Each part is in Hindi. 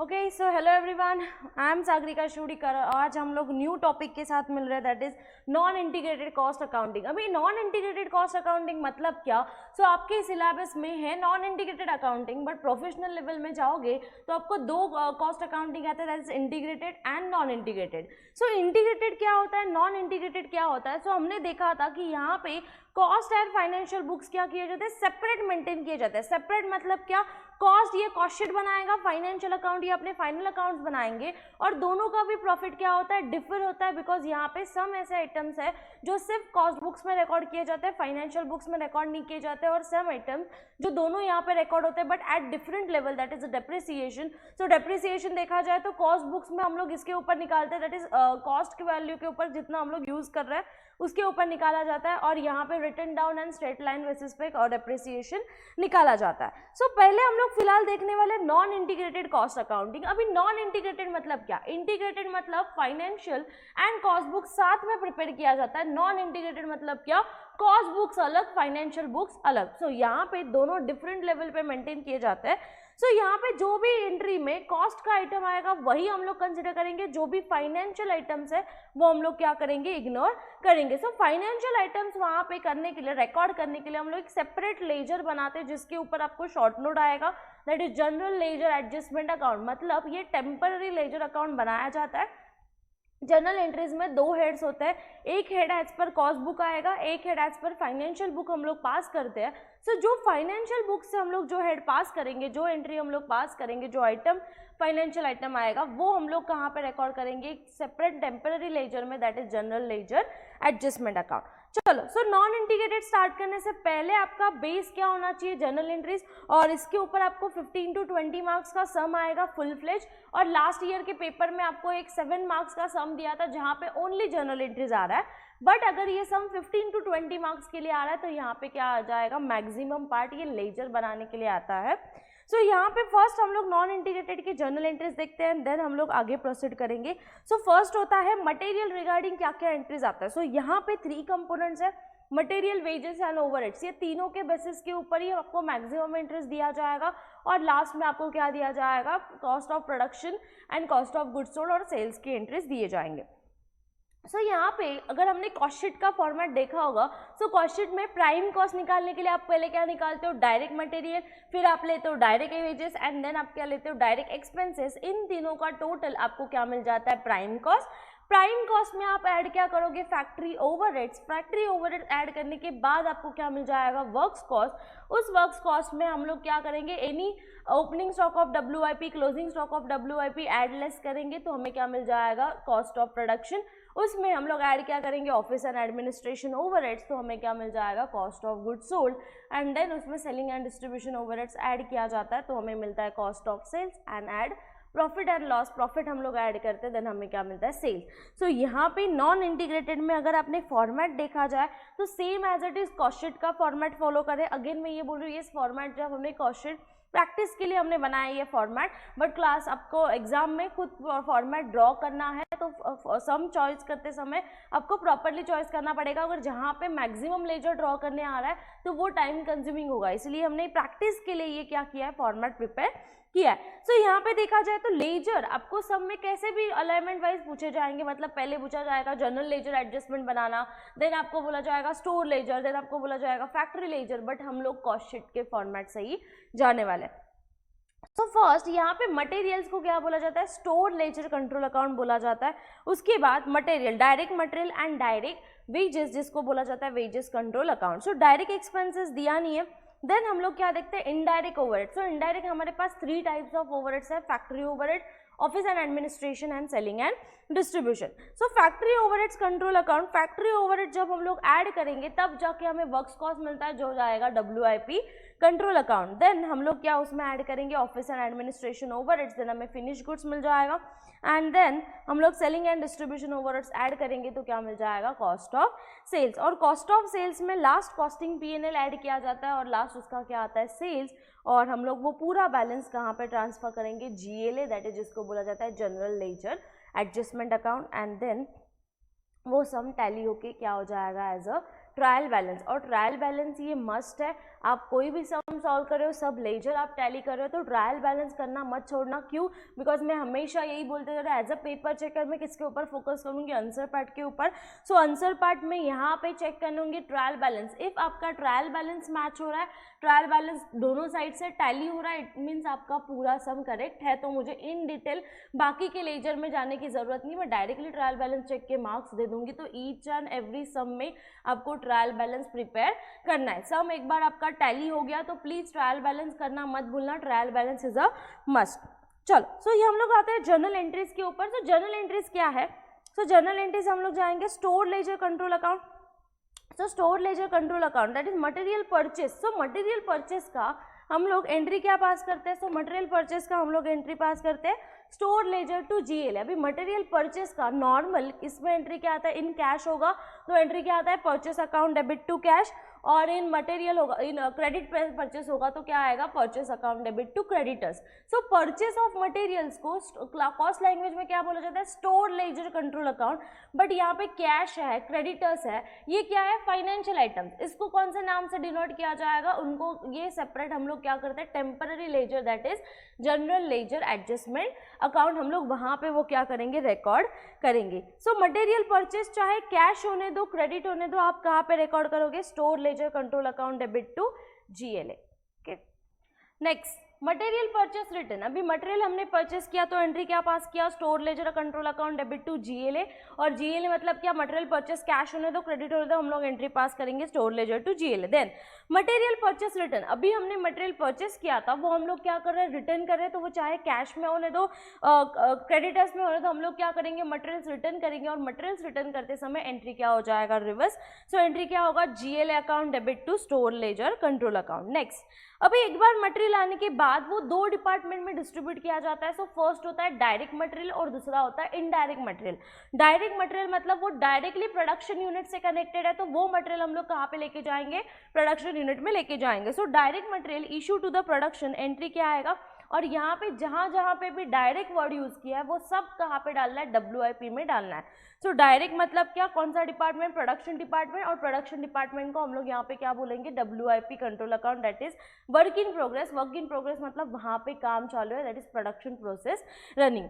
Okay so hello everyone, I am Sagarika Shudikar. आज हम लोग न्यू टॉपिक के साथ मिल रहे हैं, that is non integrated cost accounting. अभी नॉन इंटीग्रेटेड कॉस्ट अकाउंटिंग मतलब क्या? सो आपके सिलेबस में है non integrated accounting, but professional level में जाओगे तो आपको दो कॉस्ट अकाउंटिंग आते हैं, that is integrated and non integrated. So integrated क्या होता है, नॉन इंटीग्रेटेड क्या होता है? सो हमने देखा था कि यहाँ पे कॉस्ट एंड फाइनेंशियल बुक्स क्या किए जाते हैं, सेपरेट मेंटेन किए जाते हैं। सेपरेट मतलब क्या? कॉस्ट ये कॉस्ट शीट बनाएगा, फाइनेंशियल अकाउंट ये अपने फाइनल अकाउंट्स बनाएंगे, और दोनों का भी प्रॉफिट क्या होता है, डिफर होता है। बिकॉज यहाँ पे सम ऐसे आइटम्स है जो सिर्फ कॉस्ट बुक्स में रिकॉर्ड किए जाते हैं, फाइनेंशियल बुक्स में रिकॉर्ड नहीं किए जाते, और सम आइटम्स जो दोनों यहाँ पे रिकॉर्ड होते हैं but at different level, that is depreciation. So depreciation देखा जाए तो कॉस्ट बुक्स में हम लोग इसके ऊपर निकालते हैं, दैट इज कॉस्ट की वैल्यू के ऊपर जितना हम लोग यूज कर रहे हैं उसके ऊपर निकाला जाता है, और यहाँ पे written down and straight line basis पे और डेप्रिसिएशन निकाला जाता है। सो पहले हम लोग फिलहाल देखने वाले नॉन इंटीग्रेटेड कॉस्ट अकाउंटिंग। अभी नॉन इंटीग्रेटेड मतलब क्या? इंटीग्रेटेड मतलब फाइनेंशियल एंड कॉस्ट बुक साथ में प्रिपेयर किया जाता है। नॉन इंटीग्रेटेड मतलब क्या? कॉस्ट बुक्स अलग, फाइनेंशियल बुक्स अलग। सो यहाँ पे दोनों डिफरेंट लेवल पे मेंटेन किए जाते हैं। सो यहाँ पे जो भी एंट्री में कॉस्ट का आइटम आएगा वही हम लोग कंसिडर करेंगे, जो भी फाइनेंशियल आइटम्स है वो हम लोग क्या करेंगे, इग्नोर करेंगे। सो फाइनेंशियल आइटम्स वहाँ पे करने के लिए, रिकॉर्ड करने के लिए हम लोग एक सेपरेट लेजर बनाते हैं जिसके ऊपर आपको शॉर्ट नोट आएगा, that is general ledger adjustment account. मतलब ये टेम्पररी लेजर अकाउंट बनाया जाता है। जर्नल एंट्रीज में दो हेड्स होते हैं, एक head as per cost book आएगा, एक head as per financial book हम लोग पास करते हैं। सो जो फाइनेंशियल बुक से हम लोग जो हेड पास करेंगे, जो एंट्री हम लोग पास करेंगे, जो आइटम फाइनेंशियल आइटम आएगा वो हम लोग कहाँ पे रिकॉर्ड करेंगे, एक सेपरेट टेम्पररी लेजर में, that is general ledger adjustment account. चलो, सो नॉन इंटीग्रेटेड स्टार्ट करने से पहले आपका बेस क्या होना चाहिए, जर्नल एंट्रीज, और इसके ऊपर आपको 15 to 20 मार्क्स का सम आएगा फुल फ्लेज। और लास्ट ईयर के पेपर में आपको एक 7 मार्क्स का सम दिया था जहाँ पे ओनली जर्नल एंट्रीज आ रहा है, बट अगर ये सम 15 to 20 मार्क्स के लिए आ रहा है तो यहाँ पे क्या आ जाएगा, मैक्सिमम पार्ट ये लेजर बनाने के लिए आता है। सो यहाँ पे फर्स्ट हम लोग नॉन इंटीग्रेटेड के जर्नल एंट्रीज देखते हैं, देन हम लोग आगे प्रोसीड करेंगे। सो फर्स्ट होता है मटेरियल रिगार्डिंग क्या क्या एंट्रीज आता है। सो यहाँ पे 3 कंपोनेंट्स है, मटेरियल, वेजेस एंड ओवरहेड्स। ये तीनों के बेसिस के ऊपर ही आपको मैक्सिमम इंटरेस्ट दिया जाएगा, और लास्ट में आपको क्या दिया जाएगा, cost of production and cost of goods sold और सेल्स के इंटरेस्ट दिए जाएंगे। सो यहाँ पे अगर हमने कॉस्ट शीट का फॉर्मेट देखा होगा, सो कॉस्ट शीट में प्राइम कॉस्ट निकालने के लिए आप पहले क्या निकालते हो, डायरेक्ट मटेरियल, फिर आप लेते हो डायरेक्ट वेजेस, एंड देन आप क्या लेते हो, डायरेक्ट एक्सपेंसेस। इन तीनों का टोटल आपको क्या मिल जाता है, प्राइम कॉस्ट। प्राइम कॉस्ट में आप ऐड क्या करोगे, factory overheads. Factory overhead add करने के बाद आपको क्या मिल जाएगा, वर्क्स कॉस्ट। उस वर्क्स कॉस्ट में हम लोग क्या करेंगे, any opening stock of WIP, closing stock of WIP add less करेंगे तो हमें क्या मिल जाएगा, कॉस्ट ऑफ प्रोडक्शन। उसमें हम लोग ऐड क्या करेंगे, ऑफिस एंड एडमिनिस्ट्रेशन ओवरहेड्स, तो हमें क्या मिल जाएगा, cost of goods sold. And then उसमें selling and distribution overheads add किया जाता है तो हमें मिलता है cost of sales, and add profit and loss, profit हम लोग ऐड करते हैं, देन हमें क्या मिलता है, सेल्स। सो यहाँ पे नॉन इंटीग्रेटेड में अगर आपने फॉर्मेट देखा जाए तो same as it is cost sheet का फॉर्मेट फॉलो करें। अगेन मैं ये बोल रही हूँ, ये फॉर्मेट जब हमने कॉस्ट शीट प्रैक्टिस के लिए हमने बनाया ये फॉर्मेट, बट क्लास आपको एग्जाम में खुद फॉर्मेट ड्रॉ करना है तो सम चॉइस करते समय आपको प्रॉपरली चॉइस करना पड़ेगा। अगर जहाँ पे मैक्सिमम लेजर ड्रॉ करने आ रहा है तो वो टाइम कंज्यूमिंग होगा, इसलिए हमने प्रैक्टिस के लिए ये क्या किया है, फॉर्मेट प्रिपेयर किया है। सो यहाँ पे देखा जाए तो लेजर आपको सब में कैसे भी अलाइनमेंट वाइज पूछे जाएंगे। मतलब पहले पूछा जाएगा जनरल लेजर एडजस्टमेंट बनाना, देन आपको बोला जाएगा स्टोर लेजर, देन आपको बोला जाएगा फैक्ट्री लेजर, बट हम लोग कॉस्ट शीट के फॉर्मेट से ही जाने वाले। तो फर्स्ट यहाँ पे मटेरियल्स को क्या बोला जाता है, स्टोर लेजर कंट्रोल अकाउंट बोला जाता है। उसके बाद material, direct material and direct wages, जिसको बोला जाता है वेजेस कंट्रोल अकाउंट। सो डायरेक्ट एक्सपेंसेस दिया नहीं है। देन हम लोग क्या देखते हैं, इनडायरेक्ट ओवरहेड। सो इनडायरेक्ट हमारे पास 3 टाइप्स ऑफ ओवरहेड्स है, factory overhead, office and administration and selling and distribution. So factory overheads control account, factory overhead जब हम लोग ऐड करेंगे तब जाके हमें वर्क्स कॉस्ट मिलता है जो जाएगा WIP कंट्रोल अकाउंट। देन हम लोग क्या उसमें ऐड करेंगे, office and administration overheads, then हमें फिनिश गुड्स मिल जाएगा। एंड देन हम लोग selling and distribution overheads add करेंगे तो क्या मिल जाएगा, कॉस्ट ऑफ सेल्स। और कॉस्ट ऑफ सेल्स में लास्ट कॉस्टिंग P&L ऐड किया जाता है और लास्ट उसका क्या आता है, सेल्स। और हम लोग वो पूरा बैलेंस कहाँ पे ट्रांसफर करेंगे, GLA, दैट इज जिसको बोला जाता है general ledger adjustment account. And then वो सम टैली होके क्या हो जाएगा, एज अ ट्रायल बैलेंस, और ट्रायल बैलेंस ये मस्ट है। आप कोई भी सम सॉल्व कर रहे हो, सब लेजर आप टैली कर रहे हो, तो ट्रायल बैलेंस करना मत छोड़ना। क्यों? बिकॉज मैं हमेशा यही बोलते रहा, एज अ पेपर चेकर मैं किसके ऊपर फोकस करूँगी, आंसर पार्ट के ऊपर। सो आंसर पार्ट में यहाँ पे चेक करूँगी ट्रायल बैलेंस। इफ आपका ट्रायल बैलेंस मैच हो रहा है, ट्रायल बैलेंस दोनों साइड से टैली हो रहा है, इट मीन्स आपका पूरा सम करेक्ट है। तो मुझे इन डिटेल बाकी के लेजर में जाने की ज़रूरत नहीं, मैं डायरेक्टली ट्रायल बैलेंस चेक के मार्क्स दे दूंगी। तो ईच एंड एवरी सम में आपको ट्रायल बैलेंस प्रिपेयर करना है। सम एक बार आपका टैली हो गया तो प्लीज़ ट्रायल बैलेंस करना मत भूलना, trial balance is a must. चलो, सो ये हम लोग आते हैं जर्नल एंट्रीज के ऊपर। सो जर्नल एंट्रीज क्या है? सो जर्नल एंट्रीज हम लोग जाएंगे store ledger control account. So store ledger control account that is material purchase. So material purchase का हम लोग एंट्री क्या पास करते हैं? सो मटेरियल परचेस का हम लोग एंट्री पास करते हैं स्टोर लेजर टू जीएल। अभी मटेरियल परचेस का नॉर्मल इसमें एंट्री क्या आता है? इन कैश होगा तो एंट्री क्या आता है? Purchase account debit to cash. और इन मटेरियल होगा, इन क्रेडिट परचेस होगा तो क्या आएगा? Purchase account debit to creditors. So purchase of materials को कॉस्ट लैंग्वेज में क्या बोला जाता है? Store ledger control account. But यहाँ पे कैश है, क्रेडिटर्स है, ये क्या है? Financial items. इसको कौन से नाम से डिनोट किया जाएगा? उनको ये सेपरेट हम लोग क्या करते हैं? Temporary ledger that is general ledger adjustment account, हम लोग वहाँ पे वो क्या करेंगे? रिकॉर्ड करेंगे। सो मटेरियल परचेस चाहे कैश होने दो, क्रेडिट होने दो, आप कहाँ पे रिकॉर्ड करोगे? Store ledger control account debit to GLA. Okay, next material purchase return. अभी मटेरियल हमने परचेस किया तो एंट्री क्या पास किया? Store ledger control account debit to GLA. और जीएलए मतलब क्या? मटेरियल परचेस कैश होने दो, क्रेडिट होने दो, हम लोग एंट्री पास करेंगे store ledger to GLA. Then material purchase return, अभी हमने मटेरियल परचेस किया था वो हम लोग क्या कर रहे हैं? रिटर्न कर रहे हैं। तो वो चाहे कैश में होने दो, क्रेडिटर्स में होने दो, हम लोग क्या करेंगे? मटेरियल्स रिटर्न करेंगे। और मटेरियल्स रिटर्न करते समय एंट्री क्या हो जाएगा? रिवर्स। सो एंट्री क्या होगा? GLA account debit to store ledger control account. Next, अभी एक बार मटेरियल आने के बाद वो दो डिपार्टमेंट में डिस्ट्रीब्यूट किया जाता है। सो फर्स्ट होता है डायरेक्ट मटेरियल और दूसरा होता है इनडायरेक्ट मटेरियल। डायरेक्ट मटेरियल मतलब वो डायरेक्टली प्रोडक्शन यूनिट से कनेक्टेड है, तो वो मटेरियल हम लोग कहाँ पे लेके जाएंगे? प्रोडक्शन यूनिट में लेके जाएंगे। So direct material issue to the production, entry क्या आएगा? और यहाँ पे जहाँ पे भी डायरेक्ट वर्ड यूज किया है वो सब कहाँ पे डालना है? WIP में डालना है। सो डायरेक्ट मतलब क्या? कौन सा डिपार्टमेंट? Production department. और प्रोडक्शन डिपार्टमेंट को हम लोग यहाँ पे क्या बोलेंगे? WIP control account that is work in progress. Work in progress मतलब वहाँ पे काम चालू है, that is production process running.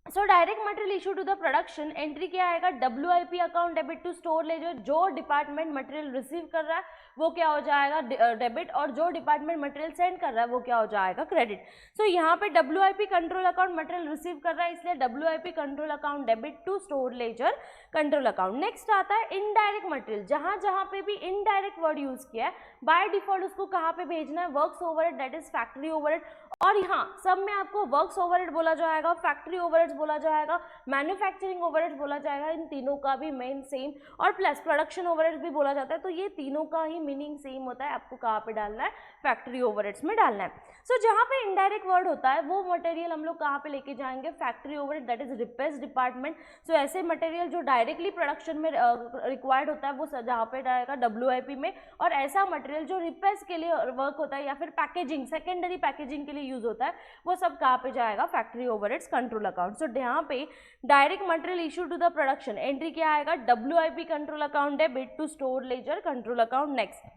So direct material issue to the production, entry क्या आएगा? WIP account debit to store ledger. जो डिपार्टमेंट मटेरियल रिसीव कर रहा है वो क्या हो जाएगा? डेबिट। और जो डिपार्टमेंट मटेरियल सेंड कर रहा है वो क्या हो जाएगा? क्रेडिट। सो यहाँ पे WIP control account material receive कर रहा है, इसलिए WIP control account debit to store ledger control account. Next आता है इनडायरेक्ट मटेरियल। जहाँ पे भी इनडायरेक्ट वर्ड यूज किया है बाय डिफॉल्ट उसको कहाँ पे भेजना है? Works overhead that is factory overhead. और यहाँ सब में आपको वर्क्स ओवरहेड बोला जाएगा, फैक्ट्री ओवरहेड्स बोला जाएगा, मैन्युफैक्चरिंग ओवरहेड्स बोला जाएगा। इन तीनों का भी मेन सेम, और प्लस प्रोडक्शन ओवरहेड्स भी बोला जाता है। तो ये तीनों का ही मीनिंग सेम होता है, आपको कहाँ पे डालना है? फैक्ट्री ओवरहेड्स में डालना है। सो जहाँ पे इनडायरेक्ट वर्ड होता है वो मटेरियल हम लोग कहाँ पे लेके जाएंगे? Factory overhead that is repairs department. So ऐसे मटेरियल जो डायरेक्टली प्रोडक्शन में रिक्वायर्ड होता है वो जहाँ पे जाएगा? WIP में। और ऐसा मटेरियल जो रिपेयर्स के लिए वर्क होता है या फिर पैकेजिंग, सेकेंडरी पैकेजिंग के लिए यूज होता है, वो सब कहाँ पे जाएगा? Factory overheads control account. So यहाँ पे direct material issue to the production, entry क्या आएगा? WIP control account debit to store ledger control account. Next,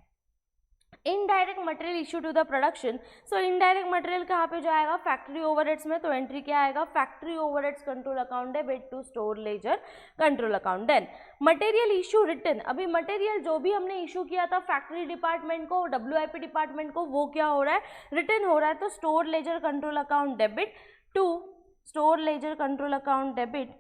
indirect material issue to the production. So indirect material कहाँ पे जाएगा? फैक्ट्री ओवरहेड्स में। तो एंट्री क्या आएगा? Factory overheads control account debit to store ledger control account. Then material issue return, अभी मटेरियल जो भी हमने इशू किया था फैक्ट्री डिपार्टमेंट को, WIP डिपार्टमेंट को, वो क्या हो रहा है? रिटर्न हो रहा है। तो store ledger control account debit to store ledger control account debit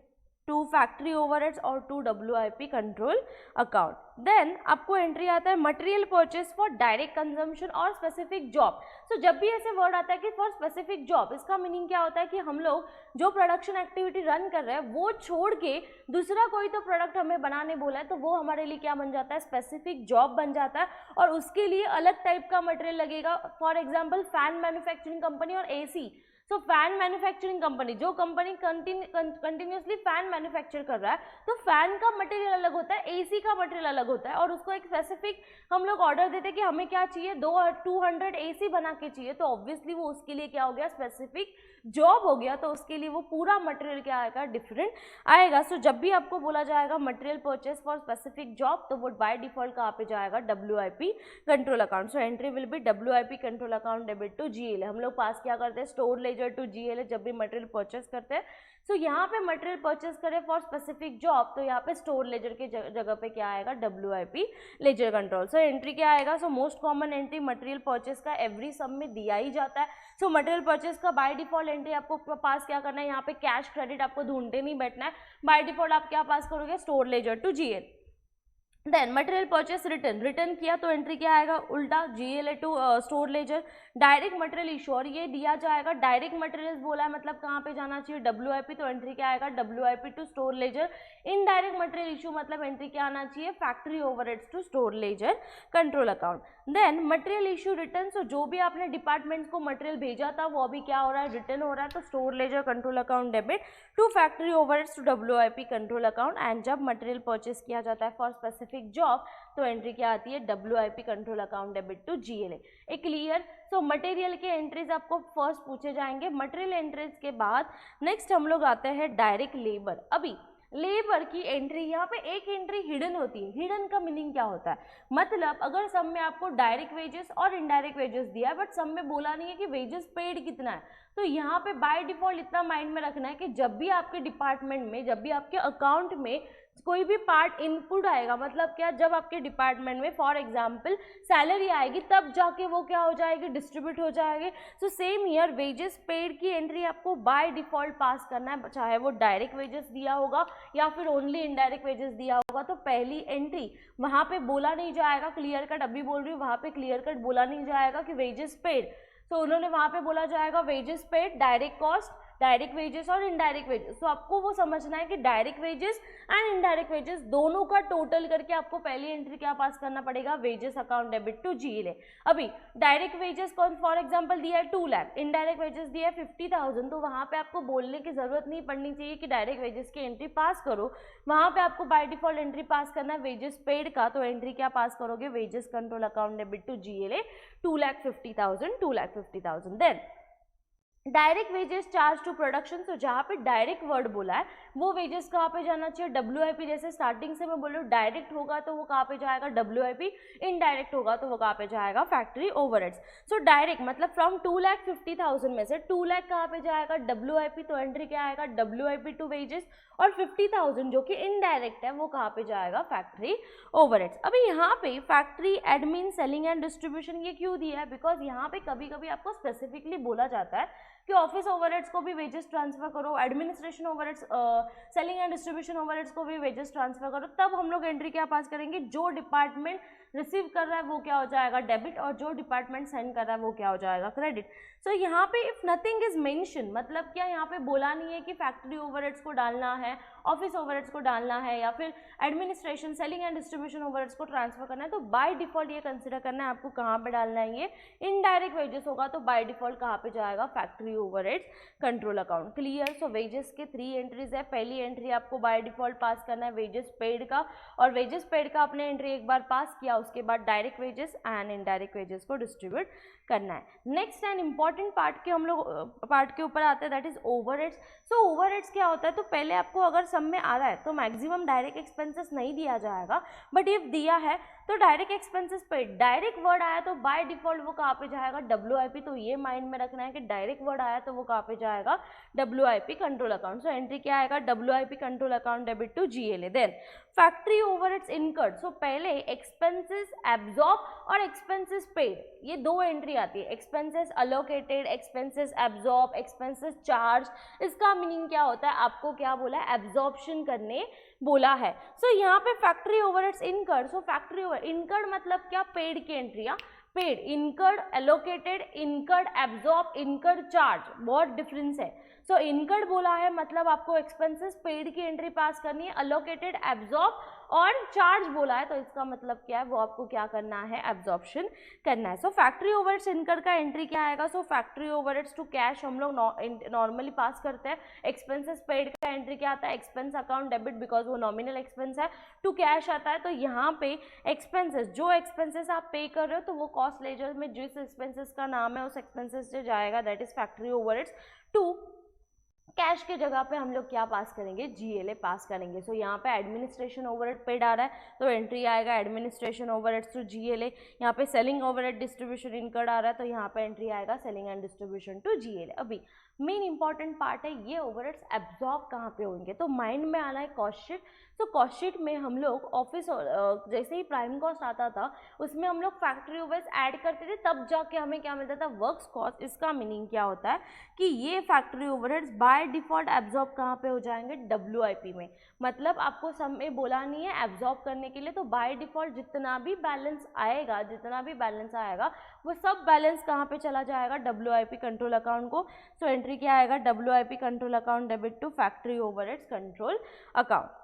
to factory overheads और to WIP control account. Then आपको एंट्री आता है material purchase for direct consumption और स्पेसिफिक जॉब। सो जब भी ऐसे वर्ड आता है कि फॉर स्पेसिफिक जॉब, इसका मीनिंग क्या होता है कि हम लोग जो प्रोडक्शन एक्टिविटी रन कर रहे हैं वो छोड़ के दूसरा कोई तो प्रोडक्ट हमें बनाने बोला है, तो वो हमारे लिए क्या बन जाता है? स्पेसिफिक जॉब बन जाता है। और उसके लिए अलग टाइप का मटेरियल लगेगा। For example fan manufacturing company और AC, सो फैन मैन्युफैक्चरिंग कंपनी, जो कंपनी कंटिन्यूसली फैन मैन्युफैक्चर कर रहा है, तो फैन का मटेरियल अलग होता है, एसी का मटेरियल अलग होता है, और उसको एक स्पेसिफिक हम लोग ऑर्डर देते हैं कि हमें क्या चाहिए, 200 एसी बना के चाहिए, तो ऑब्वियसली वो उसके लिए क्या हो गया, स्पेसिफिक जॉब हो गया, तो उसके लिए वो पूरा मटेरियल क्या आएगा, डिफरेंट आएगा। सो जब भी आपको बोला जाएगा material purchase for specific job, तो वो बाय डिफॉल्ट कहाँ पे जाएगा, WIP control account. So entry will be WIP control account debit to GLA। हम लोग पास क्या करते हैं, स्टोर लेजर टू GLA जब भी मटेरियल परचेस करते हैं। सो यहाँ पे मटेरियल परचेस करें फॉर स्पेसिफिक जॉब, तो यहाँ पे स्टोर लेजर के जगह पे क्या आएगा, WIP लेजर कंट्रोल। सो एंट्री क्या आएगा, so most common entry material purchase का एवरी सम में दिया ही जाता है। सो मटेरियल परचेस का बाय डिफॉल्ट एंट्री आपको पास क्या करना है, यहाँ पे कैश क्रेडिट आपको ढूंढते नहीं बैठना है, बाय डिफॉल्ट आप क्या पास करोगे, store ledger to GLA। Then material purchase return किया तो एंट्री क्या आएगा, उल्टा GLA to store ledger. Direct material issue, और ये दिया जाएगा डायरेक्ट मटेरियल बोला है, मतलब कहाँ पे जाना चाहिए, WIP, तो एंट्री क्या आएगा, WIP to store ledger. Indirect material issue मतलब एंट्री क्या आना चाहिए, factory overheads to store ledger control account. Then material issue return, so जो भी आपने डिपार्टमेंट्स को मटेरियल भेजा था वो अभी क्या हो रहा है, रिटर्न हो रहा है, तो store ledger control account debit to factory overheads to WIP control account. And जब मटेरियल परचेस किया जाता है फॉर स्पेसिफिक जॉब, तो एंट्री क्या आती है, WIP control account debit to GLA। A clear. So material के एंट्रीज आपको फर्स्ट पूछे जाएंगे। मटेरियल एंट्रीज के बाद नेक्स्ट हम लोग आते हैं डायरेक्ट लेबर। अभी लेबर की एंट्री, यहाँ पे एक एंट्री हिडन होती है। हिडन का मीनिंग क्या होता है, मतलब अगर सब में आपको डायरेक्ट वेजेस और इनडायरेक्ट वेजेस दिया है, बट सब में बोला नहीं है कि वेजेस पेड कितना है, तो यहाँ पे बाय डिफॉल्ट इतना माइंड में रखना है कि जब भी आपके डिपार्टमेंट में, जब भी आपके अकाउंट में कोई भी पार्ट इनपुट आएगा, मतलब क्या, जब आपके डिपार्टमेंट में फॉर एग्जांपल सैलरी आएगी, तब जाके वो क्या हो जाएगी, डिस्ट्रीब्यूट हो जाएगी। So same year wages paid की एंट्री आपको बाय डिफॉल्ट पास करना है, चाहे वो डायरेक्ट वेजेस दिया होगा या फिर ओनली इनडायरेक्ट वेजेस दिया होगा। तो पहली एंट्री वहाँ पे बोला नहीं जाएगा, क्लियर कट अभी बोल रही हूँ, वहाँ पे क्लियर कट बोला नहीं जाएगा कि वेजेस पेड। तो उन्होंने वहाँ पे बोला जाएगा wages paid, direct cost, direct wages और इनडायरेक्ट वेजेस। तो आपको वो समझना है कि direct wages and indirect wages दोनों का टोटल करके आपको पहली एंट्री क्या पास करना पड़ेगा, wages account debit to GLA। अभी डायरेक्ट वेजेस कौन फॉर एग्जांपल दिया है 2 लाख, इनडायरेक्ट वेजेस दिया है 50,000, तो वहाँ पे आपको बोलने की जरूरत नहीं पड़नी चाहिए कि डायरेक्ट वेजेस की एंट्री पास करो। वहाँ पे आपको बाय डिफॉल्ट एंट्री पास करना है वेजेस पेड का, तो एंट्री क्या पास करोगे, wages control account debit to GLA 2,50,000। Then direct wages charge to production. तो जहाँ पे डायरेक्ट वर्ड बोला है वो वेजेस कहाँ पे जाना चाहिए, WIP। जैसे स्टार्टिंग से मैं बोल रही हूँ, डायरेक्ट होगा तो वो कहाँ पे जाएगा, WIP, इनडायरेक्ट होगा तो वो कहाँ पे जाएगा, फैक्ट्री ओवरहेड्स। सो डायरेक्ट मतलब फ्रॉम 2,50,000 में से 2 लाख कहाँ पे जाएगा, WIP, तो एंट्री क्या आएगा, WIP टू वेजेस, और 50,000 जो कि इनडायरेक्ट है वो कहाँ पे जाएगा, फैक्ट्री ओवरहेड्स। अभी यहाँ पे factory admin selling and distribution ये क्यों दिया है, बिकॉज यहाँ पे कभी कभी आपको स्पेसिफिकली बोला जाता है कि ऑफिस ओवरहेड्स को भी वेजेस ट्रांसफर करो, administration overheads, selling and distribution overheads को भी वेजेस ट्रांसफर करो। तब हम लोग एंट्री क्या पास करेंगे, जो डिपार्टमेंट रिसीव कर रहा है वो क्या हो जाएगा, डेबिट, और जो डिपार्टमेंट सेंड कर रहा है वो क्या हो जाएगा, क्रेडिट। सो यहाँ पे इफ नथिंग इज मेंशन, मतलब क्या यहाँ पे बोला नहीं है कि फैक्ट्री ओवरहेड्स को डालना है, ऑफिस ओवरहेड्स को डालना है, या फिर administration, selling and distribution overheads को ट्रांसफर करना है, तो बाय डिफॉल्ट ये कंसिडर करना है आपको कहाँ पे डालना है, ये इनडायरेक्ट वेजेस होगा, तो बाय डिफॉल्ट कहाँ पे जाएगा, factory overheads control account. Clear. So wages के 3 एंट्रीज है। पहली एंट्री आपको बाय डिफॉल्ट पास करना है वेजेस पेड का, और वेजेस पेड का आपने एंट्री एक बार पास किया, उसके बाद direct wages and indirect wages को डिस्ट्रीब्यूट करना है। नेक्स्ट एंड इंपॉर्टेंट पार्ट के हम लोग पार्ट के ऊपर आते हैं, that is overheads. So overheads क्या होता है, तो पहले आपको अगर सब में आ रहा है तो मैक्सिमम डायरेक्ट एक्सपेंसेस नहीं दिया जाएगा, बट इफ दिया है तो direct expenses paid. Direct word आया तो बाय डिफॉल्ट वो कहाँ पे जाएगा, WIP। तो ये माइंड में रखना है कि डायरेक्ट वर्ड आया तो वो कहाँ पे जाएगा, WIP control account. So entry क्या आएगा, WIP control account debit to GLA। Then factory overheads incurred. So पहले एक्सपेंसेस एब्जॉर्ब और एक्सपेंसेस पेड, ये 2 एंट्री आती है, expenses allocated, expenses absorb, expenses charge. इसका मीनिंग क्या होता है, आपको क्या बोला है, एब्जॉर्प्शन करने बोला है। सो यहाँ पे factory overheads incurred. So factory over incurred मतलब क्या, पेड की एंट्रियाँ, paid, incurred allocated, incurred absorb, incurred charge, बहुत डिफरेंस है। सो इनकर्ड बोला है मतलब आपको एक्सपेंसेस पेड की एंट्री पास करनी है, अलोकेटेड, एब्जॉर्ब और चार्ज बोला है तो इसका मतलब क्या है, वो आपको क्या करना है, एब्जॉर्प्शन करना है। सो फैक्ट्री ओवरहेड्स इनकर का एंट्री क्या आएगा, सो फैक्ट्री ओवरहेड्स टू कैश हम लोग नॉर्मली पास करते हैं। एक्सपेंसेस पेड का एंट्री क्या आता है, एक्सपेंस अकाउंट डेबिट, बिकॉज वो नॉमिनल एक्सपेंस है, टू कैश आता है। तो यहाँ पे एक्सपेंसेस, जो एक्सपेंसेस आप पे कर रहे हो तो वो कॉस्ट लेजर में जिस एक्सपेंसेस का नाम है उस एक्सपेंसेस से जाएगा, that is factory overheads. To cash के जगह पे हम लोग क्या पास करेंगे, GLA पास करेंगे। सो यहाँ पे एडमिनिस्ट्रेशन ओवरहेड पेड आ रहा है तो एंट्री आएगा एडमिनिस्ट्रेशन ओवरहेड्स टू GLA। यहाँ पे सेलिंग ओवरहेड डिस्ट्रीब्यूशन इनकर्ड आ रहा है तो यहाँ पे एंट्री आएगा selling and distribution to GLA। अभी मेन इंपॉर्टेंट पार्ट है, ये ओवरहेड्स एब्जॉर्ब कहाँ पे होंगे, तो माइंड में आना है कॉस्ट शीट। तो कॉस्ट शीट में हम लोग ऑफिस जैसे ही प्राइम कॉस्ट आता था उसमें हम लोग फैक्ट्री ओवरहेड्स ऐड करते थे, तब जाके हमें क्या मिलता था, वर्क्स कॉस्ट। इसका मीनिंग क्या होता है कि ये factory overheads by default absorb कहाँ पे हो जाएंगे, WIP में। मतलब आपको सब में बोला नहीं है एब्जॉर्ब करने के लिए, तो बाय डिफॉल्ट जितना भी बैलेंस आएगा वो सब बैलेंस कहाँ पे चला जाएगा, WIP कंट्रोल अकाउंट को। सो एंट्री क्या आएगा, WIP control account debit to factory overheads control account.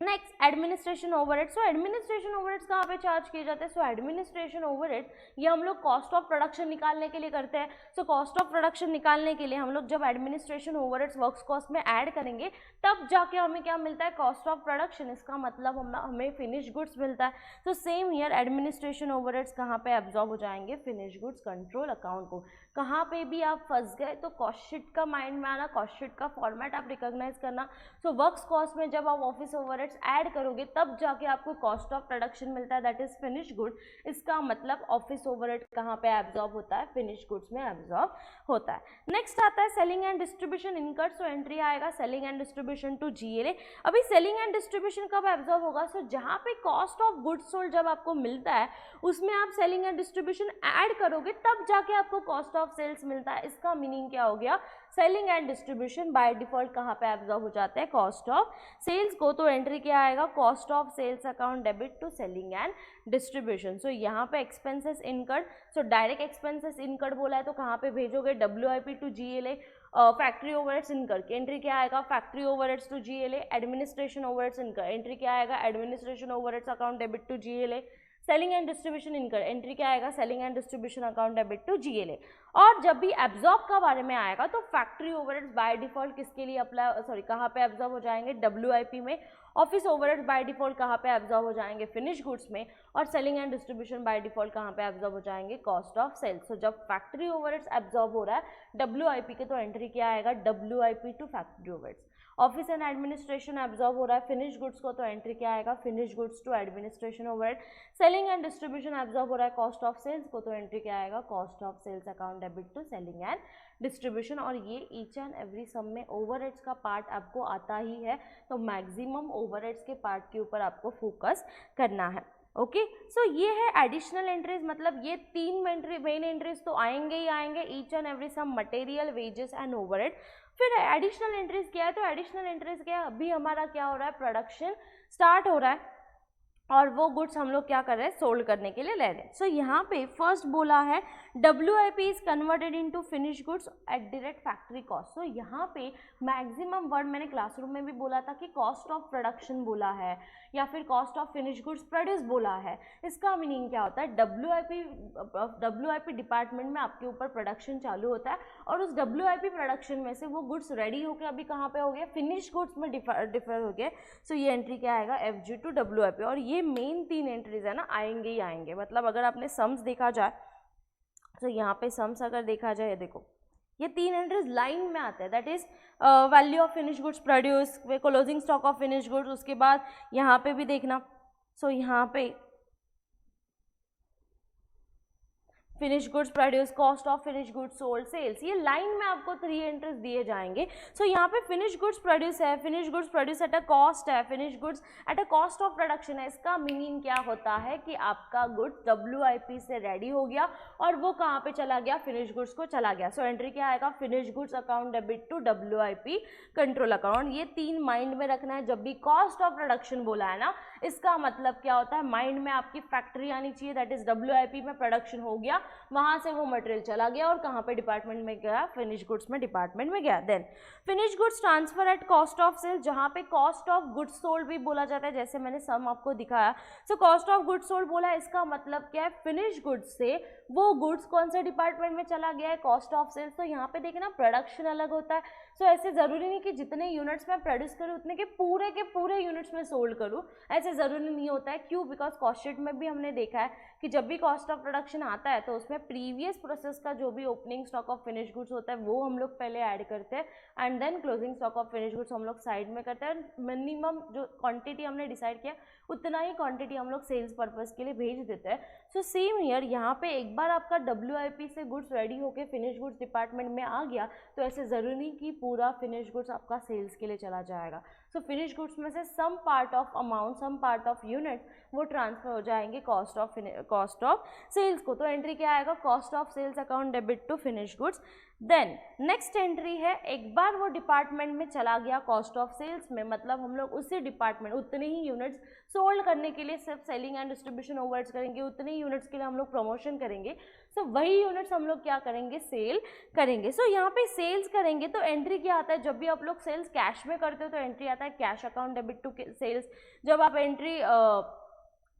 Next administration overheads. So administration overheads कहाँ पे चार्ज किए जाते हैं, सो एडमिनिस्ट्रेशन ओवरहेड्स ये हम लोग कॉस्ट ऑफ प्रोडक्शन निकालने के लिए करते हैं। सो कॉस्ट ऑफ प्रोडक्शन निकालने के लिए हम लोग जब एडमिनिस्ट्रेशन ओवरहेड्स वर्क्स कॉस्ट में ऐड करेंगे तब जाके हमें क्या मिलता है, कॉस्ट ऑफ प्रोडक्शन। इसका मतलब हमें फिनिश गुड्स मिलता है। तो सेम ईयर एडमिनिस्ट्रेशन ओवरहेड्स कहाँ पे एब्जॉर्ब हो जाएंगे, फिनिश गुड्स कंट्रोल अकाउंट को। कहाँ पे भी आप फंस गए तो कॉस्ट शीट का माइंड में आना, कॉस्ट शीट का फॉर्मेट आप रिकॉग्नाइज करना। सो वर्क्स कॉस्ट में जब आप ऑफिस ओवरहेड्स ऐड करोगे तब जाके आपको कॉस्ट ऑफ प्रोडक्शन मिलता है, दैट इज फिनिश गुड। इसका मतलब ऑफिस ओवरहेड कहाँ पे एब्जॉर्ब होता है, फिनिश गुड्स में एब्जॉर्ब होता है। नेक्स्ट आता है selling and distribution incurred. So entry आएगा selling and distribution to GLA। अभी सेलिंग एंड डिस्ट्रीब्यूशन कब एब्जॉर्ब होगा, सो जहाँ पे कॉस्ट ऑफ गुड्स सोल्ड जब आपको मिलता है उसमें आप सेलिंग एंड डिस्ट्रीब्यूशन ऐड करोगे तब जाके आपको कॉस्ट ऑफ सेल्स मिलता है। इसका मीनिंग क्या हो गया, selling and distribution by default कहाँ पे एब्जॉर्ब हो जाते हैं, कॉस्ट ऑफ सेल्स को। तो एंट्री क्या आएगा, cost of sales account debit to selling and distribution. So यहाँ पे expenses incurred, so direct expenses incurred बोला है तो कहाँ पे भेजोगे, WIP to GLA। Factory overheads incurred की एंट्री क्या आएगा, factory overheads to GLA। Administration overheads incurred entry क्या आएगा, administration overheads account debit to GLA। Selling and distribution incurred entry क्या आएगा, selling and distribution account debit to GLA। और जब भी एब्जॉर्ब का बारे में आएगा तो फैक्ट्री ओवरहेड्स बाय डिफॉल्ट किसके लिए कहाँ पे एब्जॉर्ब हो जाएंगे, WIP में। ऑफिस ओवरहेड्स बाय डिफॉल्ट कहाँ पे एब्जॉर्ब हो जाएंगे, फिनिश गुड्स में। और selling and distribution by default कहाँ पे एब्जॉर्ब हो जाएंगे, कॉस्ट ऑफ सेल्स। सो जब फैक्ट्री ओवरहेड्स एब्जॉर्ब हो रहा है WIP के तो एंट्री क्या आएगा, WIP to factory overheads. Office and administration absorb हो रहा है फिनिश गुड्स को तो एंट्री क्या आएगा, finish goods to administration overhead. Selling and distribution absorb हो रहा है कॉस्ट ऑफ सेल्स को तो एंट्री क्या आएगा, cost of sales account debit to selling and distribution. और ये ईच एंड एवरी सम में ओवरहेड्स का पार्ट आपको आता ही है तो मैक्सिमम ओवरहेड्स के पार्ट के ऊपर आपको फोकस करना है। ओके सो ये है एडिशनल एंट्रीज, मतलब ये तीन मेन एंट्रीज तो आएंगे ही आएंगे, each and every sum, material, wages and overhead. फिर एडिशनल एंट्रीज क्या है, तो एडिशनल एंट्रीज क्या है, अभी हमारा क्या हो रहा है, प्रोडक्शन स्टार्ट हो रहा है और वो गुड्स हम लोग क्या कर रहे हैं, सोल्ड करने के लिए ले रहे हैं। सो यहाँ पे फर्स्ट बोला है WIP is converted into finish goods at direct factory cost. So यहाँ पे मैक्सिमम वर्ड मैंने क्लासरूम में भी बोला था कि कॉस्ट ऑफ प्रोडक्शन बोला है या फिर cost of finish goods produce बोला है। इसका मीनिंग क्या होता है, WIP डिपार्टमेंट में आपके ऊपर प्रोडक्शन चालू होता है और उस WIP प्रोडक्शन में से वो गुड्स रेडी होकर अभी कहाँ पे हो गया, फिनिश गुड्स में डिफर हो गए। सो ये एंट्री क्या आएगा, FG टू WIP। और ये मेन तीन एंट्रीज है ना, आएंगे ही आएंगे। मतलब अगर आपने सम्स देखा जाए तो यहाँ पे सम्स अगर देखा जाए, देखो ये तीन एंट्रीज लाइन में आते हैं, that is value of finish goods produce, closing stock of finish goods. उसके बाद यहाँ पे भी देखना, सो यहाँ पे finish goods produce, cost of finish goods sold, sales, ये लाइन में आपको 3 एंट्रीज दिए जाएंगे। सो यहाँ पे फिनिश गुड्स प्रोड्यूस है, finish goods produce at a cost है, finish goods at a cost of production है। इसका मीनिंग क्या होता है कि आपका गुड्स WIP से रेडी हो गया और वो कहाँ पे चला गया, फिनिश गुड्स को चला गया। सो एंट्री क्या आएगा, finish goods account debit to WIP control account. ये तीन माइंड में रखना है। जब भी कॉस्ट ऑफ प्रोडक्शन बोला है ना, इसका मतलब क्या होता है, माइंड में आपकी फैक्ट्री आनी चाहिए, दैट इज WIP में प्रोडक्शन हो गया वहाँ से वो मटेरियल चला गया और कहाँ पे डिपार्टमेंट में गया, फिनिश गुड्स में डिपार्टमेंट में गया। Then finish goods transfer at cost of sale, जहाँ पे कॉस्ट ऑफ गुड्स सोल्ड भी बोला जाता है, जैसे मैंने सम आपको दिखाया। सो कॉस्ट ऑफ गुड्स सोल्ड बोला है, इसका मतलब क्या है, फिनिश गुड्स से वो गुड्स कौन से डिपार्टमेंट में चला गया है, कॉस्ट ऑफ सेल्स। तो यहाँ पे देखना प्रोडक्शन अलग होता है। सो ऐसे ज़रूरी नहीं कि जितने यूनिट्स में प्रोड्यूस करूँ उतने के पूरे यूनिट्स में सोल्ड करूँ, ऐसे ज़रूरी नहीं होता है। क्यों? बिकॉज कॉस्ट शीट में भी हमने देखा है कि जब भी कॉस्ट ऑफ प्रोडक्शन आता है तो उसमें प्रीवियस प्रोसेस का जो भी opening stock of finish goods होता है वो हम लोग पहले ऐड करते हैं and then closing stock of finish goods हम लोग साइड में करते हैं। मिनिमम जो क्वांटिटी हमने डिसाइड किया उतना ही क्वांटिटी हम लोग सेल्स पर्पस के लिए भेज देते हैं। सो सेम ईयर यहाँ पे एक बार आपका WIP से गुड्स रेडी होके फिनिश गुड्स डिपार्टमेंट में आ गया तो ऐसे ज़रूरी नहीं कि पूरा फिनिश गुड्स आपका सेल्स के लिए चला जाएगा। सो फिनिश गुड्स में से some part of amount, some part of unit वो ट्रांसफर हो जाएंगे कॉस्ट ऑफ सेल्स को। तो एंट्री क्या आएगा, cost of sales account debit to finish goods. Then next entry है, एक बार वो डिपार्टमेंट में चला गया कॉस्ट ऑफ सेल्स में, मतलब हम लोग उसी डिपार्टमेंट उतने ही यूनिट्स सोल्ड करने के लिए सिर्फ सेलिंग एंड डिस्ट्रीब्यूशन ओवरहेड्स करेंगे, उतने ही यूनिट्स के लिए हम लोग प्रमोशन करेंगे। सो वही यूनिट्स हम लोग क्या करेंगे, सेल करेंगे। सो यहाँ पे सेल्स करेंगे तो एंट्री क्या आता है, जब भी आप लोग सेल्स कैश में करते हो तो एंट्री आता है cash account debit to sales. जब आप एंट्री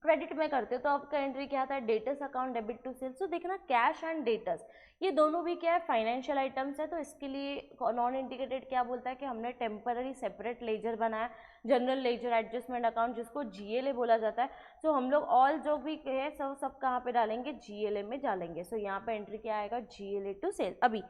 क्रेडिट में करते हो तो आपका एंट्री क्या आता है, debtors account debit to sales. तो देखना कैश एंड डेटर्स ये दोनों भी क्या है, फाइनेंशियल आइटम्स है। तो इसके लिए नॉन इंटीग्रेटेड क्या बोलता है कि हमने टेम्पररी सेपरेट लेजर बनाया, जनरल लेजर एडजस्टमेंट अकाउंट जिसको GLA बोला जाता है। तो हम लोग ऑल जो भी है सब कहाँ पे डालेंगे, GLA में डालेंगे। सो यहाँ पे एंट्री क्या आएगा, GLA टू सेल्स। अभी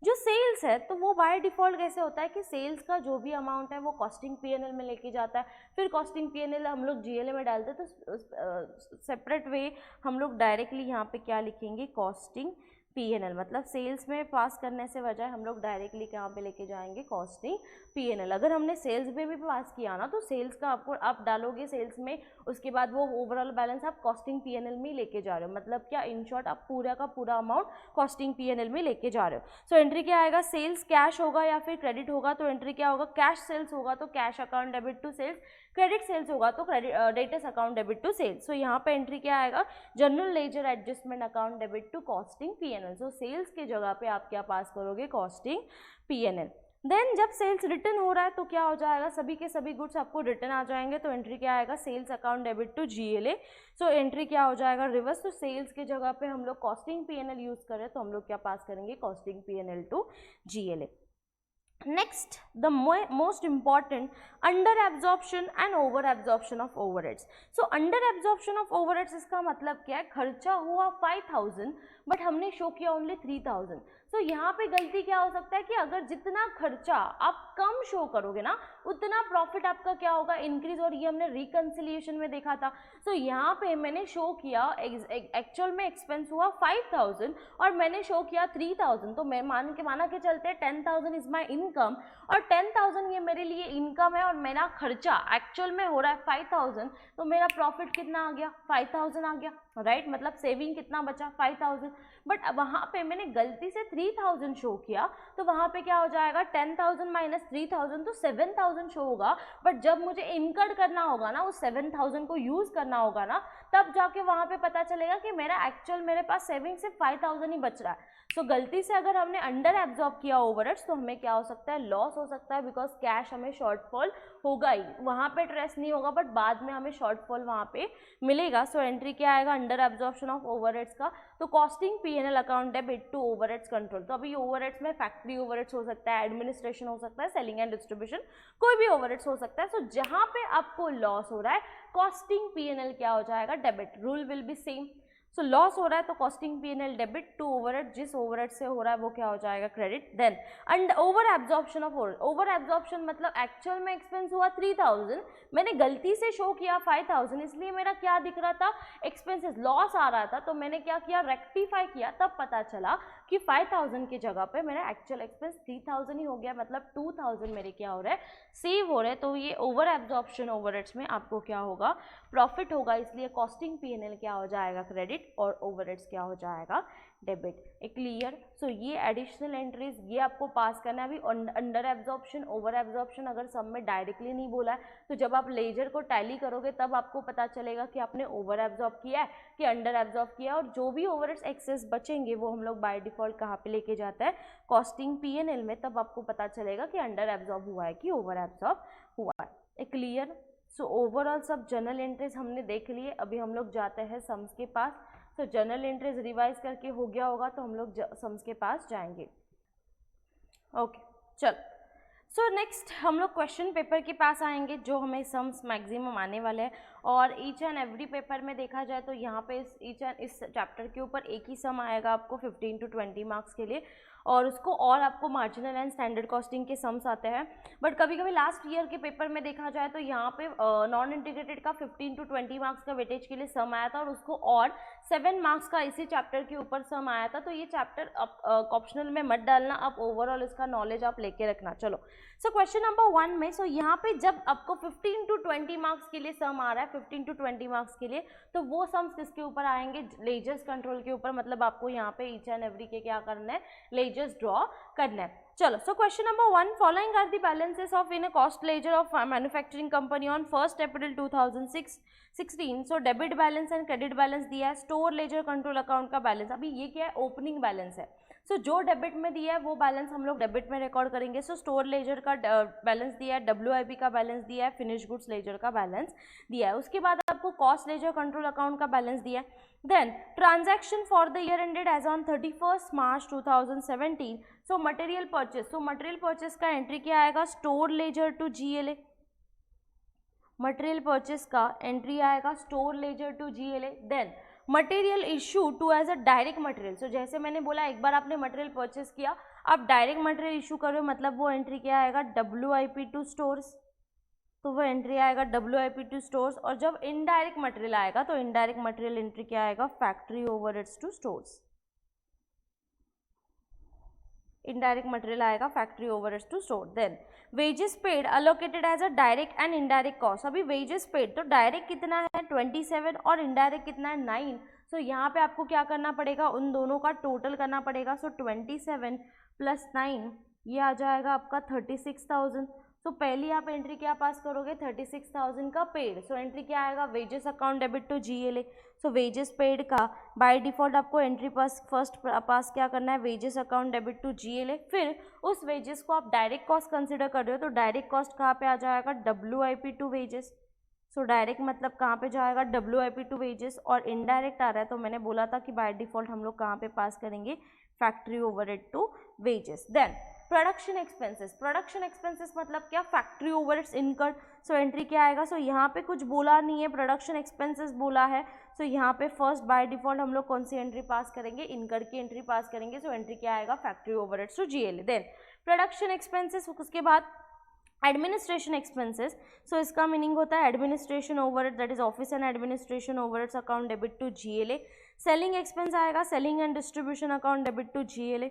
जो सेल्स है तो वो बाय डिफ़ॉल्ट कैसे होता है कि सेल्स का जो भी अमाउंट है वो कॉस्टिंग P&L में लेके जाता है, फिर कॉस्टिंग P&L हम लोग GLA में डालते हैं। तो सेपरेट वे हम लोग डायरेक्टली यहाँ पे क्या लिखेंगे, कॉस्टिंग P&L, मतलब सेल्स में पास करने से बजाय हम लोग डायरेक्टली कहाँ पे लेके जाएंगे, कॉस्टिंग P&L। अगर हमने सेल्स में भी पास किया ना तो सेल्स का आपको आप डालोगे सेल्स में, उसके बाद वो ओवरऑल बैलेंस आप कॉस्टिंग P&L में लेके जा रहे हो। मतलब क्या, इन शॉर्ट आप पूरा का पूरा अमाउंट कॉस्टिंग P&L में लेके जा रहे हो। सो एंट्री क्या आएगा, सेल्स कैश होगा या फिर क्रेडिट होगा। तो एंट्री क्या होगा, कैश सेल्स होगा तो cash account debit to sales, credit sales होगा तो credit debtors account debit to sales. So यहाँ पे एंट्री क्या आएगा, general ledger adjustment account debit to costing P&L। So sales के जगह पे आप क्या पास करोगे, कॉस्टिंग P&L। देन जब सेल्स रिटर्न हो रहा है तो क्या हो जाएगा, सभी के सभी गुड्स आपको रिटर्न आ जाएंगे। तो एंट्री क्या आएगा, sales account debit to GLA। So entry क्या हो जाएगा, रिवर्स। तो सेल्स के जगह पे हम लोग कॉस्टिंग P&L यूज करें तो हम लोग क्या पास करेंगे, costing P&L to GLA। Next the most important, under absorption and over absorption of overheads. So under absorption of overheads इसका मतलब क्या है, खर्चा हुआ 5000 बट हमने शो किया ओनली 3000। सो यहाँ पे गलती क्या हो सकता है कि अगर जितना खर्चा आप कम शो करोगे ना उतना प्रॉफिट आपका क्या होगा, इंक्रीज। और ये हमने रिकंसिलिएशन में देखा था। सो यहाँ पे मैंने शो किया एक्चुअल में एक्सपेंस हुआ 5000 और मैंने शो किया 3000। तो मैं माना के चलते 10,000 इज माई इनकम और 10,000 ये मेरे लिए इनकम है और मेरा खर्चा एक्चुअल में हो रहा है 5000। तो मेरा प्रॉफिट कितना आ गया, 5000 आ गया, राइट। मतलब सेविंग कितना बचा, 5000। बट वहाँ पे मैंने गलती से 3000 शो किया तो वहाँ पे क्या हो जाएगा, 10,000 माइनस 3000 तो 7,000 शो होगा। बट जब मुझे इनकम करना होगा ना, उस 7,000 को यूज़ करना होगा ना, तब जाके वहाँ पे पता चलेगा कि मेरा एक्चुअल मेरे पास सेविंग सिर्फ 5000 ही बच रहा है। सो गलती से अगर हमने अंडर एब्जॉर्ब किया ओवरहेड्स तो हमें क्या हो सकता है, लॉस हो सकता है। बिकॉज कैश हमें शॉर्टफॉल होगा ही, वहाँ पे ट्रेस नहीं होगा बट बाद में हमें शॉर्टफॉल वहाँ पे मिलेगा। सो एंट्री क्या आएगा, अंडर एब्जॉर्प्शन ऑफ ओवरहेड्स का। तो costing P&L account debit to overheads control. तो अभी ओवरहेड्स में फैक्ट्री ओवरहेड्स हो सकता है, एडमिनिस्ट्रेशन हो सकता है, सेलिंग एंड डिस्ट्रीब्यूशन, कोई भी ओवरहेड्स हो सकता है। सो जहाँ पे आपको लॉस हो रहा है कॉस्टिंग P&L क्या हो जाएगा, debit. Rule will be same. So loss हो रहा है तो costing P&L debit to overhead, जिस ओवरहेड से हो रहा है वो क्या हो जाएगा, credit. Then and over absorption of over absorption मतलब एक्चुअल में एक्सपेंस हुआ 3000, मैंने गलती से शो किया 5000, इसलिए मेरा क्या दिख रहा था, एक्सपेंसेस लॉस आ रहा था। तो मैंने क्या किया, रेक्टिफाई किया, तब पता चला कि 5000 की जगह पे मेरा एक्चुअल एक्सपेंस 3000 ही हो गया। मतलब 2000 मेरे क्या हो रहा है, सेव हो रहे हैं। तो ये ओवर एब्जॉर्प्शन ओवरहेड्स में आपको क्या होगा, प्रॉफिट होगा, इसलिए कॉस्टिंग P&L क्या हो जाएगा, क्रेडिट क्रेडिट और ओवरहेड्स क्या हो जाएगा, डेबिट। ए क्लियर? सो ये एडिशनल एंट्रीज ये आपको पास करना है। अभी अंडर एब्जॉर्प्शन, ओवर एब्जॉर्प्शन अगर सब में डायरेक्टली नहीं बोला है तो जब आप लेजर को टैली करोगे तब आपको पता चलेगा कि आपने ओवर एब्जॉर्ब किया है कि अंडर एब्जॉर्ब किया है, और जो भी ओवरहेड्स एक्सेस बचेंगे वो हम लोग बाय डिफॉल्ट कहाँ पे लेके जाते हैं, कॉस्टिंग P&L में, तब आपको पता चलेगा कि अंडर एब्जॉर्ब हुआ है कि ओवर एब्जॉर्ब हुआ है। ए क्लियर? सो ओवरऑल सब जर्नल एंट्रीज हमने देख लिए। अभी हम लोग जाते हैं सम्स के पास। तो जर्नल एंट्रीज रिवाइज करके हो गया होगा तो हम लोग सम्स के पास जाएंगे। ओके चल, सो नेक्स्ट हम लोग क्वेश्चन पेपर के पास आएंगे जो हमें सम्स मैक्सिमम आने वाले हैं, और ईच एंड एवरी पेपर में देखा जाए तो यहाँ पे इस चैप्टर के ऊपर एक ही सम आएगा आपको 15 to 20 मार्क्स के लिए, और उसको और आपको मार्जिनल एंड स्टैंडर्ड कॉस्टिंग के सम्स आते हैं। बट कभी कभी लास्ट ईयर के पेपर में देखा जाए तो यहाँ पे नॉन इंटीग्रेटेड का 15 to 20 मार्क्स का वेटेज के लिए सम आया था, और उसको और 7 मार्क्स का इसी चैप्टर के ऊपर सम आया था। तो ये चैप्टर आप ऑप्शनल में मत डालना, आप ओवरऑल इसका नॉलेज आप लेके रखना। चलो, सो क्वेश्चन नंबर 1 में, सो यहाँ पे जब आपको 15 to 20 मार्क्स के लिए सम आ रहा है, 15 to 20 मार्क्स के लिए, तो वो सम्स किसके ऊपर आएंगे, लेजर्स कंट्रोल के ऊपर। मतलब आपको यहाँ पे ईच एंड एवरी के क्या करना है, लेजर्स ड्रॉ करना है। चलो, so question number 1, following are the balances of in a cost ledger of manufacturing company on 1 April 2016। So debit balance and credit balance दिया है, स्टोर लेजर कंट्रोल अकाउंट का बैलेंस। अभी ये क्या है, ओपनिंग बैलेंस है। सो जो डेबिट में दिया है वो बैलेंस हम लोग डेबिट में रिकॉर्ड करेंगे। सो स्टोर लेजर का बैलेंस दिया है, WIP का बैलेंस दिया है, फिनिश गुड्स लेजर का बैलेंस दिया है। उसके बाद आपको कॉस्ट लेजर कंट्रोल अकाउंट का बैलेंस दिया है। Then transaction for the year ended as on 31 March 2017। So material purchase, so material purchase का एंट्री क्या आएगा, store ledger to GLA। Material purchase का एंट्री आएगा store ledger to GLA। Then material issue to as a direct material. So जैसे मैंने बोला, एक बार आपने मटेरियल परचेस किया, आप डायरेक्ट मटेरियल इशू करो, मतलब वो एंट्री क्या आएगा, WIP टू स्टोर्स। तो वो एंट्री आएगा WIP टू स्टोर्स। और जब इनडायरेक्ट मटेरियल आएगा तो इनडायरेक्ट मटेरियल एंट्री क्या आएगा, factory overheads to stores. Indirect material आएगा factory overheads to store. Then wages paid allocated as a direct and indirect cost. अभी वेजेस पेड तो डायरेक्ट कितना है 27 और इनडायरेक्ट कितना है 9। सो यहाँ पे आपको क्या करना पड़ेगा, उन दोनों का टोटल करना पड़ेगा। सो 27 + 9 ये आ जाएगा आपका 36,000। तो पहली आप एंट्री क्या पास करोगे, 36,000 का पेड। सो एंट्री क्या आएगा, wages account debit to GLA। So wages paid का बाय डिफॉल्ट आपको एंट्री फर्स्ट पास क्या करना है, wages account debit to GLA। फिर उस वेजेस को आप डायरेक्ट कॉस्ट कंसिडर कर रहे हो तो डायरेक्ट कॉस्ट कहाँ पे आ जाएगा, WIP to wages. So direct मतलब कहाँ पे जाएगा, WIP टू वेजेस। और इनडायरेक्ट आ रहा है तो मैंने बोला था कि बाय डिफॉल्ट हम लोग कहाँ पे पास करेंगे, factory overhead to wages. Then production expenses, production expenses मतलब क्या, factory overheads incurred. So entry क्या आएगा, सो यहाँ पे कुछ बोला नहीं है, प्रोडक्शन एक्सपेंसेस बोला है। सो यहाँ पे फर्स्ट बाय डिफॉल्ट हम लोग कौन सी एंट्री पास करेंगे, इनकर्ड की एंट्री पास करेंगे। सो एंट्री क्या आएगा, factory overheads to GLA। Then production expenses, उसके बाद एडमिनिस्ट्रेशन एक्सपेंसेस। सो इसका मीनिंग होता है administration overhead, that is office and administration overheads account debit to GLA। Selling expense आएगा, selling and distribution account debit to GLA।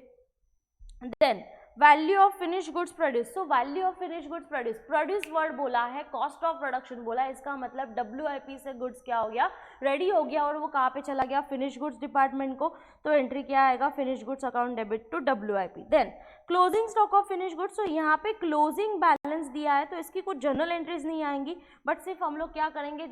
Then value of finish goods produce. So value of finish goods produce, produce word बोला है, कॉस्ट ऑफ प्रोडक्शन बोला है, इसका मतलब WIP से गुड्स क्या हो गया, रेडी हो गया, और वो कहाँ पे चला गया, फिनिश गुड्स डिपार्टमेंट को। तो एंट्री क्या आएगा, finish goods account debit to WIP। Then closing stock of finish goods. तो यहाँ पे क्लोजिंग बैलेंस दिया है तो इसकी कुछ जर्नल एंट्रीज नहीं आएंगी, बट सिर्फ हम लोग क्या करेंगे,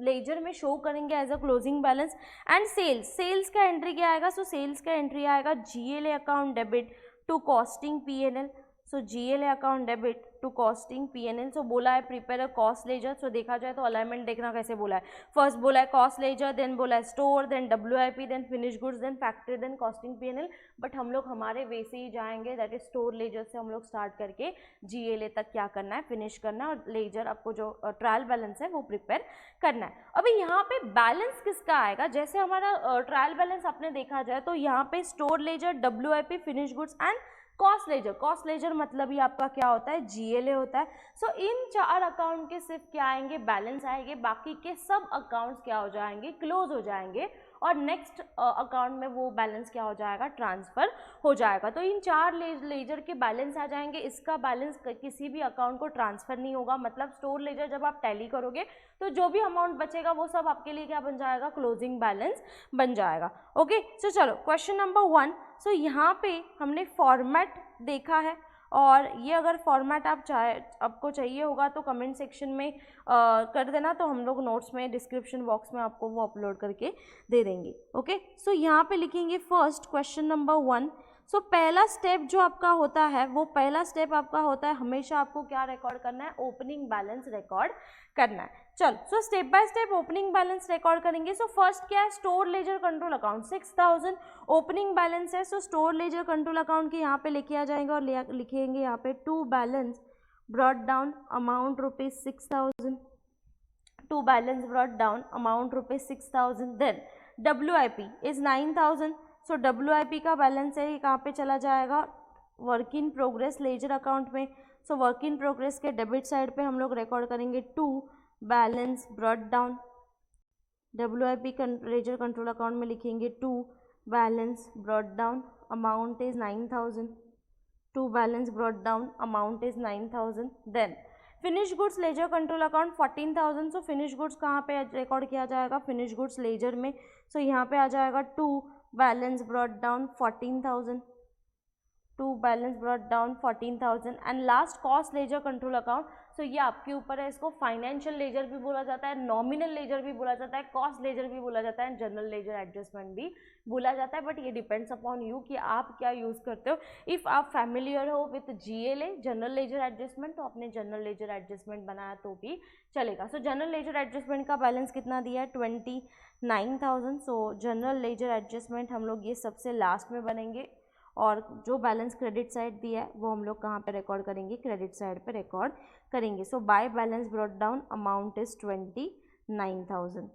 लेजर में शो करेंगे as a closing balance. And sales, sales का एंट्री क्या आएगा, सो सेल्स का एंट्री आएगा GLA account debit to costing P&L। So GLA account debit to costing P&L। So बोला है prepare a cost ledger. So देखा जाए तो अलाइनमेंट देखना कैसे बोला है, फर्स्ट बोला है कॉस्ट लेजर, देन बोला है store, then WIP, then finish goods, then factory, then costing P&L। But हम लोग हमारे वे से ही जाएंगे, दैट इज स्टोर लेजर से हम लोग स्टार्ट करके GLA तक क्या करना है, फिनिश करना है, और लेजर आपको जो ट्रायल बैलेंस है वो प्रिपेयर करना है। अभी यहाँ पे बैलेंस किसका आएगा, जैसे हमारा ट्रायल बैलेंस आपने देखा जाए तो यहाँ पे store ledger, WIP, finish goods and cost ledger. Cost ledger मतलब ही आपका क्या होता है, GLA होता है। सो इन 4 अकाउंट के सिर्फ क्या आएंगे, बैलेंस आएंगे, बाकी के सब अकाउंट्स क्या हो जाएंगे, क्लोज हो जाएंगे। और नेक्स्ट अकाउंट में वो बैलेंस क्या हो जाएगा, ट्रांसफ़र हो जाएगा। तो इन 4 लेजर के बैलेंस आ जाएंगे। इसका बैलेंस किसी भी अकाउंट को ट्रांसफ़र नहीं होगा, मतलब स्टोर लेजर जब आप टैली करोगे तो जो भी अमाउंट बचेगा वो सब आपके लिए क्या बन जाएगा, क्लोजिंग बैलेंस बन जाएगा। ओके, सो चलो क्वेश्चन नंबर 1। सो यहाँ पे हमने फॉर्मेट देखा है, और ये अगर फॉर्मेट आपको चाहिए होगा तो कमेंट सेक्शन में कर देना, तो हम लोग नोट्स में डिस्क्रिप्शन बॉक्स में आपको वो अपलोड करके दे देंगे। ओके, सो यहाँ पे लिखेंगे फर्स्ट क्वेश्चन नंबर 1। सो पहला स्टेप जो आपका होता है, वो पहला स्टेप आपका होता है हमेशा आपको क्या रिकॉर्ड करना है, ओपनिंग बैलेंस रिकॉर्ड करना है। चल, सो step by step opening balance record करेंगे। सो फर्स्ट क्या है, store ledger control account 6000 opening balance है। So store ledger control account के यहाँ पे लेके आ जाएंगे और लिखेंगे यहाँ पे to balance brought down amount ₹6000, to balance brought down amount ₹6000। Then WIP is 9000। So WIP का बैलेंस है, ये कहाँ पे चला जाएगा, work in progress ledger account में। सो वर्क इन प्रोग्रेस के डेबिट साइड पे हम लोग रिकॉर्ड करेंगे to balance brought down. WIP ledger control account में लिखेंगे to balance brought down amount is 9000, to balance brought down amount is 9000। Then finish goods ledger control account 14000। So finish goods कहाँ पे रिकॉर्ड किया जाएगा, फिनिश गुड्स लेजर में। सो यहाँ पे आ जाएगा to balance brought down 14000, to balance brought down 14000। And last cost ledger control account. So ये आपके ऊपर है, इसको फाइनेंशियल लेजर भी बोला जाता है, नॉमिनल लेजर भी बोला जाता है, कॉस्ट लेजर भी बोला जाता है, जनरल लेजर एडजस्टमेंट भी बोला जाता है, बट ये डिपेंड्स अपॉन यू कि आप क्या यूज़ करते हो। इफ़ आप फैमिलियर हो with GLA general ledger adjustment, तो आपने जनरल लेजर एडजस्टमेंट बनाया तो भी चलेगा। सो जनरल लेजर एडजस्टमेंट का बैलेंस कितना दिया है, 29000। सो जनरल लेजर एडजस्टमेंट हम लोग ये सबसे लास्ट में बनेंगे, और जो बैलेंस क्रेडिट साइड दिया है वो हम लोग कहाँ पे रिकॉर्ड करेंगे, क्रेडिट साइड पे रिकॉर्ड करेंगे। So by balance brought down amount is 29000,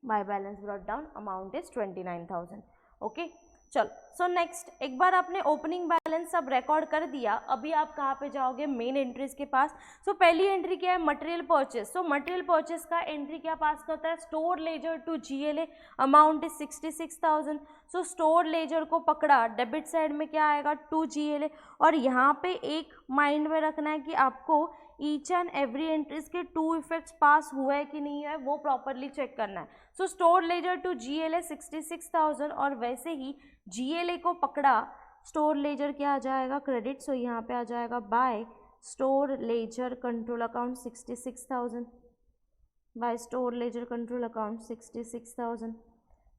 by balance brought down amount is 29000। Okay, चलो, सो नेक्स्ट, एक बार आपने ओपनिंग बैलेंस सब रिकॉर्ड कर दिया, अभी आप कहाँ पे जाओगे, मेन एंट्रीज के पास। सो पहली एंट्री क्या है, material purchase. So material purchase का एंट्री क्या पास करता है, store ledger to GLA amount is 66000। So store ledger को पकड़ा, डेबिट साइड में क्या आएगा, टू GLA। और यहाँ पे एक माइंड में रखना है कि आपको ईच एंड एवरी एंट्रीज के टू इफेक्ट्स पास हुआ है कि नहीं है, वो प्रॉपरली चेक करना है। So store ledger to GLA 66000, और वैसे ही GLA को पकड़ा, स्टोर लेजर क्या आ जाएगा, क्रेडिट। सो यहाँ पे आ जाएगा by store ledger control account 66000, by store ledger control account 66000।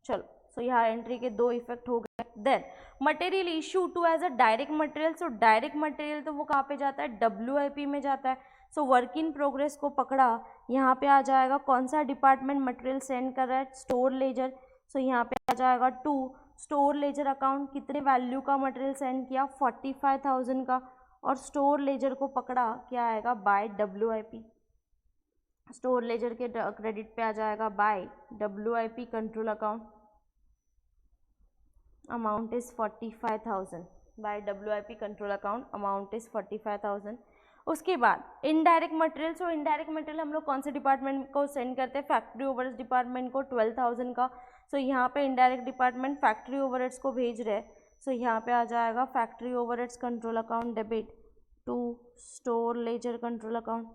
चलो, सो यहाँ एंट्री के दो इफेक्ट हो गए। Then material issue to as a direct material. So direct material तो वो कहाँ पे जाता है, WIP में जाता है। सो वर्क इन प्रोग्रेस को पकड़ा, यहाँ पे आ जाएगा कौन सा डिपार्टमेंट मटेरियल सेंड कर रहा है, स्टोर लेजर। सो यहाँ पे आ जाएगा टू स्टोर लेजर अकाउंट, कितने वैल्यू का मटेरियल सेंड किया, 45000 का, और स्टोर लेजर को पकड़ा, क्या आएगा, बाय WIP। स्टोर लेजर के क्रेडिट पे आ जाएगा by WIP control account, amount is 45000, by WIP control account amount is 45000। उसके बाद indirect material. So indirect material हम लोग कौन से डिपार्टमेंट को सेंड करते हैं, फैक्ट्री ओवरहेड्स डिपार्टमेंट को 12000 का। सो यहाँ पे इनडायरेक्ट डिपार्टमेंट फैक्ट्री ओवरहेड्स को भेज रहे हैं। सो यहाँ पे आ जाएगा factory overheads control account debit to store ledger control account,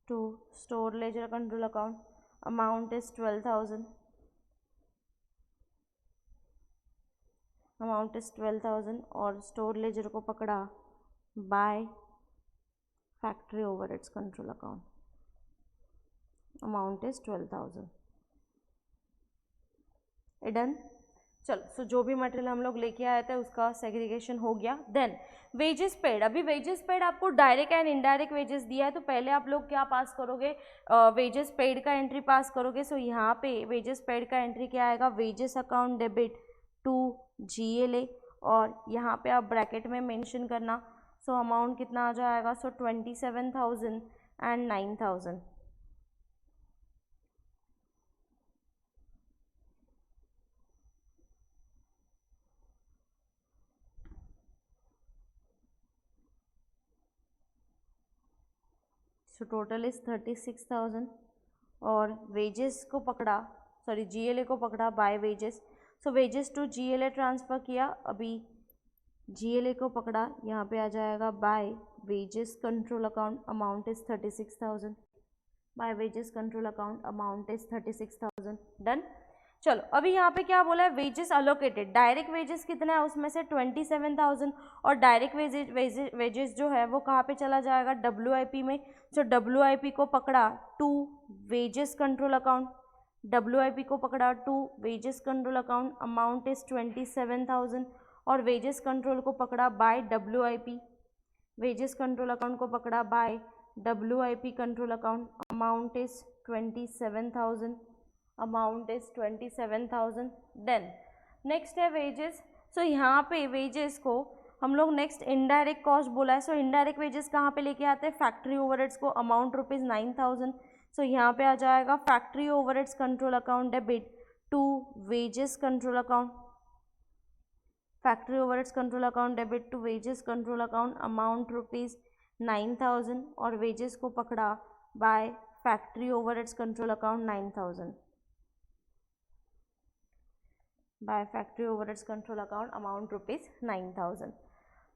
to store ledger control account amount is 12000, amount is 12000, और स्टोर लेजर को पकड़ा by factory overheads control account, amount is 12000। Done. चलो, सो जो भी मटेरियल हम लोग लेके आए थे उसका सेग्रीगेशन हो गया। Then wages paid. अभी वेजेस पेड आपको डायरेक्ट एंड इनडायरेक्ट वेजेस दिया है, तो पहले आप लोग क्या पास करोगे, वेजेस पेड का एंट्री पास करोगे। सो यहाँ पे वेजेस पेड का एंट्री क्या आएगा, wages account debit to GLA, और यहाँ पे आप ब्रैकेट में मेंशन करना। सो अमाउंट कितना आ जाएगा, सो 27000 एंड 9000। So total is 36,000 और वेजेस को पकड़ा, सॉरी GLA को पकड़ा by wages, so wages to GLA transfer किया, अभी GLA को पकड़ा, यहाँ पे आ जाएगा by wages control account, amount is 36,000, by wages control account amount is 36,000। Done. चलो अभी यहाँ पे क्या बोला है, वेजेस अलोकेटेड, डायरेक्ट वेजेस कितना है उसमें से 27,000, और डायरेक्ट वेजेस जो है वो कहाँ पे चला जाएगा, WIP में। सो WIP को पकड़ा to wages control account, WIP को पकड़ा to wages control account, amount is 27,000, और वेजेस कंट्रोल को पकड़ा by WIP, wages control account को पकड़ा by WIP control account, amount is 27,000, amount is 27,000। Then next है वेजेस। सो यहाँ पे वेजेस को हम लोग नेक्स्ट इनडायरेक्ट कॉस्ट बोला है। सो इनडायरेक्ट वेजेस कहाँ पे लेके आते हैं, फैक्ट्री ओवरहेड्स को, अमाउंट रुपीज़ 9,000। सो यहाँ पे आ जाएगा factory overheads control account debit to wages control account, factory overheads control account debit to wages control account, amount rupees 9,000, और वेजेस को पकड़ा by factory overheads control account 9,000, by factory overheads control account amount rupees 9,000।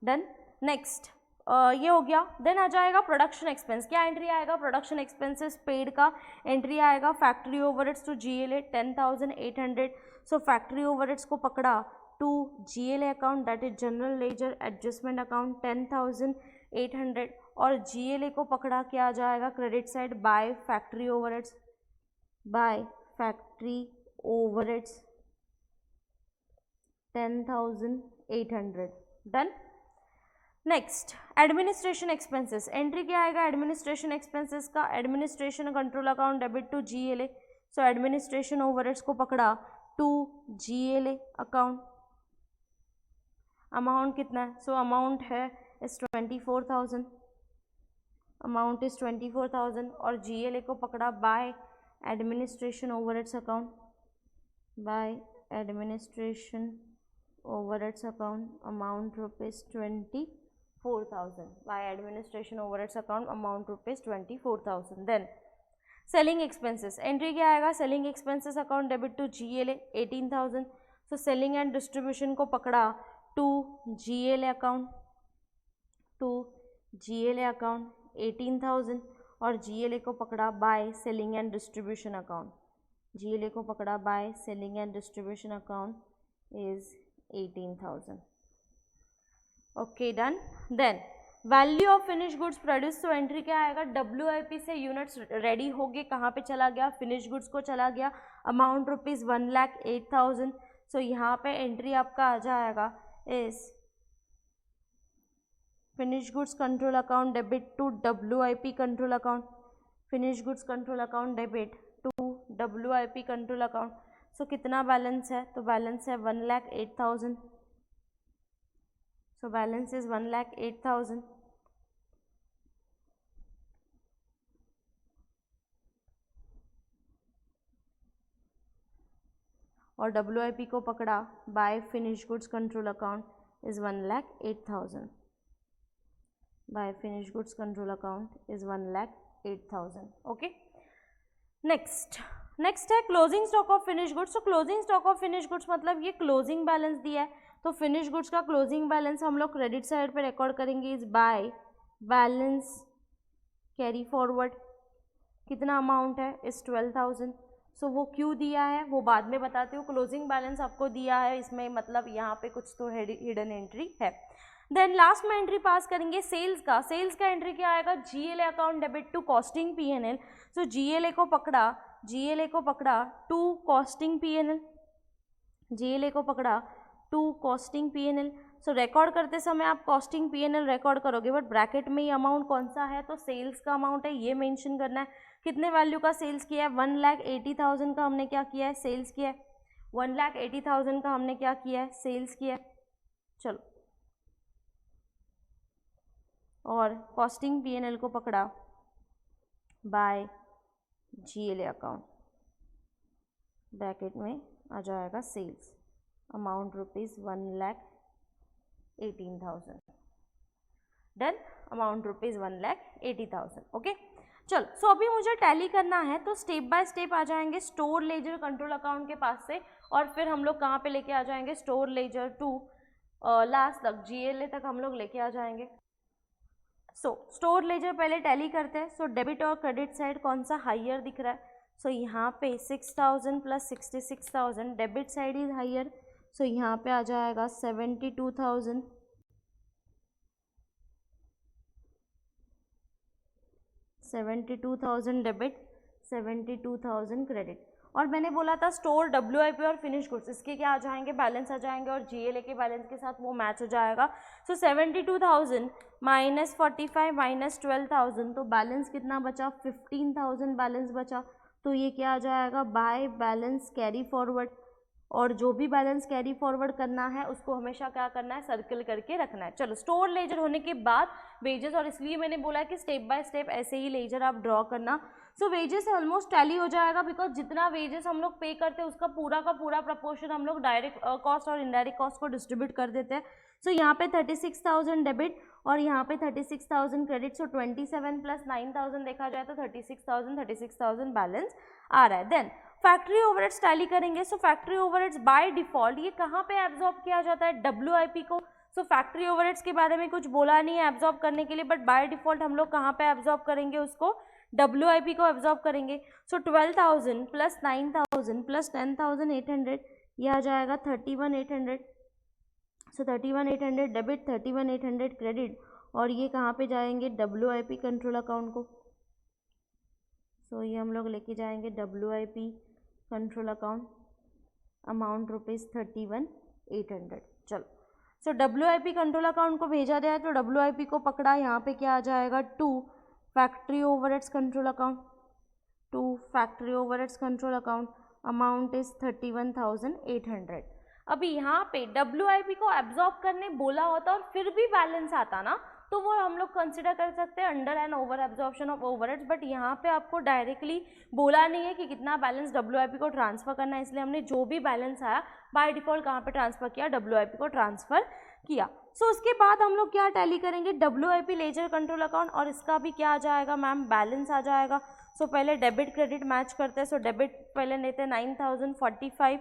Done. Next ये हो गया। देन आ जाएगा प्रोडक्शन एक्सपेंस, क्या एंट्री आएगा, प्रोडक्शन एक्सपेंसेस पेड का एंट्री आएगा, factory overheads to GLA 10,800। So factory overheads को पकड़ा to GLA account, that is general ledger adjustment account 10,800, और GLA को पकड़ा क्या आ जाएगा, credit side by factory overheads, by factory overheads 10,800। Done. Next administration expenses, entry क्या आएगा एडमिनिस्ट्रेशन एक्सपेंसेस का, administration control account debit to GLA। So administration overheads को पकड़ा टू GLA अकाउंट, अमाउंट कितना है, सो अमाउंट है इज 24,000, अमाउंट इज 24,000, और GLA को पकड़ा by administration overheads account, by administration overheads account, amount rupees 24,000, by administration overheads account, amount rupees 24,000। Then selling expenses, entry क्या आएगा, selling expenses account debit to GLA 18,000। So selling and distribution को पकड़ा to GLA account, to GLA account 18,000, और GLA को पकड़ा by selling and distribution account, GLA को पकड़ा by selling and distribution account is 18,000। Okay done. Then value of finish goods produce, तो एंट्री क्या आएगा, WIP से यूनिट्स रेडी हो गए, कहाँ पे चला गया, फिनिश गुड्स को चला गया, अमाउंट रुपीज़ 1,08,000। सो यहाँ पे एंट्री आपका आ जाएगा is finish goods control account debit to WIP control account, finish goods control account debit to WIP control account. So कितना बैलेंस है, तो बैलेंस है 1,08,000, सो बैलेंस इज 1,08,000। और WIP को पकड़ा by finish goods control account is 1,08,000, by finish goods control account is 1,08,000। Okay. Next है closing stock of finish goods. तो closing stock of finish goods मतलब ये क्लोजिंग बैलेंस दिया है, तो फिनिश गुड्स का क्लोजिंग बैलेंस हम लोग क्रेडिट साइड पे रिकॉर्ड करेंगे is by balance carry forward, कितना अमाउंट है इज 12,000। सो वो क्यों दिया है वो बाद में बताती हूँ, क्लोजिंग बैलेंस आपको दिया है, इसमें मतलब यहाँ पे कुछ तो हिडन एंट्री है। देन लास्ट में एंट्री पास करेंगे सेल्स का, सेल्स का एंट्री क्या आएगा, GLA account debit to costing PNL। So GLA को पकड़ा टू कॉस्टिंग PNL, GLA को पकड़ा to costing PNL। So record करते समय आप कॉस्टिंग PNL रिकॉर्ड करोगे, बट ब्रैकेट में ये अमाउंट कौन सा है, तो सेल्स का अमाउंट है, ये मेंशन करना है। कितने वैल्यू का सेल्स किया है, 1,80,000 का हमने क्या किया है, सेल्स किया है, 1,80,000 का हमने क्या किया है, सेल्स किया है। चलो, और कॉस्टिंग PNL को पकड़ा बाय GLA अकाउंट, ब्रैकेट में आ जाएगा sales, amount rupees 1,18,000। Done, amount rupees 1,80,000। Okay. चल सो अभी मुझे टैली करना है, तो स्टेप बाय स्टेप आ जाएंगे स्टोर लेजर कंट्रोल अकाउंट के पास से, और फिर हम लोग कहाँ पे लेके आ जाएंगे, स्टोर लेजर टू लास्ट तक GLA तक हम लोग लेके आ जाएंगे। सो स्टोर लेजर पहले टैली करते हैं। सो डेबिट और क्रेडिट साइड कौन सा हाइयर दिख रहा है, सो यहाँ पे 6000 plus 66,000 debit side is higher, so यहाँ पे आ जाएगा 72,000 डेबिट 72,000 क्रेडिट। और मैंने बोला था स्टोर WIP और फिनिश गुड्स इसके क्या आ जाएंगे, बैलेंस आ जाएंगे, और GLA के बैलेंस के साथ वो मैच हो जाएगा। सो 72,000 माइनस 45 माइनस 12,000, तो बैलेंस कितना बचा, 15,000 बैलेंस बचा। तो ये क्या आ जाएगा, बाय बैलेंस कैरी फॉरवर्ड, और जो भी बैलेंस कैरी फॉरवर्ड करना है उसको हमेशा क्या करना है, सर्कल करके रखना है। चलो स्टोर लेजर होने के बाद वेजेस, और इसलिए मैंने बोला कि स्टेप बाय स्टेप ऐसे ही लेजर आप ड्रॉ करना। सो वेजेस ऑलमोस्ट टैली हो जाएगा, बिकॉज जितना वेजेस हम लोग पे करते हैं उसका पूरा का पूरा प्रपोर्शन हम लोग डायरेक्ट कॉस्ट और इनडायरेक्ट कॉस्ट को डिस्ट्रीब्यूट कर देते हैं। सो यहाँ पे 36,000 डेबिट और यहाँ पे 36,000 क्रेडिट, सो 27 प्लस 9,000 देखा जाए तो 36,000 बैलेंस आ रहा है। देन फैक्ट्री ओवरहेड्स टैली करेंगे। सो फैक्ट्री ओवरहेड्स बाय डिफॉल्ट ये कहाँ पे एब्जॉर्ब किया जाता है, WIP को। सो फैक्ट्री ओवरहेड्स के बारे में कुछ बोला नहीं है एब्जॉर्ब करने के लिए, बट बाय डिफॉल्ट हम लोग कहाँ पे एब्जॉर्ब करेंगे उसको, WIP को एब्जॉर्ब करेंगे। सो 12,000 प्लस 9,000 प्लस 10,800 ये आ जाएगा 31,800। सो 31,800 डेबिट 31,800 क्रेडिट, और ये कहाँ पे जाएंगे, WIP कंट्रोल अकाउंट को। सो ये हम लोग लेके जाएंगे WIP control account, amount rupees 31,800। चलो सो WIP कंट्रोल अकाउंट को भेजा गया है, तो WIP को पकड़ा, यहाँ पे क्या आ जाएगा, 2 factory overheads control account, 2 factory overheads control account, amount is 31,800। अभी यहाँ पे WIP को एब्जॉर्ब करने बोला होता और फिर भी बैलेंस आता ना, तो वो हम लोग कंसिडर कर सकते हैं under and over absorption of overheads, but यहाँ पे आपको डायरेक्टली बोला नहीं है कि कितना बैलेंस WIP को ट्रांसफर करना है, इसलिए हमने जो भी बैलेंस आया बाय डिफॉल्ट कहाँ पे ट्रांसफर किया, WIP को ट्रांसफर किया। सो उसके बाद हम लोग क्या टैली करेंगे, WIP लेजर कंट्रोल अकाउंट, और इसका भी क्या आ जाएगा मैम, बैलेंस आ जाएगा। सो पहले डेबिट क्रेडिट मैच करते हैं। सो डेबिट पहले लेते हैं 9,045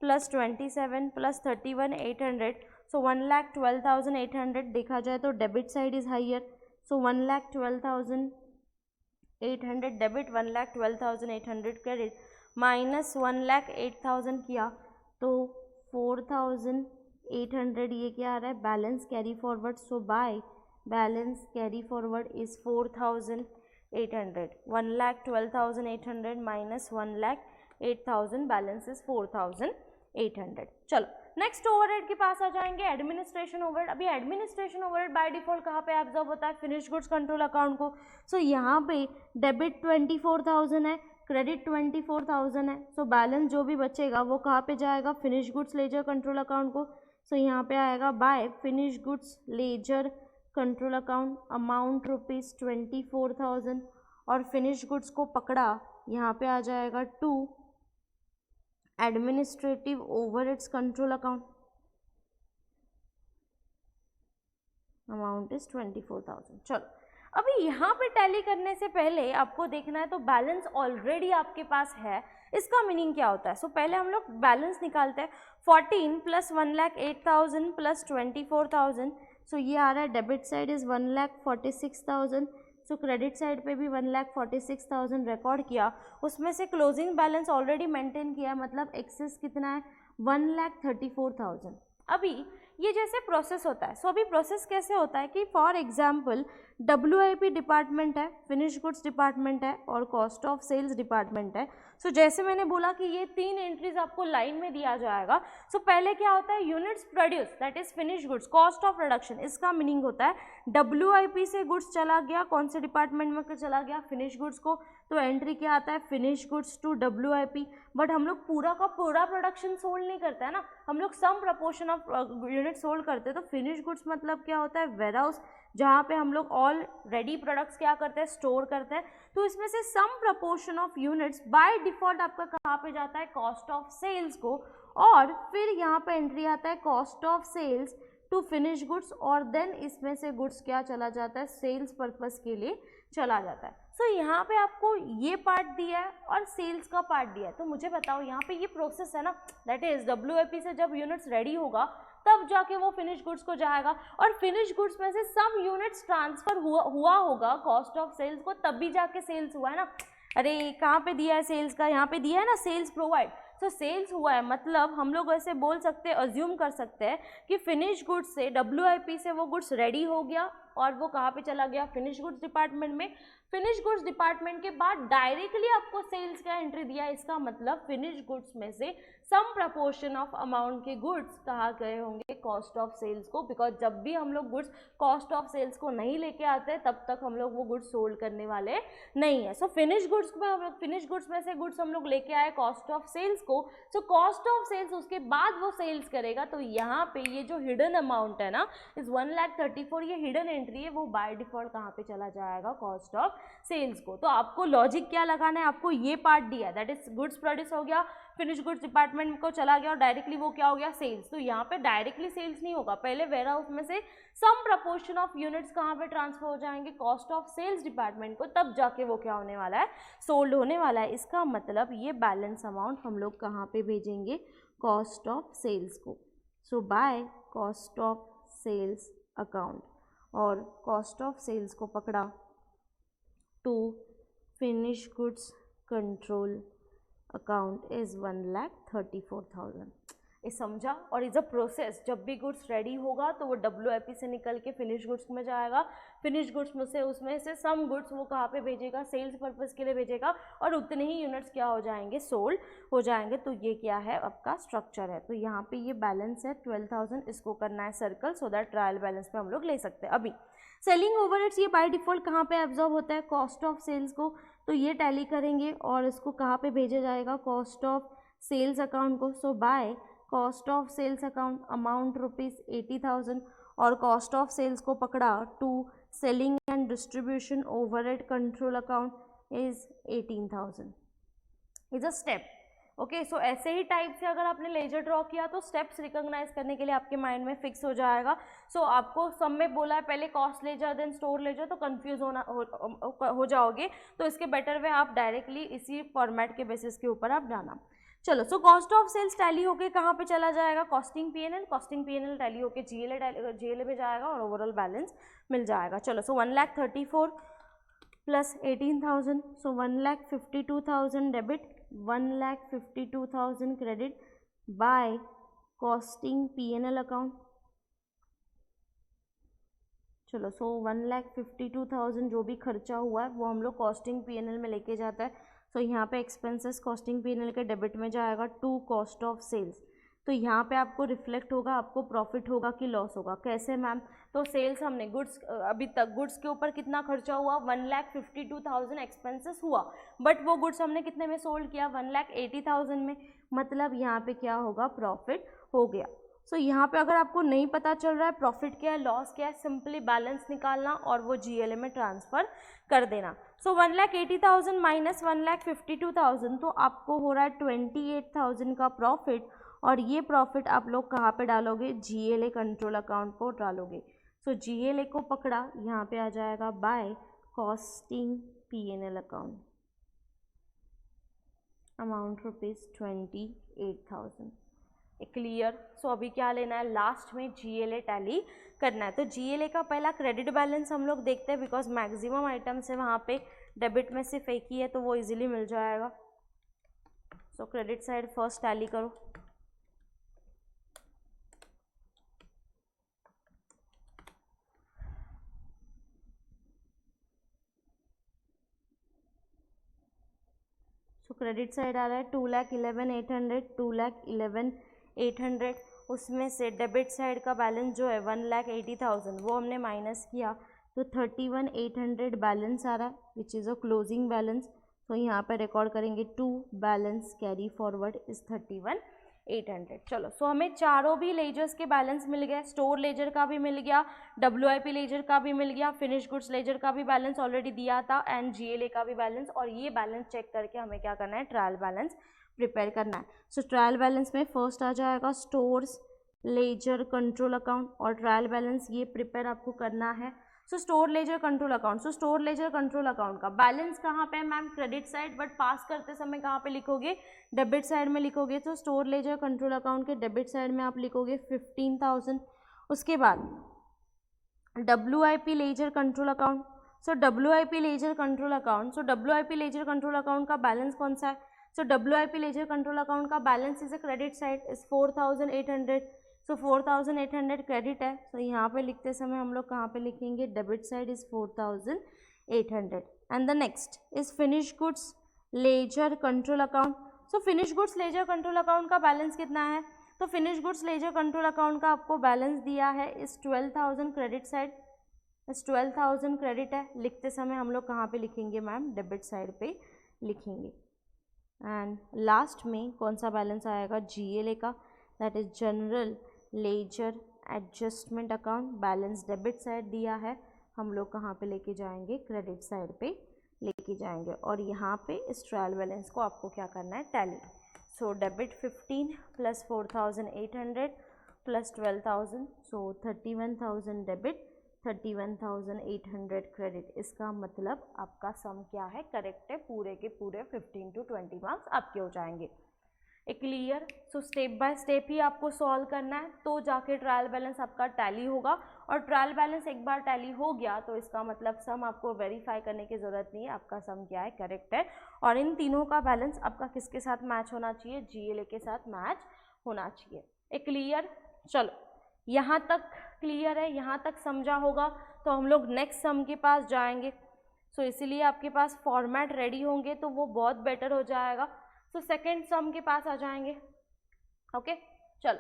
प्लस 27 प्लस 31,800, सो 1,12,800 देखा जाए तो debit side is higher, so 1,12,800 debit 1,12,800 credit minus 1,08,000 किया तो 4,800 ये क्या आ रहा है, balance carry forward. So by balance carry forward is 4,800, 1,12,800 minus 1,08,000 balance is 4,800। चलो नेक्स्ट ओवरहेड के पास आ जाएंगे, एडमिनिस्ट्रेशन ओवरहेड। अभी एडमिनिस्ट्रेशन ओवरहेड बाय डिफॉल्ट कहाँ पे एब्जॉर्ब होता है, फिनिश गुड्स कंट्रोल अकाउंट को। सो यहाँ पे डेबिट 24,000 है, क्रेडिट 24,000 है, सो बैलेंस जो भी बचेगा वो कहाँ पे जाएगा, finish goods ledger control account को। सो यहाँ पे आएगा by finish goods ledger control account, amount rupees 24,000, और फिनिश गुड्स को पकड़ा, यहाँ पे आ जाएगा 2 administrative overheads control account, amount is 24,000। चलो अभी यहाँ पे टैली करने से पहले आपको देखना है तो बैलेंस ऑलरेडी आपके पास है, इसका मीनिंग क्या होता है। सो पहले हम लोग बैलेंस निकालते हैं, 14 प्लस 1,08,000 प्लस 24,000, सो ये आ रहा है debit side is 1,46,000, so credit side पे भी 1,46,000 रिकॉर्ड किया, उसमें से क्लोजिंग बैलेंस ऑलरेडी मेंटेन किया, मतलब एक्सेस कितना है 1,34,000। अभी ये जैसे प्रोसेस होता है, सो अभी प्रोसेस कैसे होता है कि फॉर एग्जांपल WIP डिपार्टमेंट है, फिनिश गुड्स डिपार्टमेंट है और कॉस्ट ऑफ सेल्स डिपार्टमेंट है। सो जैसे मैंने बोला कि ये 3 एंट्रीज आपको लाइन में दिया जाएगा। सो पहले क्या होता है, units produce that is finish goods, cost of production, इसका मीनिंग होता है WIP से गुड्स चला गया, कौन से डिपार्टमेंट में चला गया, फिनिश गुड्स को, तो एंट्री क्या आता है, finish goods to WIP। But हम लोग पूरा का पूरा प्रोडक्शन सोल्ड नहीं करते हैं ना, हम लोग सम प्रपोर्शन ऑफ यूनिट सोल्ड करते हैं। तो फिनिश गुड्स मतलब क्या होता है, वेयर हाउस, जहाँ पे हम लोग ऑल रेडी प्रोडक्ट्स क्या करते हैं, स्टोर करते हैं। तो इसमें से some proportion of units by default आपका कहाँ पे जाता है, कॉस्ट ऑफ सेल्स को, और फिर यहाँ पे एंट्री आता है cost of sales to finish goods, और देन इसमें से गुड्स क्या चला जाता है, सेल्स पर्पस के लिए चला जाता है। सो यहाँ पे आपको ये पार्ट दिया है और सेल्स का पार्ट दिया है, तो मुझे बताओ यहाँ पे ये प्रोसेस है ना, दैट इज डब्ल्यूआईपी से जब यूनिट्स रेडी होगा तब जाके वो फिनिश गुड्स को जाएगा, और फिनिश गुड्स में से सम यूनिट्स ट्रांसफर हुआ होगा कॉस्ट ऑफ सेल्स को, तब भी जाके सेल्स हुआ है ना। अरे कहाँ पे दिया है सेल्स का, यहाँ पे दिया है ना, सेल्स प्रोवाइड। तो सेल्स हुआ है, मतलब हम लोग ऐसे बोल सकते हैं, अज्यूम कर सकते हैं कि फिनिश गुड्स से डब्ल्यूआईपी से वो गुड्स रेडी हो गया और वो कहाँ पे चला गया, फिनिश गुड्स डिपार्टमेंट में। फिनिश गुड्स डिपार्टमेंट के बाद डायरेक्टली आपको सेल्स का एंट्री दिया, इसका मतलब फिनिश गुड्स में से सम प्रपोर्शन ऑफ अमाउंट के गुड्स कहाँ गए होंगे कॉस्ट ऑफ सेल्स को, बिकॉज जब भी हम लोग गुड्स कॉस्ट ऑफ सेल्स को नहीं लेके आते तब तक हम लोग वो गुड्स सोल्ड करने वाले नहीं है। सो फिनिश गुड्स में हम लोग, फिनिश गुड्स में से गुड्स हम लोग लेके आए कॉस्ट ऑफ सेल्स को, सो कॉस्ट ऑफ सेल्स उसके बाद वो सेल्स करेगा। तो यहाँ पे ये जो हिडन अमाउंट है ना इस 1,34,000, ये हिडन एंट्री है, वो बाय डिफॉल्ट कहाँ पे चला जाएगा, कॉस्ट ऑफ सेल्स को। तो आपको लॉजिक क्या लगाना है, आपको ये पार्ट दिया है, दैट इज गुड्स प्रोड्यूस हो गया, फिनिश गुड्स डिपार्टमेंट को चला गया और डायरेक्टली वो क्या हो गया, सेल्स। तो यहाँ पे डायरेक्टली सेल्स नहीं होगा, पहले वेयर हाउस में से सम प्रपोर्शन ऑफ यूनिट्स कहाँ पे ट्रांसफर हो जाएंगे, कॉस्ट ऑफ सेल्स डिपार्टमेंट को, तब जाके वो क्या होने वाला है, सोल्ड होने वाला है। इसका मतलब ये बैलेंस अमाउंट हम लोग कहाँ पे भेजेंगे, कॉस्ट ऑफ सेल्स को। So by cost of sales account, और कॉस्ट ऑफ सेल्स को पकड़ा to finish goods control account is 1,34,000। ये समझा। और इज अ प्रोसेस, जब भी गुड्स रेडी होगा तो वो डब्ल्यूआईपी से निकल के फिनिश गुड्स में जाएगा, फिनिश गुड्स में से उसमें से सम गुड्स वो कहाँ पे भेजेगा, सेल्स पर्पस के लिए भेजेगा, और उतने ही यूनिट्स क्या हो जाएंगे, सोल्ड हो जाएंगे। तो ये क्या है, आपका स्ट्रक्चर है। तो यहाँ पे ये बैलेंस है 12,000, इसको करना है circle, so that trial balance पे हम लोग ले सकते हैं। अभी सेलिंग ओवरहेड्स ये बाय डिफॉल्ट कहाँ पे एब्जॉर्ब होता है, कॉस्ट ऑफ सेल्स को, तो ये टैली करेंगे और इसको कहाँ पे भेजा जाएगा, कॉस्ट ऑफ सेल्स अकाउंट को। So by cost of sales account amount ₹80,000, और कॉस्ट ऑफ सेल्स को पकड़ा to selling and distribution overhead control account is 18,000 is a step. Okay, so ऐसे ही टाइप से अगर आपने लेजर ड्रॉ किया तो स्टेप्स रिकॉग्नाइज करने के लिए आपके माइंड में फिक्स हो जाएगा। सो आपको सब में बोला है पहले cost ledger then store ledger, तो कंफ्यूज हो जाओगे, तो इसके बेटर वे आप डायरेक्टली इसी फॉर्मेट के बेसिस के ऊपर आप जाना। चलो, so cost of sales tally होके कहाँ पे चला जाएगा, costing PNL, costing PNL tally होके जीएलए में जाएगा और ओवरऑल बैलेंस मिल जाएगा। चलो, so 1,34,000 plus 18,000, so 1,52,000 debit, 1,52,000 credit by costing PNL account. चलो, सो 1,52,000 जो भी खर्चा हुआ है वो हम लोग कॉस्टिंग पीएनएल में लेके जाता है। सो यहाँ पे एक्सपेंसेस कॉस्टिंग पीएनएल के डेबिट में जाएगा टू कॉस्ट ऑफ सेल्स। तो यहाँ पे आपको रिफ्लेक्ट होगा, आपको प्रॉफिट होगा कि लॉस होगा, कैसे मैम, तो सेल्स हमने गुड्स, अभी तक गुड्स के ऊपर कितना खर्चा हुआ, 1,52,000 एक्सपेंसेस हुआ, बट वो गुड्स हमने कितने में सोल्ड किया, 1,80,000 में, मतलब यहाँ पे क्या होगा, प्रॉफिट हो गया। सो यहाँ पे अगर आपको नहीं पता चल रहा है प्रॉफिट क्या है, लॉस क्या है, सिंपली बैलेंस निकालना और वो जीएलए में ट्रांसफ़र कर देना। सो 1,80,000 माइनस 1,52,000, तो आपको हो रहा है 28,000 का प्रॉफिट, और ये प्रॉफिट आप लोग कहाँ पे डालोगे, जीएलए कंट्रोल अकाउंट को डालोगे। सो जीएलए को पकड़ा, यहाँ पे आ जाएगा by costing PNL account amount ₹28,000। Clear. So अभी क्या लेना है, लास्ट में जीएलए टैली करना है। तो जीएलए का पहला क्रेडिट बैलेंस हम लोग देखते हैं, बिकॉज मैक्सिमम आइटम्स है वहाँ पे, डेबिट में सिर्फ एक ही है तो वो इजीली मिल जाएगा। So credit side first tally करो। सो क्रेडिट साइड आ रहा है 2,11,800, 2,11,800, उसमें से डेबिट साइड का बैलेंस जो है 1,80,000 वो हमने माइनस किया, तो 31,800 बैलेंस आ रहा है, which is a closing balance. तो यहाँ पर रिकॉर्ड करेंगे to balance carry forward is 31,800। चलो, सो हमें चारों भी लेजर्स के बैलेंस मिल गए, स्टोर लेजर का भी मिल गया, डब्ल्यूआईपी लेजर का भी मिल गया, फिनिश गुड्स लेजर का भी बैलेंस ऑलरेडी दिया था, एंड जीएलए का भी बैलेंस। और ये बैलेंस चेक करके हमें क्या करना है, ट्रायल बैलेंस प्रिपेयर करना है। सो ट्रायल बैलेंस में फर्स्ट आ जाएगा स्टोर्स लेजर कंट्रोल अकाउंट, और ट्रायल बैलेंस ये प्रिपेयर आपको करना है। So store ledger control account, सो स्टोर लेजर कंट्रोल अकाउंट का बैलेंस कहाँ पे है मैम, क्रेडिट साइड, बट पास करते समय कहाँ पे लिखोगे, डेबिट साइड में लिखोगे। तो स्टोर लेजर कंट्रोल अकाउंट के डेबिट साइड में आप लिखोगे 15,000। उसके बाद WIP ledger control account, so WIP ledger control account, so WIP ledger control account का बैलेंस कौन सा है, so WIP ledger control account का balance is a credit side is 4,800, so 4,800 credit है। सो यहाँ पे लिखते समय हम लोग कहाँ पे लिखेंगे, debit side is 4,800 and the next is finish goods ledger control account. So finish goods ledger control account का बैलेंस कितना है, तो finish goods ledger control account का आपको बैलेंस दिया है इस 12,000 क्रेडिट साइड, इस 12,000 क्रेडिट है। लिखते समय हम लोग कहाँ पे लिखेंगे मैम, डेबिट साइड पे लिखेंगे। एंड लास्ट में कौन सा बैलेंस आएगा, GLA का, that is general ledger adjustment account, balance debit side दिया है, हम लोग कहाँ पे लेके जाएंगे, क्रेडिट साइड पे लेके जाएंगे। और यहाँ पे इस ट्रायल बैलेंस को आपको क्या करना है, tally. So debit 15 plus 4,800 plus 12,000, सो 31,000 डेबिट, 31,800 क्रेडिट। इसका मतलब आपका सम क्या है, करेक्ट है, पूरे के पूरे 15 to 20 मार्क्स आपके हो जाएंगे। Clear. So step by step ही आपको सॉल्व करना है, तो जाके ट्रायल बैलेंस आपका टैली होगा। और ट्रायल बैलेंस एक बार टैली हो गया तो इसका मतलब सम आपको वेरीफाई करने की ज़रूरत नहीं है, आपका सम क्या है, करेक्ट है। और इन तीनों का बैलेंस आपका किसके साथ मैच होना चाहिए, GLA के साथ मैच होना चाहिए। क्लियर। चलो यहाँ तक क्लियर है, यहाँ तक समझा होगा तो हम लोग नेक्स्ट सम के पास जाएंगे। सो इसीलिए आपके पास फॉर्मेट रेडी होंगे तो वो बहुत बेटर हो जाएगा। सो सेकेंड सम के पास आ जाएंगे। ओके चलो।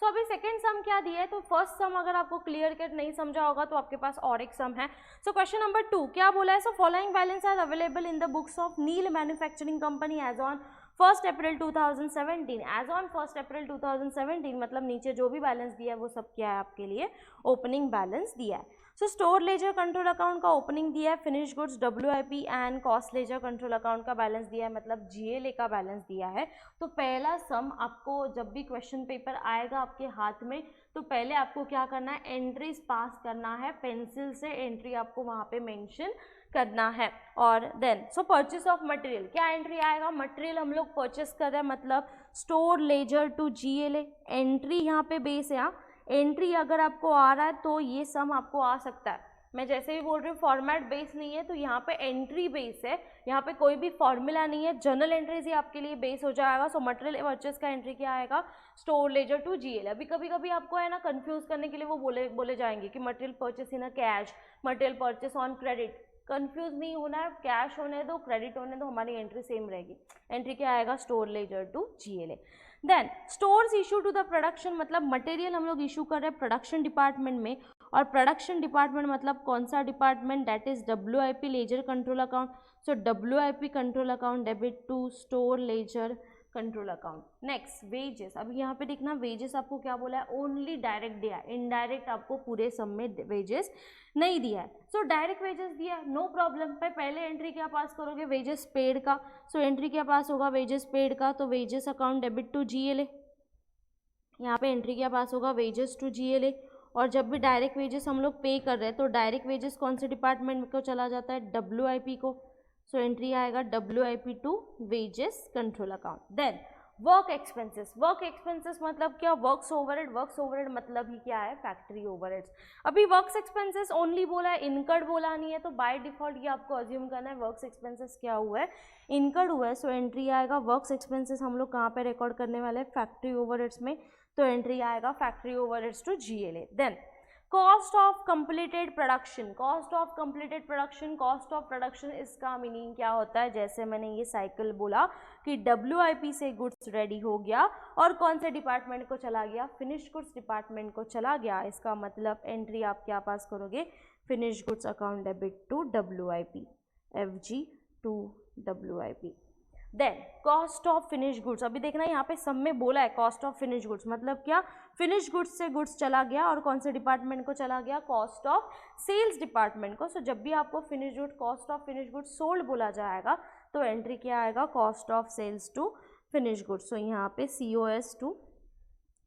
सो अभी सेकेंड सम क्या दिया है, तो फर्स्ट सम अगर आपको क्लियर कट नहीं समझा होगा तो आपके पास और एक सम है। सो क्वेश्चन नंबर 2 क्या बोला है, so following balance are available in the books of Neel manufacturing company as on 1 April 2017। As on 1 April 2017 मतलब नीचे जो भी बैलेंस दिया है वो सब क्या है आपके लिए, ओपनिंग बैलेंस दिया है। So store ledger control account का ओपनिंग दिया है, finish goods WIP and cost ledger control account का बैलेंस दिया है, मतलब GLA का बैलेंस दिया है। तो पहला सम आपको जब भी क्वेश्चन पेपर आएगा आपके हाथ में तो पहले आपको क्या करना है, एंट्रीज पास करना है, पेंसिल से एंट्री आपको वहाँ पे मेंशन करना है। और then so purchase of material, क्या एंट्री आएगा, मटेरियल हम लोग परचेस कर रहे हैं मतलब store ledger to GLA, entry यहाँ पे बेस है। यहाँ एंट्री अगर आपको आ रहा है तो ये सम आपको आ सकता है। मैं जैसे ही बोल रही हूँ फॉर्मेट बेस नहीं है तो यहाँ पे एंट्री बेस है, यहाँ पे कोई भी फॉर्मूला नहीं है, जनरल एंट्रीज ही आपके लिए बेस हो जाएगा। सो मटेरियल परचेस का एंट्री क्या आएगा, स्टोर लेजर टू GLA। अभी कभी कभी आपको है ना कंफ्यूज करने के लिए वो बोले जाएंगे कि material purchase in cash, material purchase on credit. Confuse नहीं होना है, कैश होने दो क्रेडिट होने दो, हमारी एंट्री सेम रहेगी। एंट्री क्या आएगा, store ledger to GLA। Then stores issue to the production, मतलब मटेरियल हम लोग इशू कर रहे हैं प्रोडक्शन डिपार्टमेंट में, और प्रोडक्शन डिपार्टमेंट मतलब कौन सा department, that is WIP ledger control account. So WIP control account debit to store ledger control account. Next wages, अभी यहाँ पे देखना वेजेस आपको क्या बोला है, ओनली डायरेक्ट दिया है, इनडायरेक्ट आपको पूरे सम में वेजेस नहीं दिया है। सो डायरेक्ट वेजेस दिया है, नो प्रॉब्लम। पे पहले एंट्री क्या पास करोगे, वेजेस पेड का। सो एंट्री क्या पास होगा, वेजेस पेड का, तो wages account debit to GLA। यहाँ पे एंट्री क्या पास होगा, वेजेस टू GLA। और जब भी डायरेक्ट वेजेस हम लोग पे कर रहे हैं तो डायरेक्ट वेजेस कौन से डिपार्टमेंट को चला जाता है, WIP को। सो एंट्री आएगा WIP to wages control account. Then work expenses, work expenses मतलब क्या, वर्क्स ओवरहेड। वर्क्स ओवरहेड मतलब ही क्या है, फैक्ट्री ओवरहेड्स। अभी वर्क्स एक्सपेंसेस ओनली बोला है, इनकर्ड बोला नहीं है, तो बाय डिफॉल्ट ये आपको अज्यूम करना है वर्क्स एक्सपेंसेस क्या हुआ है, इनकर्ड हुआ है। सो एंट्री आएगा वर्क्स एक्सपेंसेस हम लोग कहाँ पे रिकॉर्ड करने वाले हैं, फैक्ट्री ओवरहेड्स में, तो एंट्री आएगा factory overheads to GLA। Then cost of completed production, cost of completed production, cost of production इसका मीनिंग क्या होता है, जैसे मैंने ये साइकिल बोला कि WIP से गुड्स रेडी हो गया और कौन से डिपार्टमेंट को चला गया, फिनिश गुड्स डिपार्टमेंट को चला गया। इसका मतलब एंट्री आप क्या पास करोगे, finish goods account debit to WIP, FG to WIP। Then cost of finish goods, अभी देखना यहाँ पे सब में बोला है कॉस्ट ऑफ फिनिश गुड्स मतलब क्या, फिनिश गुड्स से गुड्स चला गया और कौन से डिपार्टमेंट को चला गया, कॉस्ट ऑफ सेल्स डिपार्टमेंट को। सो जब भी आपको finish good cost of finish goods sold बोला जाएगा तो एंट्री क्या आएगा, cost of sales to finish goods. So यहाँ पे COS टू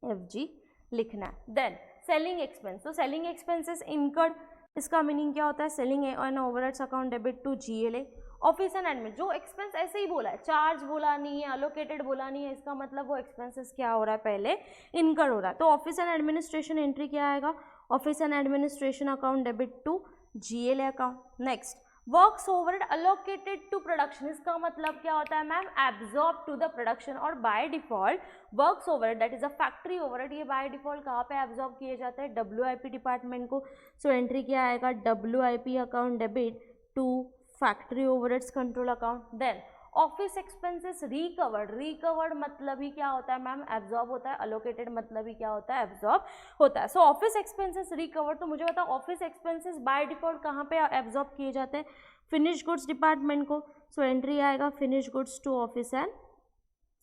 FG लिखना है। देन सेलिंग एक्सपेंस, तो सेलिंग एक्सपेंसेस इनकर्ड, इसका मीनिंग क्या होता है, selling and overheads account debit to GLA. Office and admin, जो एक्सपेंस ऐसे ही बोला है, चार्ज बोला नहीं है, अलोकेटेड बोला नहीं है, इसका मतलब वो एक्सपेंसेस क्या हो रहा है, पहले इनकर हो रहा है। तो ऑफिस एंड एडमिनिस्ट्रेशन एंट्री क्या आएगा, office and administration account debit to GLA account. Next, works overhead allocated to production, इसका मतलब क्या होता है ma'am, absorb to the production. और by default works overhead that is a factory overhead, ये बाय डिफॉल्ट कहाँ पे एब्जॉर्ब किए जाते हैं, डब्ल्यूआईपी डिपार्टमेंट को। सो एंट्री क्या आएगा, WIP account debit to factory overheads control account. Then office expenses recovered मतलब ही क्या होता है मैम, एब्जॉर्ब होता है। अलोकेटेड मतलब ही क्या होता है, एब्जॉर्ब होता है। सो ऑफिस एक्सपेंसेस रिकवर्ड, तो मुझे बताओ ऑफिस एक्सपेंसेस बाय डिफॉल्ट कहाँ पे एब्जॉर्ब किए जाते हैं, फिनिश गुड्स डिपार्टमेंट को। सो एंट्री आएगा finish goods to office and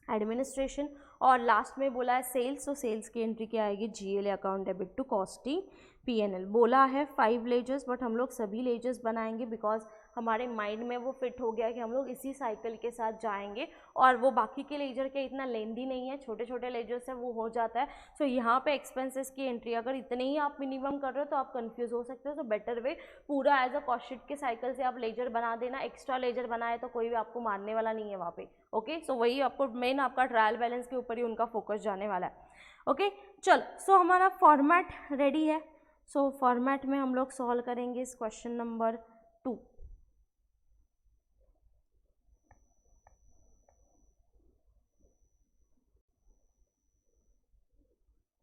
administration. और लास्ट में बोला है सेल्स, तो सेल्स की एंट्री क्या आएगी, GLA account debit to costing PNL. बोला है 5 लेजर्स, बट हम लोग सभी लेजर्स बनाएंगे बिकॉज हमारे माइंड में वो फिट हो गया कि हम लोग इसी साइकिल के साथ जाएंगे, और वो बाकी के लेजर के इतना लेंदी नहीं है, छोटे छोटे लेजर्स है वो हो जाता है। सो यहाँ पे एक्सपेंसेस की एंट्री अगर इतने ही आप मिनिमम कर रहे हो तो आप कंफ्यूज हो सकते हो। तो बेटर वे पूरा एज अ कॉस्ट शीट के साइकिल से आप लेजर बना देना, एक्स्ट्रा लेजर बनाए तो कोई भी आपको मारने वाला नहीं है वहाँ पे। ओके, सो वही आपको मेन आपका ट्रायल बैलेंस के ऊपर ही उनका फोकस जाने वाला है। ओके चल, सो हमारा फॉर्मेट रेडी है। सो फॉर्मेट में हम लोग सॉल्व करेंगे इस क्वेश्चन नंबर 2।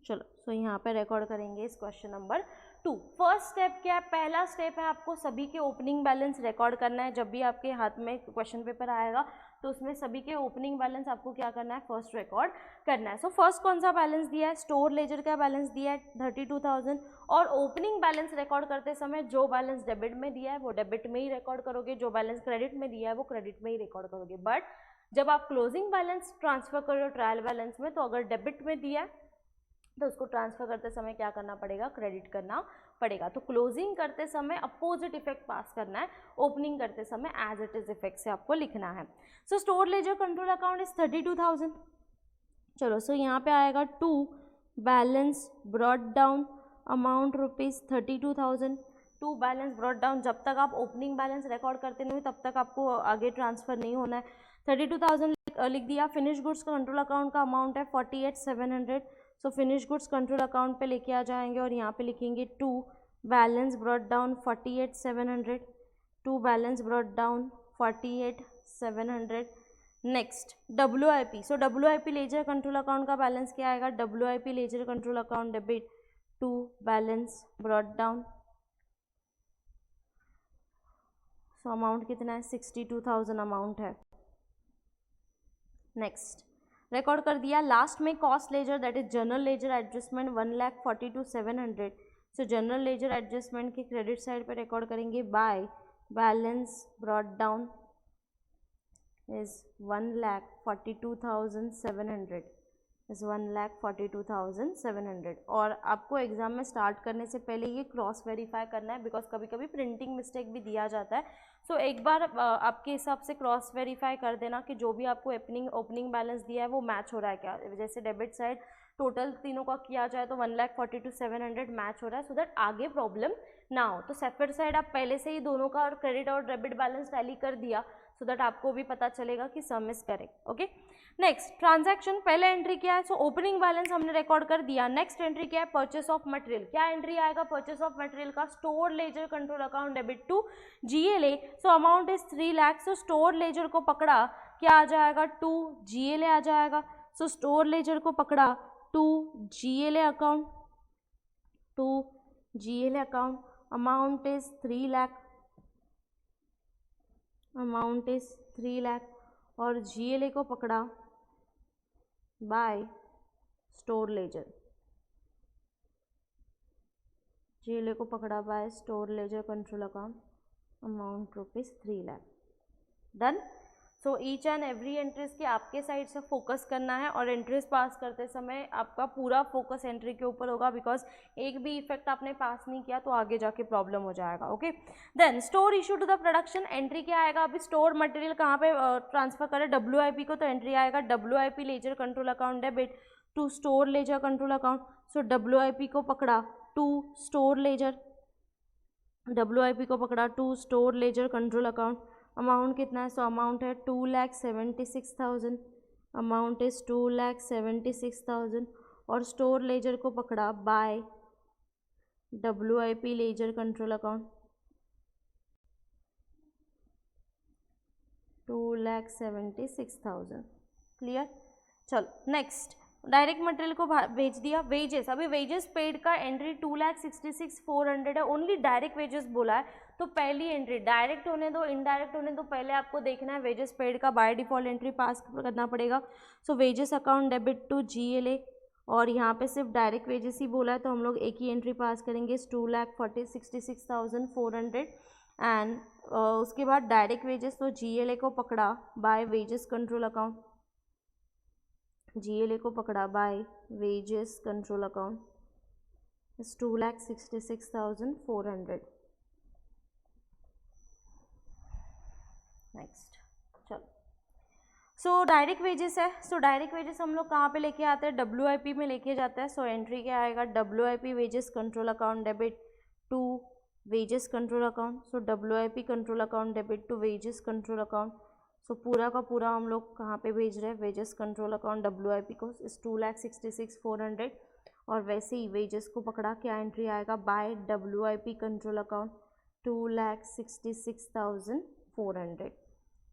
चलो, सो यहाँ पे रिकॉर्ड करेंगे इस क्वेश्चन नंबर 2। फर्स्ट स्टेप क्या है, पहला स्टेप है आपको सभी के ओपनिंग बैलेंस रिकॉर्ड करना है। जब भी आपके हाथ में क्वेश्चन पेपर आएगा तो उसमें सभी के ओपनिंग बैलेंस आपको क्या करना है, फर्स्ट रिकॉर्ड करना है। सो फर्स्ट कौन सा बैलेंस दिया है, स्टोर लेजर का बैलेंस दिया है 32,000। और ओपनिंग बैलेंस रिकॉर्ड करते समय जो बैलेंस डेबिट में दिया है वो डेबिट में ही रिकॉर्ड करोगे, जो बैलेंस क्रेडिट में दिया है वो क्रेडिट में ही रिकॉर्ड करोगे। बट जब आप क्लोजिंग बैलेंस ट्रांसफर करो हो ट्रायल बैलेंस में, तो अगर डेबिट में दिया है तो उसको ट्रांसफर करते समय क्या करना पड़ेगा, क्रेडिट करना पड़ेगा। तो क्लोजिंग करते समय अपोजिट इफेक्ट पास करना है, ओपनिंग करते समय एज इट इज इफेक्ट से आपको लिखना है। So store ledger control account is 32,000। चलो, सो यहाँ पे आएगा to balance brought down amount rupees 32,000। To balance brought down, जब तक आप ओपनिंग बैलेंस रिकॉर्ड करते नहीं तब तक आपको आगे ट्रांसफर नहीं होना है। 32,000 लिख दिया। फिनिश गुड्स कंट्रोल अकाउंट का अमाउंट है 48,700। So finish goods control account पे लेके आ जाएंगे और यहाँ पे लिखेंगे to balance brought down 48,700। To balance brought down 48,700। Next WIP, so WIP ledger control account का बैलेंस क्या आएगा, WIP ledger control account debit to balance brought down. So amount कितना है, 62,000 अमाउंट है। नेक्स्ट रिकॉर्ड कर दिया। लास्ट में cost ledger that is general ledger adjustment 1,42,700। So general ledger adjustment के क्रेडिट साइड पे रिकॉर्ड करेंगे by balance brought down is 1,42,700 is 1,42,700। और आपको एग्जाम में स्टार्ट करने से पहले ये क्रॉस वेरीफाई करना है बिकॉज कभी कभी प्रिंटिंग मिस्टेक भी दिया जाता है। सो एक बार आपके हिसाब से क्रॉस वेरीफाई कर देना कि जो भी आपको ओपनिंग बैलेंस दिया है वो मैच हो रहा है क्या। जैसे डेबिट साइड टोटल तीनों का किया जाए तो 1,42,700 मैच हो रहा है, सो दैट आगे प्रॉब्लम ना हो। तो सेपरेट साइड आप पहले से ही दोनों का क्रेडिट और डेबिट बैलेंस टैली कर दिया सो दैट आपको भी पता चलेगा कि sum is correct. Okay, next transaction, पहले एंट्री क्या है, सो ओपनिंग बैलेंस हमने रिकॉर्ड कर दिया। नेक्स्ट एंट्री क्या है, परचेस ऑफ मटेरियल। क्या एंट्री आएगा परचेस ऑफ मटेरियल का, store ledger control account debit to GLA। So amount is 3 lakh. So store ledger को पकड़ा क्या आ जाएगा, टू GLA आ जाएगा। सो स्टोर लेजर को पकड़ा to GLA account, to GLA account. Amount is 3 lakh, amount is 3 lakh. और GLA को पकड़ा बाय स्टोर लेजर, GLA को पकड़ा by store ledger control account, amount rupees 3 lakh. Done. So each and every entries के आपके साइड से फोकस करना है और एंट्रीज पास करते समय आपका पूरा फोकस एंट्री के ऊपर होगा बिकॉज एक भी इफेक्ट आपने पास नहीं किया तो आगे जाके प्रॉब्लम हो जाएगा। Okay, then store issue to the production, entry क्या आएगा, अभी स्टोर मटेरियल कहाँ पे ट्रांसफर करें, WIP को, तो एंट्री आएगा WIP ledger control account debit to store ledger control account. So WIP को पकड़ा टू स्टोर लेजर, WIP को पकड़ा 2 store ledger control account, amount कितना है, सो अमाउंट है 2,76,000, अमाउंट इज 2,76,000। और स्टोर लेजर को पकड़ा by WIP ledger control account 2,76,000। Clear. चलो नेक्स्ट, डायरेक्ट मटेरियल को भेज दिया। वेजेस, अभी वेजेस पेड का एंट्री 2,66,400 है, ओनली डायरेक्ट वेजेस बोला है, तो पहली एंट्री डायरेक्ट होने दो इनडायरेक्ट होने दो, पहले आपको देखना है वेजेस पेड का बाय डिफॉल्ट एंट्री पास करना पड़ेगा। So wages account debit to GLA, और यहाँ पे सिर्फ डायरेक्ट वेजेस ही बोला है तो हम लोग एक ही एंट्री पास करेंगे 2,66,400 एंड उसके बाद डायरेक्ट वेजेस, तो GLA को पकड़ा by wages control account, GLA को पकड़ा by wages control account is 2,66,400। Next, चलो, सो डायरेक्ट वेजेस है, सो डायरेक्ट वेजेस हम लोग कहाँ पे लेके आते हैं, WIP में लेके जाते हैं। सो एंट्री क्या आएगा, WIP wages control account debit to wages control account, so WIP control account debit to wages control account. So पूरा का पूरा हम लोग कहाँ पे भेज रहे हैं, वेजेस कंट्रोल अकाउंट WIP को इस 2,66,400, और वैसे ही वेजेस को पकड़ा क्या एंट्री आएगा, बाय WIP कंट्रोल अकाउंट 2,66,400।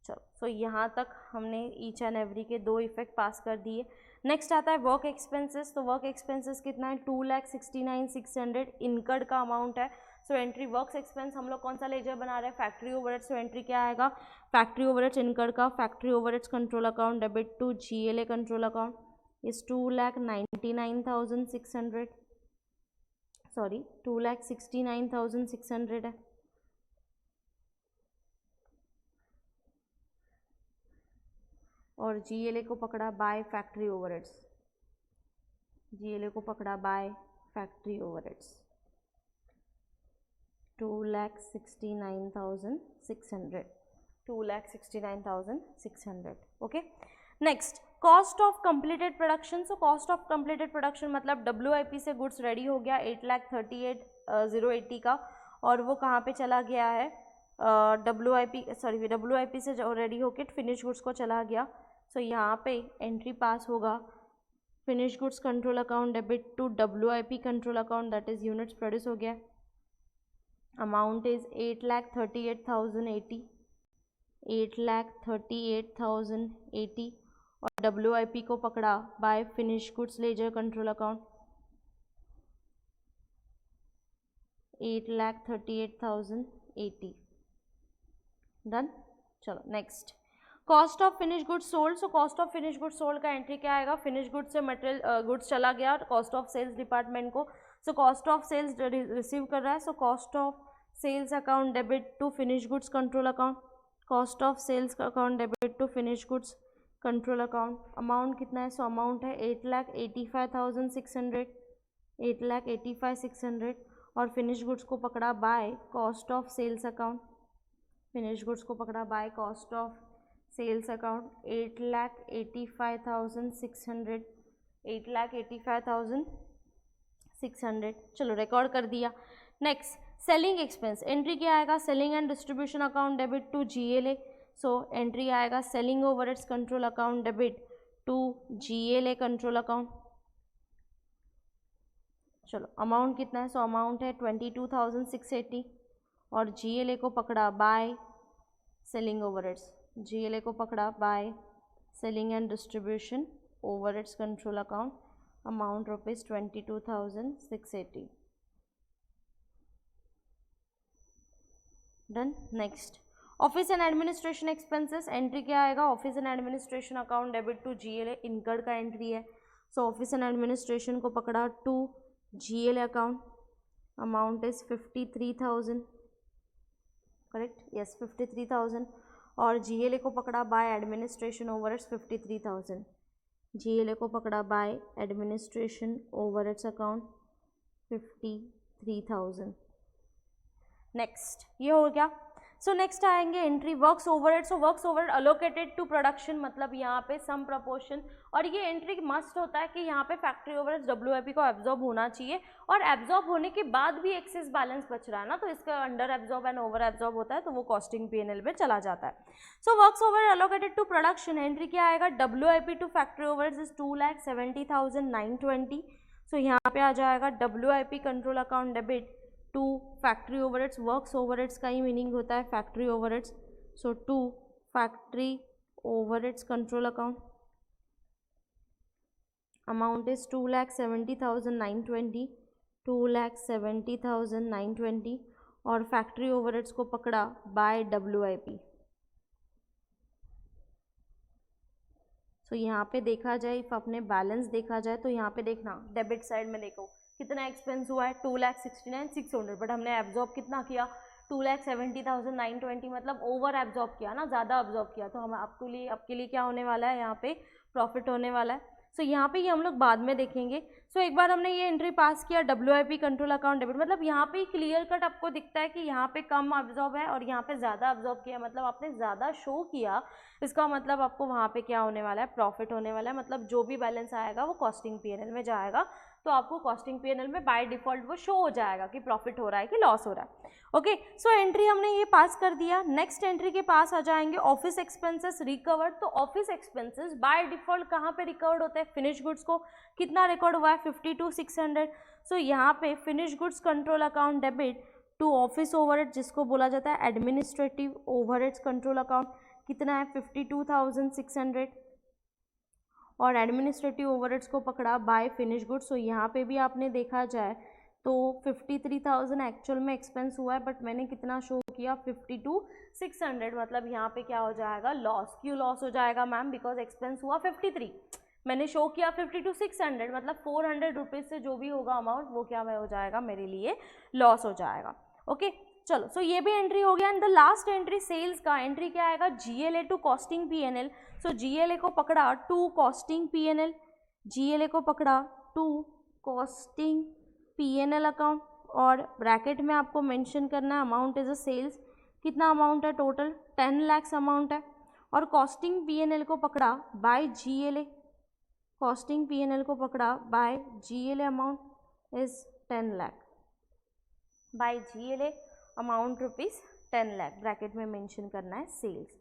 चलो, सो यहाँ तक हमने ईच एंड एवरी के 2 इफेक्ट पास कर दिए। नेक्स्ट आता है वर्क एक्सपेंसेस, तो वर्क एक्सपेंसेस कितना है, 2,69,600 इनकर्ड का अमाउंट है। सो एंट्री वर्क्स एक्सपेंस हम लोग कौन सा लेजर बना रहे हैं, फैक्ट्री ओवरहेड्स, सो एंट्री क्या आएगा, फैक्ट्री ओवरहेड्स इनकर्ड का factory overheads control account debit to GLA control account is 2,99,600, sorry 2,69,600 है। और GLA को पकड़ा बाय फैक्ट्री ओवरहेड्स, GLA को पकड़ा by factory overheads 2,69,600, 2,69,600। Okay, next cost of completed production. So cost of completed production मतलब WIP से गुड्स रेडी हो गया 8,38,080 का, और वो कहाँ पे चला गया है, WIP से जो रेडी होके फिनिश गुड्स को चला गया। सो यहाँ पे एंट्री पास होगा finish goods control account debit to WIP control account, that is units produce हो गया, अमाउंट इज 8,38,080, 8,38,080, और WIP को पकड़ा by finish goods ledger control account 8,38,080। Done. चलो next, cost of finish goods sold. So cost of finish goods sold का एंट्री क्या आएगा, फिनिश गुड्स से मटेरियल गुड्स चला गया कॉस्ट ऑफ सेल्स डिपार्टमेंट को, so cost of sales receive कर रहा है, so cost of sales account debit to finish goods control account, cost of sales account debit to finish goods control account, amount कितना है, सो अमाउंट है 8,85,600, 8,85,600, और फिनिश गुड्स को पकड़ा by cost of sales account, finish goods को पकड़ा by cost of sales account 8,85,600, 8,85,600। चलो रिकॉर्ड कर दिया। नेक्स्ट सेलिंग एक्सपेंस, एंट्री क्या आएगा, selling and distribution account debit to GLA, so entry आएगा selling overheads control account debit to GLA control account. चलो अमाउंट कितना है, सो अमाउंट है 22,680, और GLA को पकड़ा बाय सेलिंग ओवरहेड्स, GLA को पकड़ा by selling and distribution overheads control account, amount rupees 22,680। Done. Next office and administration expenses, entry क्या आएगा, office and administration account debit to GLA incurred का एंट्री है, सो ऑफिस एंड एडमिनिस्ट्रेशन को पकड़ा to GLA account, amount is 53,000, correct, yes 53,000, और GLA को पकड़ा बाय एडमिनिस्ट्रेशन ओवरहेड्स 53,000, GLA को पकड़ा by administration overheads account 53,000। Next ये हो गया। सो नेक्स्ट आएंगे entry works overhead. So works overhead allocated to production, मतलब यहाँ पे सम प्रपोर्शन, और ये एंट्री मस्ट होता है कि यहाँ पे फैक्ट्री ओवरहेड्स डब्ल्यूआईपी को एब्जॉर्ब होना चाहिए, और एब्जॉर्ब होने के बाद भी एक्सेस बैलेंस बच रहा है ना, तो इसका under absorb and over absorb होता है, तो वो कॉस्टिंग पीएनएल में चला जाता है। So works overhead allocated to production, entry क्या आएगा, WIP to factory overheads is 2,70,920। So यहाँ पे आ जाएगा WIP control account debit to factory overheads. Works overheads का ही मीनिंग होता है factory overheads. So to factory overheads control account, amount is 2,70,920, 2,70,920, और फैक्ट्री ओवरहेड्स को पकड़ा बाय डब्ल्यूआईपी। सो यहाँ पे देखा जाए, इफ अपने बैलेंस देखा जाए तो यहाँ पे देखना डेबिट साइड में देखो कितना एक्सपेंस हुआ है, 2,69,600, बट हमने एब्जॉर्ब कितना किया, 2,70,920, मतलब ओवर एब्जॉर्ब किया ना, ज़्यादा एब्जॉर्ब किया, तो हम आपके लिए क्या होने वाला है, यहाँ पे प्रॉफिट होने वाला है। सो यहाँ पे ये हम लोग बाद में देखेंगे। सो एक बार हमने ये एंट्री पास किया डब्ल्यूआईपी कंट्रोल अकाउंट डेबिट, मतलब यहाँ पे क्लियर कट आपको दिखता है कि यहाँ पे कम एब्जॉर्ब है और यहाँ पे ज़्यादा एब्जॉर्ब किया, मतलब आपने ज़्यादा शो किया, इसका मतलब आपको वहाँ पे क्या होने वाला है, प्रॉफिट होने वाला है, मतलब जो भी बैलेंस आएगा वो कॉस्टिंग पीएनएल में जाएगा, तो आपको कॉस्टिंग पीएनएल में बाय डिफॉल्ट वो शो हो जाएगा कि प्रॉफिट हो रहा है कि लॉस हो रहा है। ओके, सो एंट्री हमने ये पास कर दिया। नेक्स्ट एंट्री के पास आ जाएंगे ऑफिस एक्सपेंसेस रिकवर्ड। तो ऑफिस एक्सपेंसेस बाय डिफॉल्ट कहाँ पे रिकवर्ड होते हैं, फिनिश गुड्स को कितना रिकॉर्ड हुआ है, 52,600। सो यहाँ पे finish goods control account debit to office overhead, जिसको बोला जाता है एडमिनिस्ट्रेटिव ओवरहेड्स कंट्रोल अकाउंट, कितना है 52,600, और एडमिनिस्ट्रेटिव ओवरहेड्स को पकड़ा बाय फिनिश गुड्स। सो यहाँ पे भी आपने देखा जाए तो 53,000 एक्चुअल में एक्सपेंस हुआ है, बट मैंने कितना शो किया 52,600, मतलब यहाँ पे क्या हो जाएगा, लॉस। क्यों लॉस हो जाएगा मैम, बिकॉज एक्सपेंस हुआ 53, मैंने शो किया 52,600, मतलब 400 रुपीज़ से जो भी होगा अमाउंट वो क्या हो जाएगा, मेरे लिए लॉस हो जाएगा। ओके, चलो, सो ये भी एंट्री हो गया। And the last entry sales का, एंट्री क्या आएगा, GLA to costing PNL. So GLA को पकड़ा टू कॉस्टिंग पीएनएल, जीएलए को पकड़ा टू कॉस्टिंग पीएनएल अकाउंट, और ब्रैकेट में आपको मेंशन करना है अमाउंट इज अ सेल्स, कितना अमाउंट है, टोटल 10 लाख अमाउंट है, और कॉस्टिंग पीएनएल को पकड़ा बाय जीएलए, कॉस्टिंग पीएनएल को पकड़ा by GLA, amount is 10 lakh, by GLA amount rupees 10 lakh, bracket में मेंशन करना है सेल्स।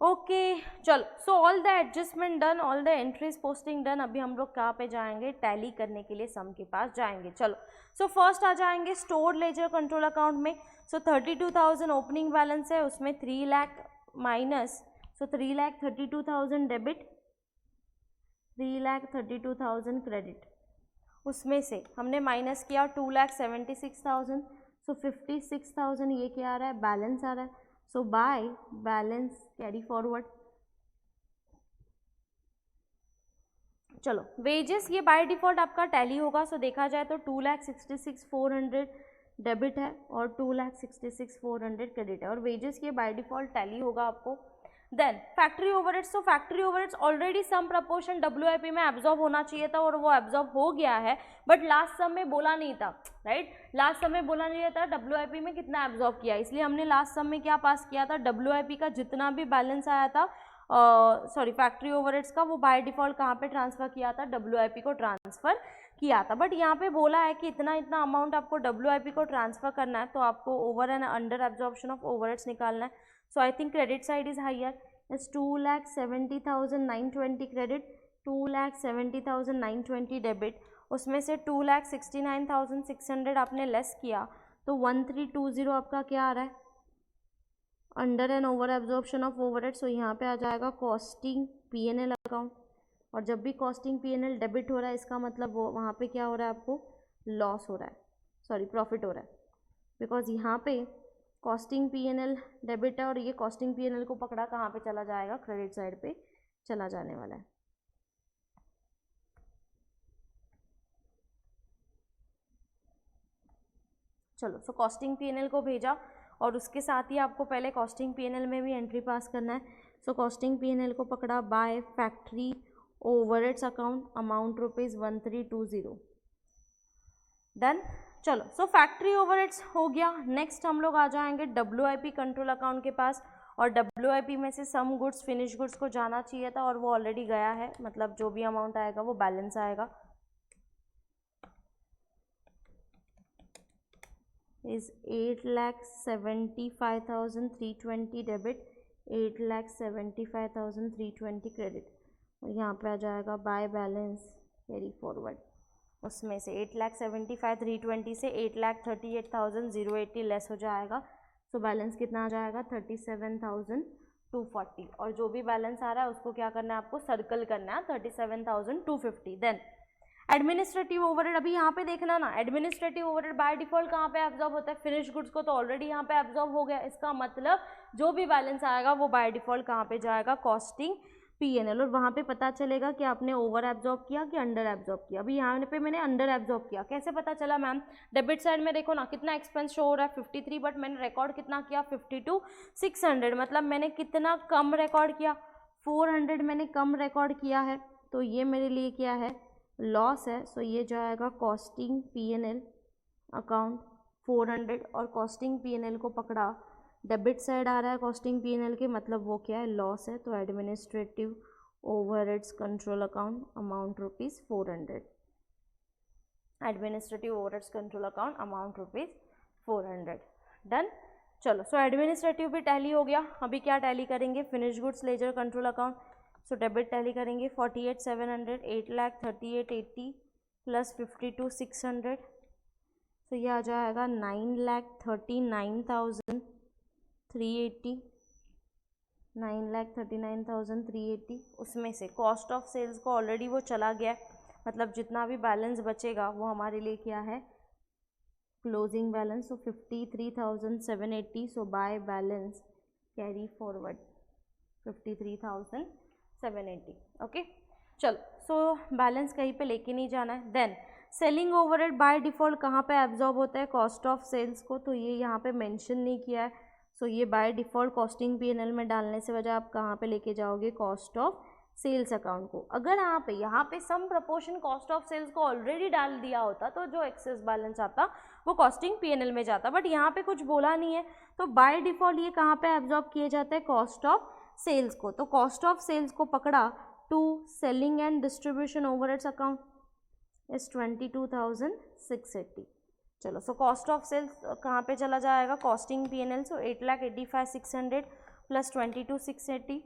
ओके, चलो, so all the adjustment done, all the entries posting done. अभी हम लोग कहाँ पे जाएंगे, टैली करने के लिए सम के पास जाएंगे। चलो, सो फर्स्ट आ जाएंगे स्टोर लेजर कंट्रोल अकाउंट में। सो 32,000 ओपनिंग बैलेंस है, उसमें 3 लाख माइनस, सो 3,32,000 डेबिट, 3,32,000 क्रेडिट, उसमें से हमने माइनस किया 2,76,000, सो 56,000 ये क्या आ रहा है, बैलेंस आ रहा है। सो बाय बैलेंस कैरी फॉरवर्ड। चलो, वेजेस ये बाय डिफॉल्ट आपका टैली होगा। सो देखा जाए तो 2,66,400 डेबिट है और 2,66,400 क्रेडिट है, और वेजेस ये बाय डिफॉल्ट टैली होगा आपको। देन फैक्ट्री ओवरहेड्स, तो factory overheads already some proportion WIP में एब्जॉर्ब होना चाहिए था और वो एब्जॉर्ब हो गया है, बट लास्ट सम में बोला नहीं था, राइट, लास्ट सम में बोला नहीं था डब्ल्यूआईपी में कितना एब्जॉर्ब किया, इसलिए हमने लास्ट सम में क्या पास किया था, डब्ल्यूआईपी का जितना भी बैलेंस आया था, सॉरी फैक्ट्री ओवरहेड्स का, वो बाय डिफॉल्ट कहाँ पे ट्रांसफर किया था, डब्ल्यूआईपी को ट्रांसफर किया था। बट यहाँ पे बोला है कि इतना इतना अमाउंट आपको डब्ल्यूआईपी को ट्रांसफर करना है, तो आपको over and under absorption of overheads निकालना है। So I think credit side is higher, is 2,70,920 credit, 2,70,920 debit, उसमें से 2,69,600 आपने लेस किया, तो 1,320 आपका क्या आ रहा है, under and over absorption of overhead. So यहाँ पे आ जाएगा कॉस्टिंग पीएनएल अकाउंट, और जब भी कॉस्टिंग पीएनएल डेबिट हो रहा है इसका मतलब वो वहाँ पे क्या हो रहा है, आपको लॉस हो रहा है, सॉरी प्रॉफिट हो रहा है, बिकॉज यहाँ पे कॉस्टिंग पीएनएल डेबिट है और ये कॉस्टिंग पीएनएल को पकड़ा कहाँ पे चला जाएगा, क्रेडिट साइड पे चला जाने वाला है। चलो, सो कॉस्टिंग पीएनएल को भेजा और उसके साथ ही आपको पहले कॉस्टिंग पीएनएल में भी एंट्री पास करना है। सो कॉस्टिंग पीएनएल को पकड़ा by factory overheads account, amount rupees 1,320, done. चलो सो फैक्ट्री ओवरहेड्स हो गया। नेक्स्ट हम लोग आ जाएंगे WIP कंट्रोल अकाउंट के पास, और WIP में से सम गुड्स फिनिश गुड्स को जाना चाहिए था और वो ऑलरेडी गया है, मतलब जो भी अमाउंट आएगा वो बैलेंस आएगा। इज 8,75,320 डेबिट, 8,75,320 क्रेडिट, और यहाँ पे आ जाएगा बाय बैलेंस कैरी फॉरवर्ड। उसमें से 8,75,320 से 8,38,080 लेस हो जाएगा, सो बैलेंस कितना आ जाएगा 37,240, और जो भी बैलेंस आ रहा है उसको क्या करना है आपको सर्कल करना है 37,250। देन एडमिनिस्ट्रेटिव ओवरहेड, अभी यहाँ पे देखना ना, एडमिनिस्ट्रेटिव ओवरहेड बाय डिफॉल्ट कहाँ पे एब्जॉर्ब होता है, फिनिश गुड्स को तो ऑलरेडी यहाँ पे एब्जॉर्ब हो गया, इसका मतलब जो भी बैलेंस आएगा वो बाय डिफॉल्ट कहाँ पे जाएगा, कॉस्टिंग P&L, और वहाँ पे पता चलेगा कि आपने ओवर एब्जॉर्ब किया कि अंडर एब्जॉर्ब किया। अभी यहाँ पे मैंने अंडर एब्जॉर्ब किया, कैसे पता चला मैम, डेबिट साइड में देखो ना कितना एक्सपेंस शो हो रहा है 53, बट मैंने रिकॉर्ड कितना किया 52,600, मतलब मैंने कितना कम रिकॉर्ड किया 400 मैंने कम रिकॉर्ड किया है, तो ये मेरे लिए क्या है लॉस है। सो ये जाएगा कॉस्टिंग P&L अकाउंट 400, और कॉस्टिंग P&L को पकड़ा डेबिट साइड आ रहा है कॉस्टिंग P&L के, मतलब वो क्या है लॉस है, तो administrative overheads control account amount ₹400, administrative overheads control account amount ₹400। Done. चलो सो एडमिनिस्ट्रेटिव भी टैली हो गया। अभी क्या टैली करेंगे, finish goods ledger control account, so debit tally करेंगे 48,700, 8,38,80 प्लस 52,600, तो ये आ जाएगा 9,39,380, 9,39,380। उसमें से कॉस्ट ऑफ सेल्स को ऑलरेडी वो चला गया है, मतलब जितना भी बैलेंस बचेगा वो हमारे लिए क्या है closing balance, so 53,780, so by balance carry forward 53,780। Okay चलो सो बैलेंस कहीं पे लेके नहीं जाना है। Then selling overhead by default कहाँ पे एब्जॉर्ब होता है, कॉस्ट ऑफ सेल्स को, तो ये यहाँ पे मेंशन नहीं किया है, सो ये बाय डिफ़ॉल्ट कॉस्टिंग P&L में डालने से वजह आप कहाँ पे लेके जाओगे कॉस्ट ऑफ सेल्स अकाउंट को। अगर आप यहाँ पे सम प्रपोर्शन कॉस्ट ऑफ सेल्स को ऑलरेडी डाल दिया होता तो जो एक्सेस बैलेंस आता वो कॉस्टिंग P&L में जाता, बट यहाँ पे कुछ बोला नहीं है, तो बाय डिफ़ॉल्ट ये कहाँ पे एब्जॉर्ब किए जाते हैं कॉस्ट ऑफ सेल्स को। तो कॉस्ट ऑफ सेल्स को पकड़ा to selling and distribution overheads account is 22,680। चलो सो कॉस्ट ऑफ सेल्स कहाँ पे चला जाएगा कॉस्टिंग P&L, सो 8,85,600 प्लस 22,680,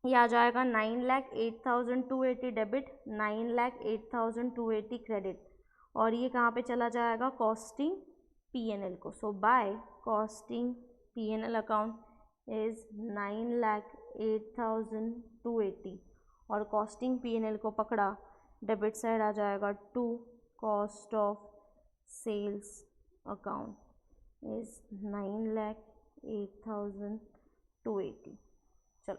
ये आ जाएगा 9,08,280 डेबिट, 9,08,280 क्रेडिट, और ये कहाँ पे चला जाएगा कॉस्टिंग P&L को। So by costing P&L account is 9,08,280, और कॉस्टिंग P&L को पकड़ा डेबिट साइड आ जाएगा to cost of sales account is 9,08,280। चलो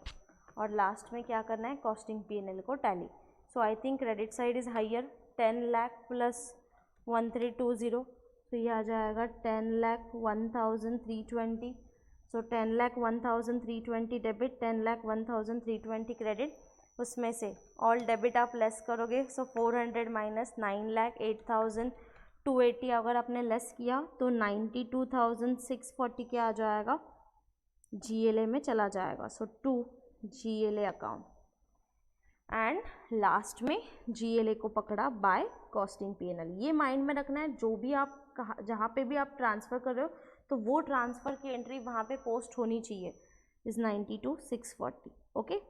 और लास्ट में क्या करना है कॉस्टिंग P&L को tally. So I think credit side is higher 10 lakh plus 1320, तो ये आ जाएगा 10,01,320, सो 10,01,320 डेबिट, 10,01,320 क्रेडिट, उसमें से ऑल डेबिट आप लेस करोगे, सो 400 माइनस 9,08,280 अगर आपने लेस किया तो 92,640 क्या आ जाएगा GLA में चला जाएगा, so to GLA account, and last में GLA को पकड़ा बाय कॉस्टिंग P&L। ये माइंड में रखना है, जो भी आप जहाँ पे भी आप ट्रांसफ़र कर रहे हो तो वो ट्रांसफ़र की एंट्री वहाँ पे पोस्ट होनी चाहिए इज़ 92,640। ओके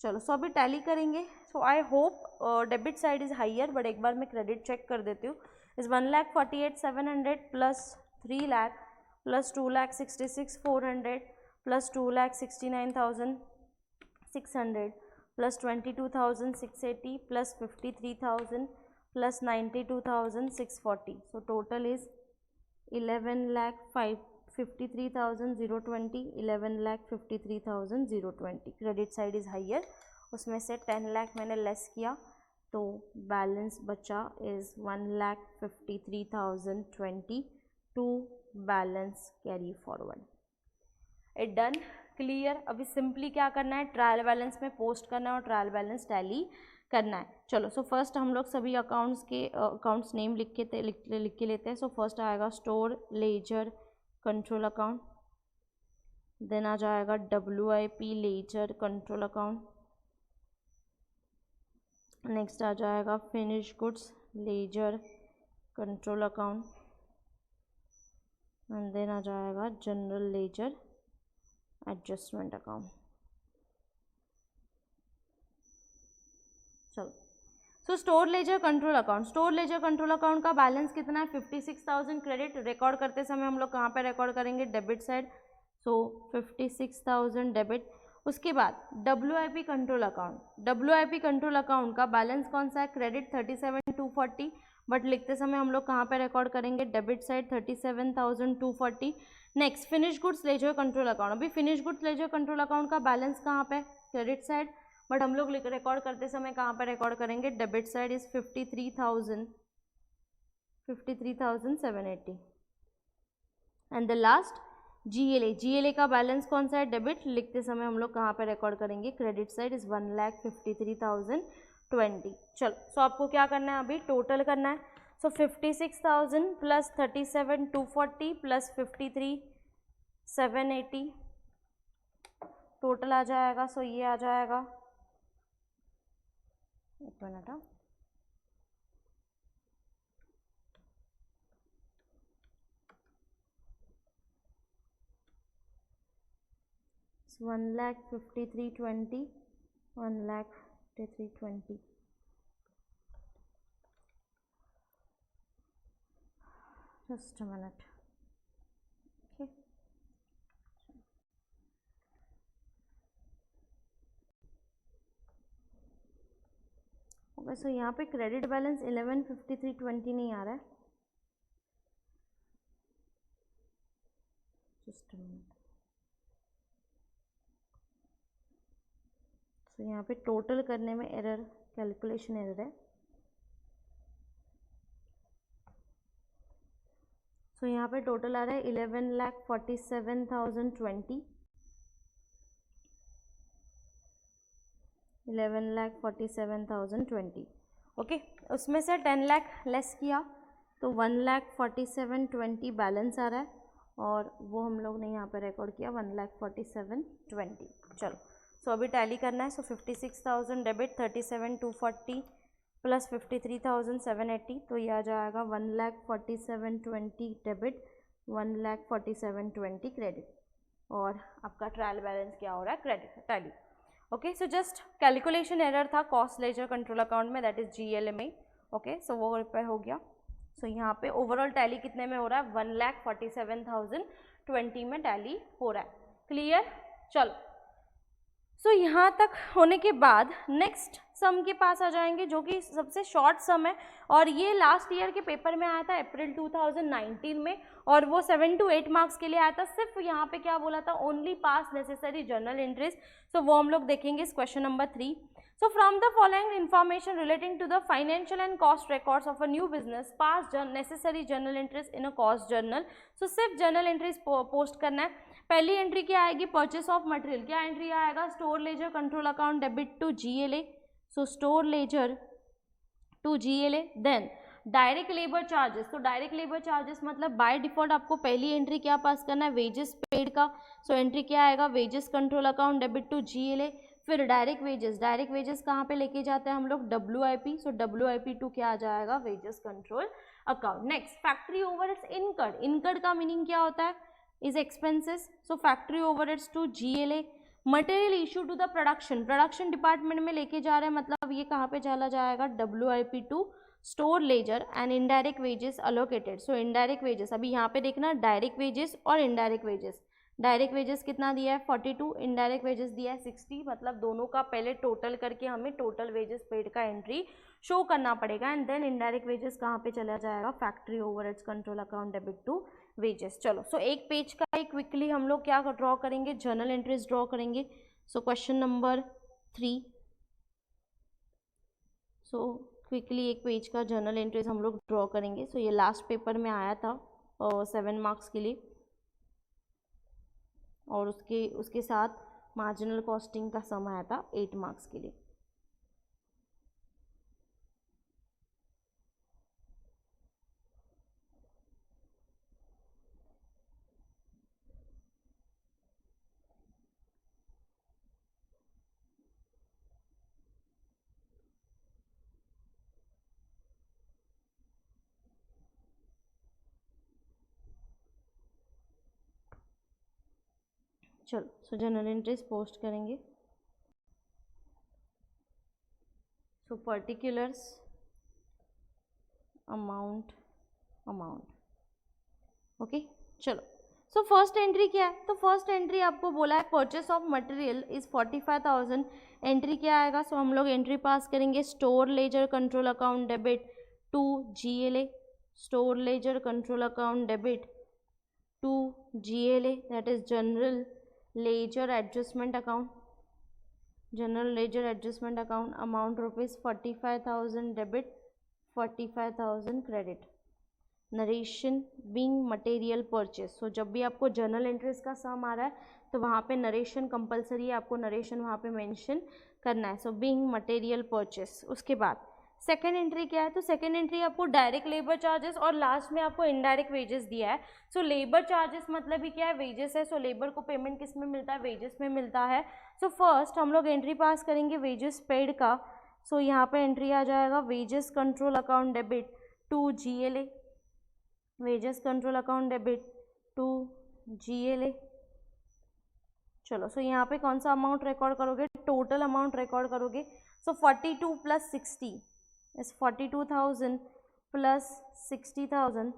चलो सो अभी टैली करेंगे। So I hope debit side is higher, but एक बार मैं क्रेडिट चेक कर देती हूँ। Is 1,48,700 plus 3 lakh plus 2,66,400 plus 2,69,600 plus 22,680 plus 53,000 plus 92,640, so total is 11,53,020, 11,53,020। Credit side is higher, उसमें से 10 लाख मैंने लेस किया तो बैलेंस बचा is 1,53,020 to balance carry forward. It done clear. अभी सिंपली क्या करना है ट्रायल बैलेंस में पोस्ट करना है और ट्रायल बैलेंस टैली करना है। चलो सो फर्स्ट हम लोग सभी अकाउंट्स नेम लिख के लेते हैं। सो फर्स्ट आएगा store ledger control account, then आ जाएगा WIP ledger control account, next आ जाएगा finish goods ledger control account, and then आ जाएगा जनरल लेजर एडजस्टमेंट अकाउंट। चलो so store ledger control account का बैलेंस कितना है 56,000 क्रेडिट। रिकॉर्ड करते समय हम लोग कहाँ पे रिकॉर्ड करेंगे, डेबिट साइड, सो 56,000 डेबिट। उसके बाद WIP कंट्रोल अकाउंट का बैलेंस कौन सा है, क्रेडिट 37,240, बट लिखते समय हम लोग कहाँ पे रिकॉर्ड करेंगे, debit side 37,240। Next finish goods ledger control account, अभी finish goods ledger control account का बैलेंस कहाँ पे, क्रेडिट साइड, बट हम लोग रिकॉर्ड करते समय कहाँ पे रिकॉर्ड करेंगे, debit side is 53,780। And the last GLA का बैलेंस कौन सा है, डेबिट, लिखते समय हम लोग कहाँ पे रिकॉर्ड करेंगे, क्रेडिट साइड इज 1,53,020। चलो सो आपको क्या करना है, अभी टोटल करना है। सो 56,000 प्लस 37,240 प्लस 53,780 टोटल आ जाएगा। सो ये आ जाएगा, एक minute, 1,53,20, 1,53,20। Just a minute. Okay. Okay, so यहाँ पे क्रेडिट बैलेंस 11,53,20 नहीं आ रहा है। Just a minute. सो यहाँ पे टोटल करने में एरर, कैलकुलेशन एरर है। सो यहाँ पे टोटल आ रहा है 11,47,020, 11,47,020। ओके, उसमें से 10 लाख लेस किया तो 1,47,20 बैलेंस आ रहा है, और वो हम लोग ने यहाँ पे रिकॉर्ड किया 1,47,20। चलो सो अभी टैली करना है। सो 56,000 डेबिट, 37,240 प्लस 53,780, तो ये आ जाएगा 1,47,20 डेबिट, 1,47,20 क्रेडिट, और आपका ट्रायल बैलेंस क्या हो रहा है, credit tally. Okay, so just calculation error था कॉस्ट लेजर कंट्रोल अकाउंट में, दैट इज GLA में। ओके, सो वो रिपेयर हो गया। सो यहाँ पे ओवरऑल टैली कितने में हो रहा है, 1,47,020 में टैली हो रहा है। क्लियर, चलो सो यहाँ तक होने के बाद नेक्स्ट सम के पास आ जाएंगे, जो कि सबसे शॉर्ट सम है, और ये लास्ट ईयर के पेपर में आया था अप्रैल 2019 में, और वो 7 to 8 मार्क्स के लिए आया था। सिर्फ यहाँ पे क्या बोला था, only pass necessary journal entries. So वो हम लोग देखेंगे इस question number 3। So from the following information relating to the financial and cost records of a new business, pass necessary journal entries in a cost journal. So सिर्फ journal entries पोस्ट करना है। पहली एंट्री क्या आएगी, परचेस ऑफ मटेरियल, क्या एंट्री आएगा, store ledger control account debit to GLA, so store ledger to GLA। Then direct labour charges, तो डायरेक्ट लेबर चार्जेस मतलब बाय डिफॉल्ट आपको पहली एंट्री क्या पास करना है, वेजेस पेड का, सो एंट्री क्या आएगा, wages control account debit to GLA। फिर डायरेक्ट वेजेस कहाँ पे लेके जाते हैं हम लोग, WIP, सो WIP टू क्या आ जाएगा, wages control account. Next factory overheads incurred, incurred का मीनिंग क्या होता है, is expenses, so factory overheads to GLA। Material issue to the production department में लेके जा रहे हैं, मतलब ये कहाँ पे चला जाएगा, WIP to store ledger and indirect wages allocated. So indirect wages, अभी यहाँ पे देखना डायरेक्ट वेजेस और इनडायरेक्ट वेजेस, डायरेक्ट वेजेस कितना दिया है 42, इनडायरेक्ट वेजेस दिया है 60, मतलब दोनों का पहले टोटल करके हमें टोटल वेजेस पेड का एंट्री शो करना पड़ेगा, एंड देन इनडायरेक्ट वेजेस कहाँ पे चला जाएगा, factory overheads control account debit to wages. चलो सो एक पेज का एक क्विकली हम लोग क्या ड्रॉ करेंगे, जर्नल एंट्रीज ड्रॉ करेंगे। सो क्वेश्चन नंबर 3, सो क्विकली एक पेज का जर्नल एंट्रीज हम लोग ड्रॉ करेंगे। सो ये लास्ट पेपर में आया था 7 मार्क्स के लिए, और उसके साथ मार्जिनल कॉस्टिंग का सम आया था 8 मार्क्स के लिए। चलो सो जनरल एंट्रीज पोस्ट करेंगे। सो पर्टिकुलर्स अमाउंट ओके। चलो सो फर्स्ट एंट्री क्या है, तो फर्स्ट एंट्री आपको बोला है purchase of material is 45,000। Entry क्या आएगा, सो हम लोग एंट्री पास करेंगे store ledger control account debit to GLA, store ledger control account debit to GLA, that is general ledger adjustment account, general ledger adjustment account, amount rupees 45,000 debit 45,000 credit. Narration being material purchase, so जब भी आपको जर्नल एंट्रीज का सम आ रहा है तो वहाँ पे नरेशन कंपलसरी है, आपको नरेशन वहाँ पे मेंशन करना है। So being material purchase. उसके बाद सेकेंड एंट्री क्या है, तो सेकेंड एंट्री आपको डायरेक्ट लेबर चार्जेस और लास्ट में आपको इनडायरेक्ट वेजेस दिया है। सो लेबर चार्जेस मतलब ही क्या है, वेजेस है। सो लेबर को पेमेंट किस में मिलता है, वेजेस में मिलता है। सो फर्स्ट हम लोग एंट्री पास करेंगे वेजेस पेड का। सो यहाँ पे एंट्री आ जाएगा wages control account debit to GLA, wages control account debit to GLA। चलो सो यहाँ पे कौन सा अमाउंट रिकॉर्ड करोगे, टोटल अमाउंट रिकॉर्ड करोगे। सो 42 प्लस 60 इस 42,000 प्लस 60,000,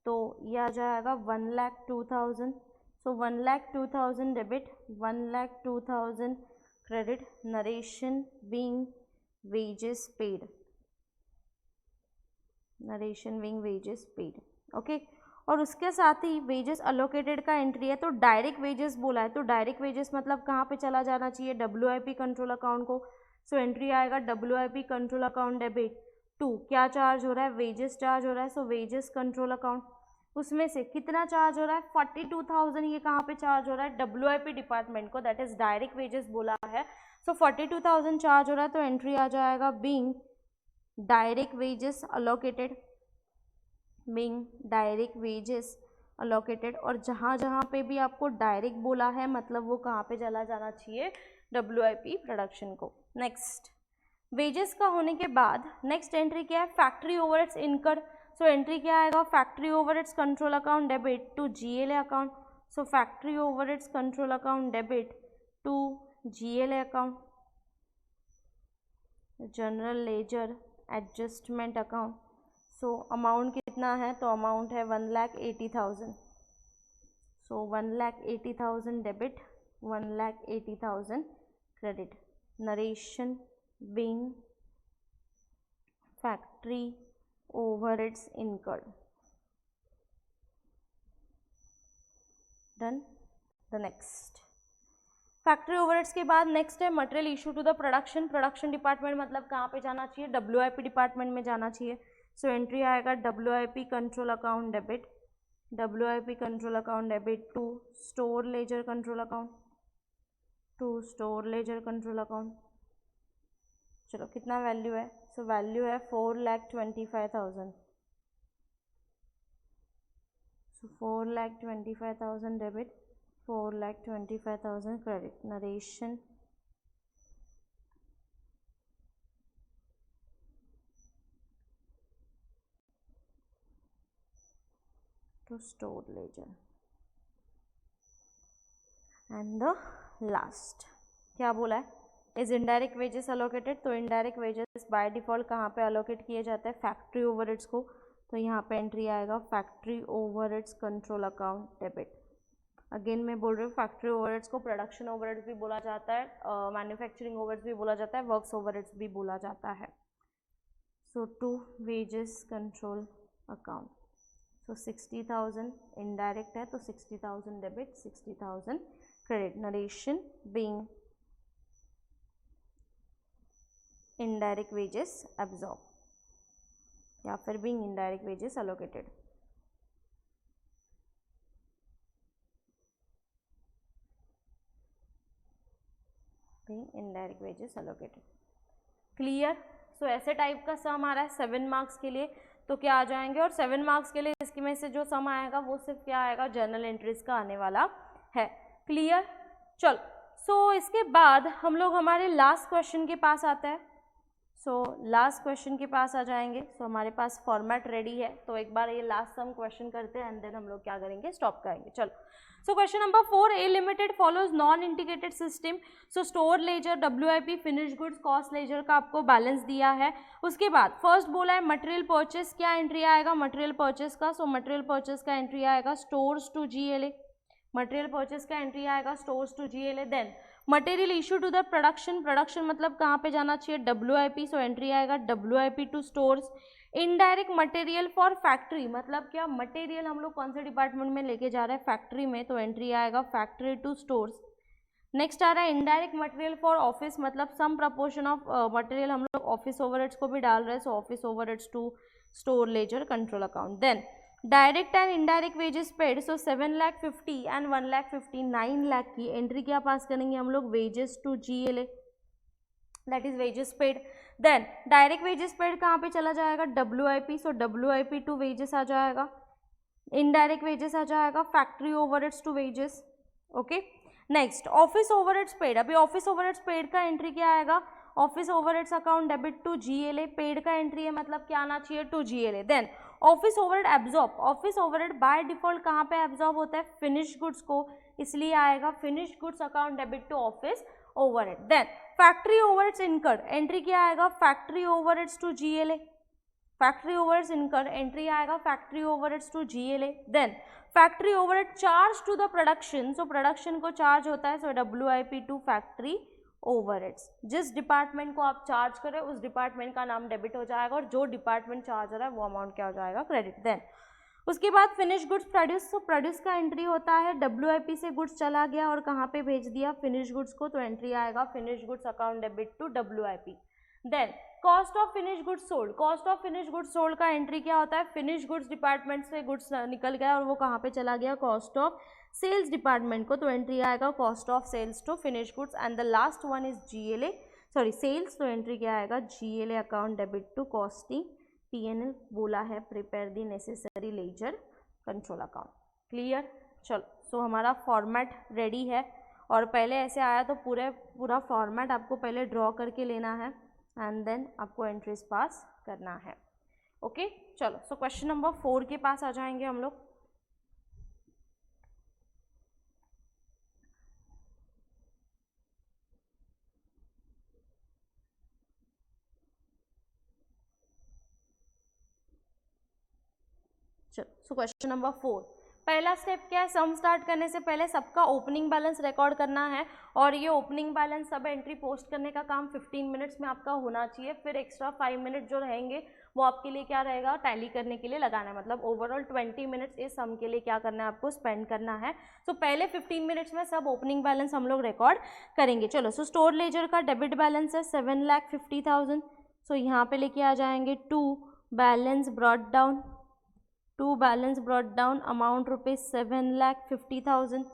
तो ये आ जाएगा 1,02,000। सो 1,02,000 debit 1,02,000 credit. Narration being wages paid, narration being wages paid okay. और उसके साथ ही वेजेस अलोकेटेड का एंट्री है, तो डायरेक्ट वेजेस बोला है, तो डायरेक्ट वेजेस मतलब कहाँ पे चला जाना चाहिए, WIP कंट्रोल अकाउंट को। सो एंट्री आएगा WIP control account debit to क्या चार्ज हो रहा है, वेजेस चार्ज हो रहा है। सो वेजेस कंट्रोल अकाउंट, उसमें से कितना चार्ज हो रहा है, 42,000 ये कहाँ पे चार्ज हो रहा है, WIP डिपार्टमेंट को, दैट इज डायरेक्ट वेजेस बोला है। सो 42,000 चार्ज हो रहा है, तो एंट्री आ जाएगा being direct wages allocated, being direct wages allocated. और जहाँ जहाँ पे भी आपको डायरेक्ट बोला है मतलब वो कहाँ पे चला जाना चाहिए, WIP प्रोडक्शन को। नेक्स्ट वेजेस का होने के बाद नेक्स्ट एंट्री क्या है, फैक्ट्री ओवरहेड्स इनकर। सो एंट्री क्या आएगा, factory overheads control account debit to GLA account. So factory overheads control account debit to GLA account, general ledger adjustment account. So amount कितना है, तो अमाउंट है 1,80,000। So 1,80,000 debit 1,80,000 credit. Narration being factory overheads incurred. Done. The next factory overheads के बाद नेक्स्ट है material issue to the production. Production department मतलब कहाँ पे जाना चाहिए, WIP डिपार्टमेंट में जाना चाहिए। सो एंट्री आएगा WIP control account debit, WIP control account debit to store ledger control account, to store ledger control account. चलो कितना वैल्यू है, सो वैल्यू है 4,25,000। So 4,25,000 debit 4,25,000 credit. Narration to store ledger. And the last क्या बोला है, इज इनडायरेक्ट वेजेस अलोकेटेड। तो इनडायरेक्ट वेजेस बाय डिफॉल्ट कहाँ पे अलोकेट किए जाते हैं, फैक्ट्री ओवरहेड्स को। तो यहाँ पे एंट्री आएगा factory overheads control account debit. Again मैं बोल रही हूँ फैक्ट्री ओवरहेड्स को प्रोडक्शन ओवरहेड्स भी बोला जाता है, मैन्युफैक्चरिंग ओवरहेड्स भी बोला जाता है, वर्क्स ओवरहेड्स भी बोला जाता है। So to wages control account. So 60,000 indirect है, तो 60,000 debit 60,000 credit. Narration being indirect wages absorb या फिर being indirect wages allocated. Indirect wages allocated. Clear. So ऐसे टाइप का सम आ रहा है 7 मार्क्स के लिए, तो क्या आ जाएंगे, और 7 मार्क्स के लिए इसकी में से जो सम आएगा वो सिर्फ क्या आएगा, जर्नल एंट्रीज का आने वाला है। क्लियर। चलो सो इसके बाद हम लोग हमारे लास्ट क्वेश्चन के पास आते हैं। सो लास्ट क्वेश्चन के पास आ जाएंगे. सो हमारे पास फॉर्मेट रेडी है, तो एक बार ये लास्ट सम क्वेश्चन करते हैं एंड देन हम लोग क्या करेंगे, स्टॉप करेंगे. चलो. So question number 4, A limited follows non integrated system. So store ledger, WIP, finish goods, cost ledger का आपको बैलेंस दिया है. उसके बाद फर्स्ट बोला है मटेरियल परचेस, क्या एंट्री आएगा मटेरियल परचेस का. सो मटेरियल परचेस का एंट्री आएगा stores to GLA. Material purchase का एंट्री आएगा stores to GLA. Then material issue to the production, production मतलब कहाँ पे जाना चाहिए, WIP. सो एंट्री आएगा WIP to stores. Indirect material for factory, मतलब क्या मटेरियल हम लोग कौन से डिपार्टमेंट में लेके जा रहे हैं, फैक्ट्री में. तो एंट्री आएगा फैक्ट्री टू स्टोर्स. नेक्स्ट आ रहा है इनडायरेक्ट मटेरियल फॉर ऑफिस, मतलब सम प्रपोर्शन ऑफ मटेरियल हम लोग ऑफिस ओवरहेड्स को भी डाल रहे हैं. So office overheads to store ledger control account. Then direct and indirect wages paid. So 7,50,000 and 1,50,000, 9 lakh की एंट्री क्या पास करेंगे हम लोग, wages to GLA, that is wages paid. Then direct wages paid कहाँ पे चला जाएगा, WIP. So WIP to wages आ जाएगा. इनडायरेक्ट वेजेस आ जाएगा factory overheads to wages. Okay. Next office overheads paid. अभी ऑफिस ओवरहेड्स पेड का एंट्री क्या आएगा, office overheads account debit to GLA. Paid का एंट्री है मतलब क्या आना चाहिए, to GLA. Then office overhead absorb. Office overhead by default कहाँ पे एब्जॉर्ब होता है, फिनिश गुड्स को, इसलिए आएगा finish goods account debit to office overhead. Then factory overheads incurred, entry क्या आएगा, factory overheads to GLA. Factory overheads incurred, entry आएगा factory overheads to GLA. Then factory overhead charge to the production. So production को चार्ज होता है. So WIP to factory overheads. जिस डिपार्टमेंट को आप चार्ज करें उस डिपार्टमेंट का नाम डेबिट हो जाएगा और जो डिपार्टमेंट चार्ज हो रहा है वो अमाउंट क्या हो जाएगा, क्रेडिट. देन उसके बाद फिनिश गुड्स प्रोड्यूस. तो प्रोड्यूस का एंट्री होता है WIP से गुड्स चला गया और कहाँ पे भेज दिया, फिनिश गुड्स को. तो एंट्री आएगा finish goods account debit to WIP. Then cost of finish goods sold. Cost of finish goods sold का एंट्री क्या होता है, फिनिश गुड्स डिपार्टमेंट से गुड्स निकल गया और वो कहाँ पे चला गया, कॉस्ट ऑफ सेल्स डिपार्टमेंट को. तो एंट्री आएगा cost of sales to finish goods. And the last one is GLA, sorry sales. तो एंट्री क्या आएगा, GLA account debit to costing. PNL बोला है prepare the necessary ledger control account. Clear. चलो. सो हमारा फॉर्मेट रेडी है और पहले ऐसे आया तो पूरा फॉर्मेट आपको पहले ड्रॉ करके लेना है एंड देन आपको एंट्रीज पास करना है. ओके. चलो. सो क्वेश्चन नंबर 4 के पास आ जाएंगे हम लोग. चलो. सो क्वेश्चन नंबर 4, पहला स्टेप क्या है, सम स्टार्ट करने से पहले सबका ओपनिंग बैलेंस रिकॉर्ड करना है और ये ओपनिंग बैलेंस सब एंट्री पोस्ट करने का काम 15 मिनट्स में आपका होना चाहिए. फिर एक्स्ट्रा 5 मिनट जो रहेंगे वो आपके लिए क्या रहेगा, टैली करने के लिए लगाना है. मतलब ओवरऑल 20 मिनट्स इस सम के लिए क्या करना है, आपको स्पेंड करना है. सो पहले 15 मिनट्स में सब ओपनिंग बैलेंस हम लोग रिकॉर्ड करेंगे. चलो. सो स्टोर लेजर का डेबिट बैलेंस है 7,50,000. सो यहाँ पे लेके आ जाएंगे to balance brought down. To balance brought down amount rupees 7,50,000.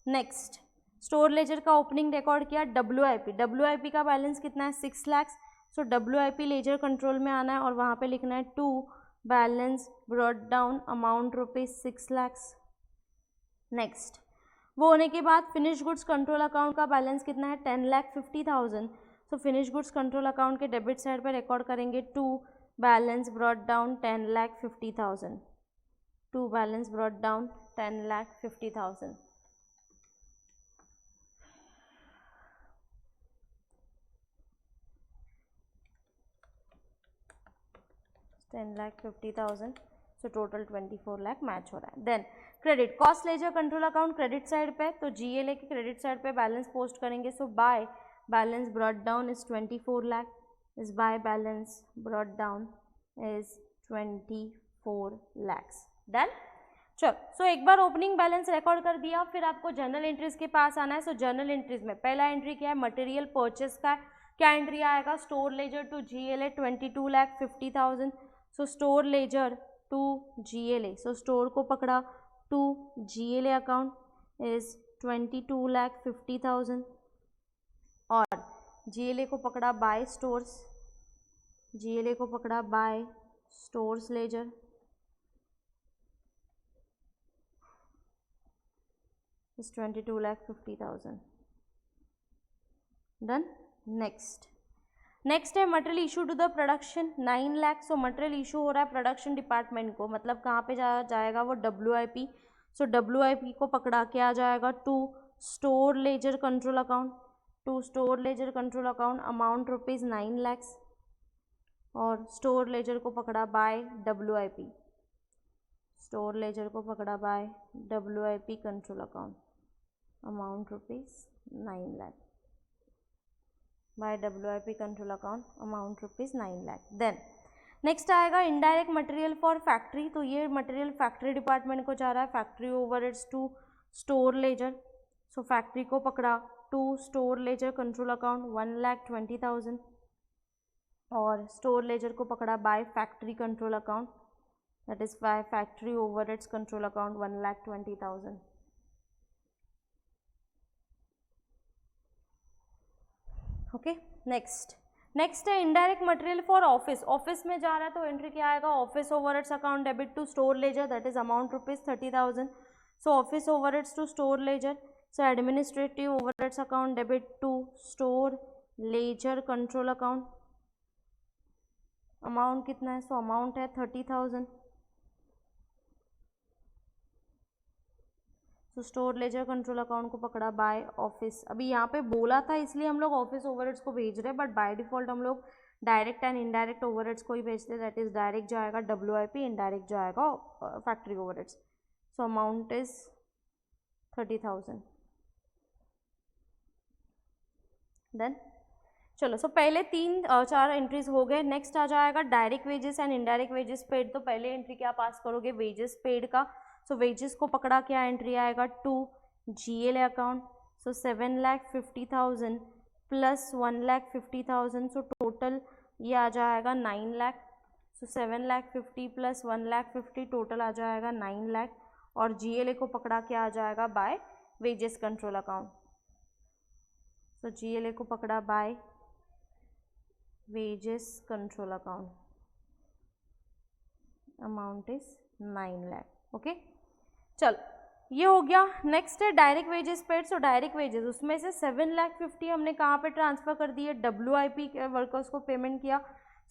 Next store ledger का ओपनिंग रिकॉर्ड किया WIP का बैलेंस कितना है, 6 lakh. So WIP ledger control में आना है और वहाँ पे लिखना है to balance brought down amount rupees 6 lakh. Next वो होने के बाद फिनिश गुड्स कंट्रोल अकाउंट का बैलेंस कितना है, 10,50,000. So finish goods control account के डेबिट साइड पर रिकॉर्ड करेंगे to balance brought down 10,50,000. To balance brought down 10,50,000. 10,50,000. So total 24 lakh match हो रहा है. Then credit cost ledger control account credit side पे, तो GLA के क्रेडिट साइड पे बैलेंस पोस्ट करेंगे. So by balance brought down is 24 lakh. Is by balance brought down is 24 lakhs. Done. चलो. सो एक बार ओपनिंग बैलेंस रिकॉर्ड कर दिया, फिर आपको जर्नल एंट्रीज के पास आना है. सो जर्नल एंट्रीज में पहला एंट्री क्या है, मटेरियल परचेस का क्या एंट्री आएगा, store ledger to GLA 22,50,000. So store ledger to GLA. So store को पकड़ा टू GLA अकाउंट इज 22,50,000 और GLA को पकड़ा बाय स्टोर्स. GLA को पकड़ा by stores ledger is 22,50,000. Done. Next next है material issue to the production 9 lakh. So material issue हो रहा है प्रोडक्शन डिपार्टमेंट को, मतलब कहाँ पे जाएगा वो WIP। सो WIP को पकड़ा के आ जाएगा to store ledger control account, to store ledger control account amount rupees 9 lakhs, और स्टोर लेजर को पकड़ा बाय WIP, स्टोर लेजर को पकड़ा by WIP control account amount rupees 9 lakh, by WIP control account amount rupees 9 lakh। Then next आएगा इनडायरेक्ट मटेरियल फॉर फैक्ट्री। तो ये मटेरियल फैक्ट्री डिपार्टमेंट को जा रहा है, factory overheads to store ledger. So factory को पकड़ा to store ledger control account 1,20,000, और स्टोर लेजर को पकड़ा by factory control account, that is by factory overheads control account 1,20,000। Okay, next है indirect material for office. Office में जा रहा है तो एंट्री क्या आएगा, office overheads account debit to store ledger, that is amount rupees 30,000। So office overheads to store ledger, so administrative overheads account debit to store ledger control account, amount कितना है, सो अमाउंट है 30,000। तो स्टोर लेजर कंट्रोल अकाउंट को पकड़ा बाय ऑफिस। अभी यहाँ पे बोला था इसलिए हम लोग ऑफिस ओवरहेड्स को भेज रहे हैं, बट बाय डिफॉल्ट हम लोग डायरेक्ट एंड इनडायरेक्ट ओवरहेड्स को ही भेजते हैं, दैट इज डायरेक्ट जाएगा WIP, इनडायरेक्ट जाएगा factory overheads. So amount is 30,000। Then चलो, सो पहले 3-4 एंट्रीज हो गए। नेक्स्ट आ जाएगा direct wages and indirect wages paid. तो पहले एंट्री क्या पास करोगे, वेजेस पेड का। सो वेजेस को पकड़ा क्या एंट्री आएगा, to GLA account. So 7,50,000 plus 1,50,000, so total ये आ जाएगा 9 लाख। सो 7,50,000 प्लस 1,50,000 टोटल आ जाएगा 9 लाख, और GLA को पकड़ा क्या आ जाएगा by wages control account. So GLA को पकड़ा by wages control account, amount is 9 lakh. Okay, चलो ये हो गया। नेक्स्ट है direct wages paid. So direct wages उसमें से 7,50,000 हमने कहाँ पे ट्रांसफर कर दिए, WIP के वर्कर्स को पेमेंट किया।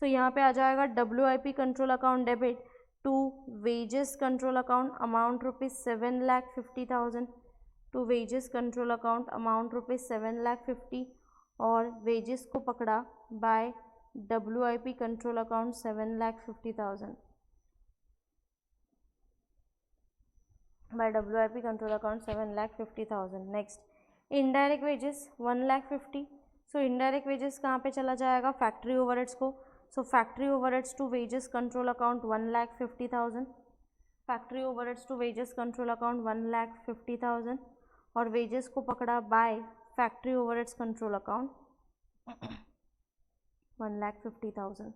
सो यहाँ पे आ जाएगा WIP control account debit to wages control account amount rupees 7,50,000, to wages control account amount rupees 7,50,000, और वेजेस को पकड़ा by WIP control account 7,50,000, by WIP control account 7,50,000। Next indirect wages 1,50,000। So indirect wages कहाँ पे चला जाएगा, फैक्ट्री ओवरहेड्स को। So factory overheads to wages control account 1,50,000, factory overheads to wages control account 1,50,000, और वेजेस को पकड़ा by factory overheads control account 1,50,000।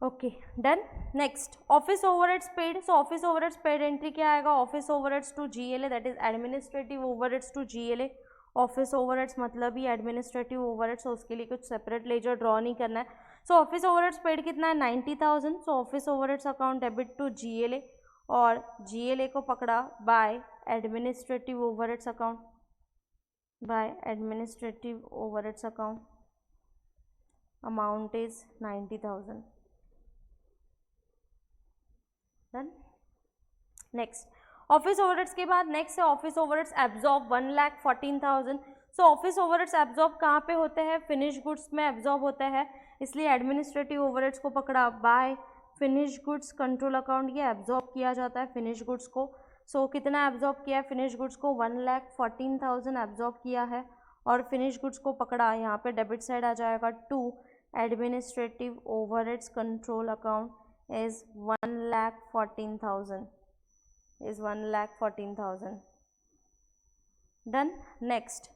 Okay, done. Next office overheads paid. So office overheads paid entry क्या आएगा, office overheads to GLA, that is administrative overheads to GLA। Office overheads मतलब ही एडमिनिस्ट्रेटिव ओवरहेड्स, so उसके लिए कुछ सेपरेट लेजर ड्रॉ नहीं करना है। सो ऑफिस ओवरहेड्स पेड कितना है, 90,000। So office overheads account debit to GLA, और GLA को पकड़ा by administrative overheads account, by administrative overheads account, amount is 90,000। Done. Next office overheads के बाद नेक्स्ट है office overheads absorb 1,14,000। So office overheads absorb कहाँ पे होते हैं, फिनिश गुड्स में एब्जॉर्ब होता है, इसलिए एडमिनिस्ट्रेटिव ओवरहेड्स को पकड़ा by finish goods control account, ये एब्जॉर्ब किया जाता है फिनिश गुड्स को। सो कितना एब्जॉर्ब किया है फिनिश गुड्स को, 1,14,000 एब्जॉर्ब किया है, और फिनिश गुड्स को पकड़ा यहाँ पे डेबिट साइड आ जाएगा to administrative overheads control account is 1,14,000, is 1,14,000। Done. Next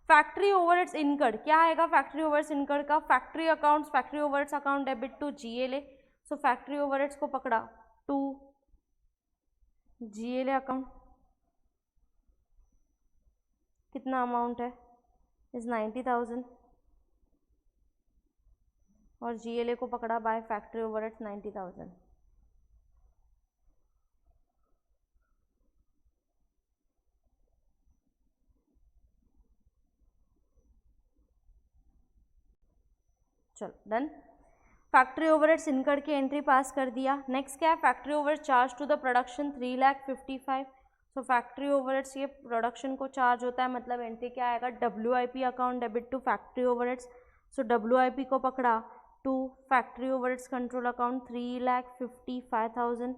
factory overheads incurred, क्या आएगा फैक्ट्री ओवरहेड्स इनकर्ड का, factory accounts, factory overheads account debit to GLA। So factory overheads को पकड़ा टू GLA अकाउंट, कितना अमाउंट है, इज 90,000, और GLA को पकड़ा बाय फैक्ट्री ओवरहेड्स 90,000। चलो डन। फैक्ट्री ओवरहेड्स इनकर्ड की एंट्री पास कर दिया। नेक्स्ट क्या है, factory overhead charge to the production 3,55,000। So factory overheads ये प्रोडक्शन को चार्ज होता है, मतलब एंट्री क्या आएगा, WIP account debit to factory overheads. So WIP को पकड़ा to factory overheads control account 3,55,000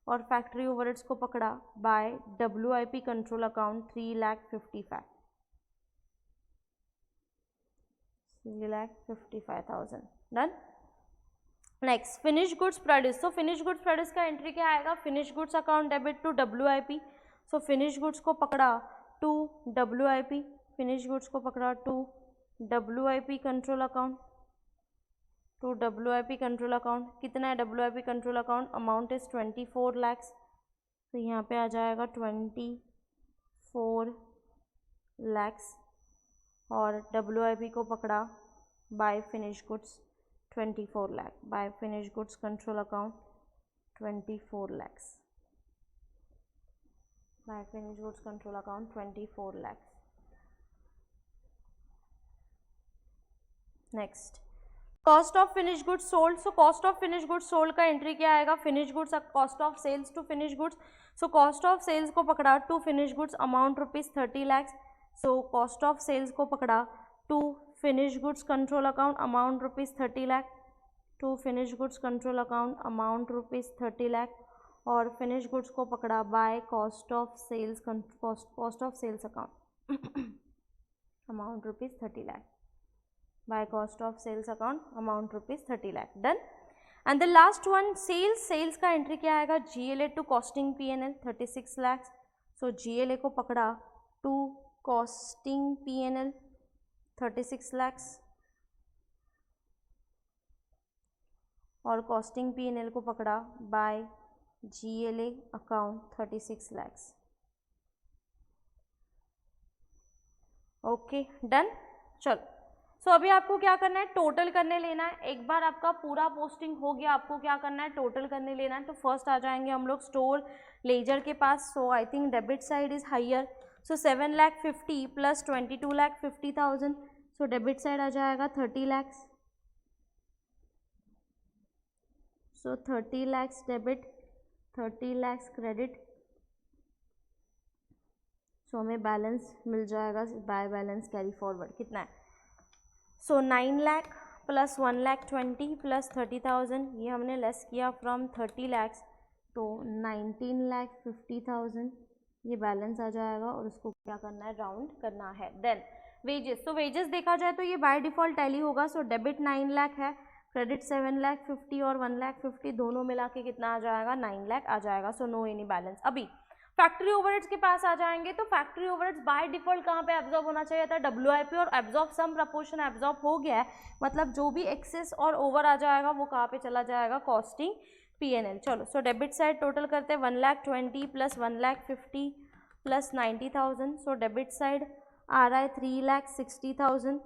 और फैक्ट्री ओवरहेड्स को पकड़ा by WIP control account 3,55,000 done. Next finish goods produce. So finish goods produce का एंट्री क्या आएगा, finish goods account debit to WIP। So finish goods को पकड़ा टू WIP, फिनिश गुड्स को पकड़ा to WIP control account, to WIP control account. कितना है WIP control account, amount is 24 lakh. तो यहाँ पे आ जाएगा 24 लाख और WIP को पकड़ा by finish goods 24 lakh, by finish goods control account 24 lakh, by finish goods control account 24 lakh. Next cost of finish goods sold. So cost of finish goods sold का एंट्री क्या आएगा, finish goods cost of sales to finish goods. So cost of sales को पकड़ा to finish goods amount ₹30 lakh. So cost of sales को पकड़ा to finish goods control account amount ₹30 lakh, to finish goods control account amount ₹30 lakh और फिनिश गुड्स को पकड़ा by cost of sales cost of sales account amount ₹30 lakh, by cost of sales account amount ₹30 lakh done. And the last one sales. Sales का एंट्री क्या आएगा, GLA to costing P&L 36 lakh. So GLA को पकड़ा टू कॉस्टिंग P&L 36 लाख और कॉस्टिंग P&L को पकड़ा by GLA account 36 lakh. Okay done. चलो सो अभी आपको क्या करना है, टोटल करने लेना है। एक बार आपका पूरा पोस्टिंग हो गया, आपको क्या करना है, टोटल करने लेना है। तो फर्स्ट आ जाएंगे हम लोग स्टोर लेजर के पास। So I think debit side is higher. So 7,50,000 plus 22,50,000। So debit side आ जाएगा 30 lakh. So 30 lakh debit, 30 lakh credit. So हमें बैलेंस मिल जाएगा बाय बैलेंस कैरी फॉरवर्ड कितना है। सो 9 लाख प्लस 1,20,000 प्लस 30,000, ये हमने लेस किया फ्रॉम 30 लाख तो 19,50,000 ये बैलेंस आ जाएगा और उसको क्या करना है, राउंड करना है। Then wages. तो वेजेस देखा जाए तो ये बाय डिफ़ॉल्ट टैली होगा। सो डेबिट 9 लाख है, क्रेडिट 7,50,000 और 1,50,000 दोनों मिला के कितना आ जाएगा, 9 लाख आ जाएगा। So no any balance. अभी फैक्ट्री ओवरहेड्स के पास आ जाएंगे। तो फैक्ट्री ओवरहेड्स बाय डिफॉल्ट कहाँ पे एब्जॉर्ब होना चाहिए था, WIP और एब्जॉर्ब सम प्रपोर्शन एब्जॉर्ब हो गया है, मतलब जो भी एक्सेस और ओवर आ जाएगा वो कहाँ पे चला जाएगा, कॉस्टिंग P&L। चलो सो डेबिट साइड टोटल करते हैं 1,20,000 plus 1,50,000 plus 90,000। So debit side आ रहा है 3,60,000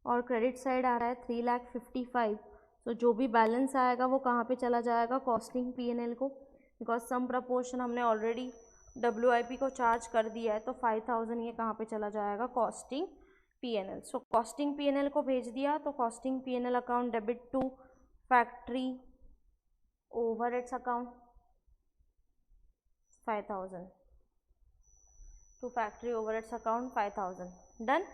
और क्रेडिट साइड आ रहा है 3,55,000। सो जो भी बैलेंस आएगा वो कहाँ पे चला जाएगा, कॉस्टिंग P&L को, बिकॉज सम प्रपोर्शन हमने ऑलरेडी WIP को चार्ज कर दिया है। तो 5,000 ये कहाँ पे चला जाएगा, कॉस्टिंग P&L। सो कॉस्टिंग P&L को भेज दिया। तो costing P&L account debit to factory overheads account 5,000 to factory overheads account 5,000 done.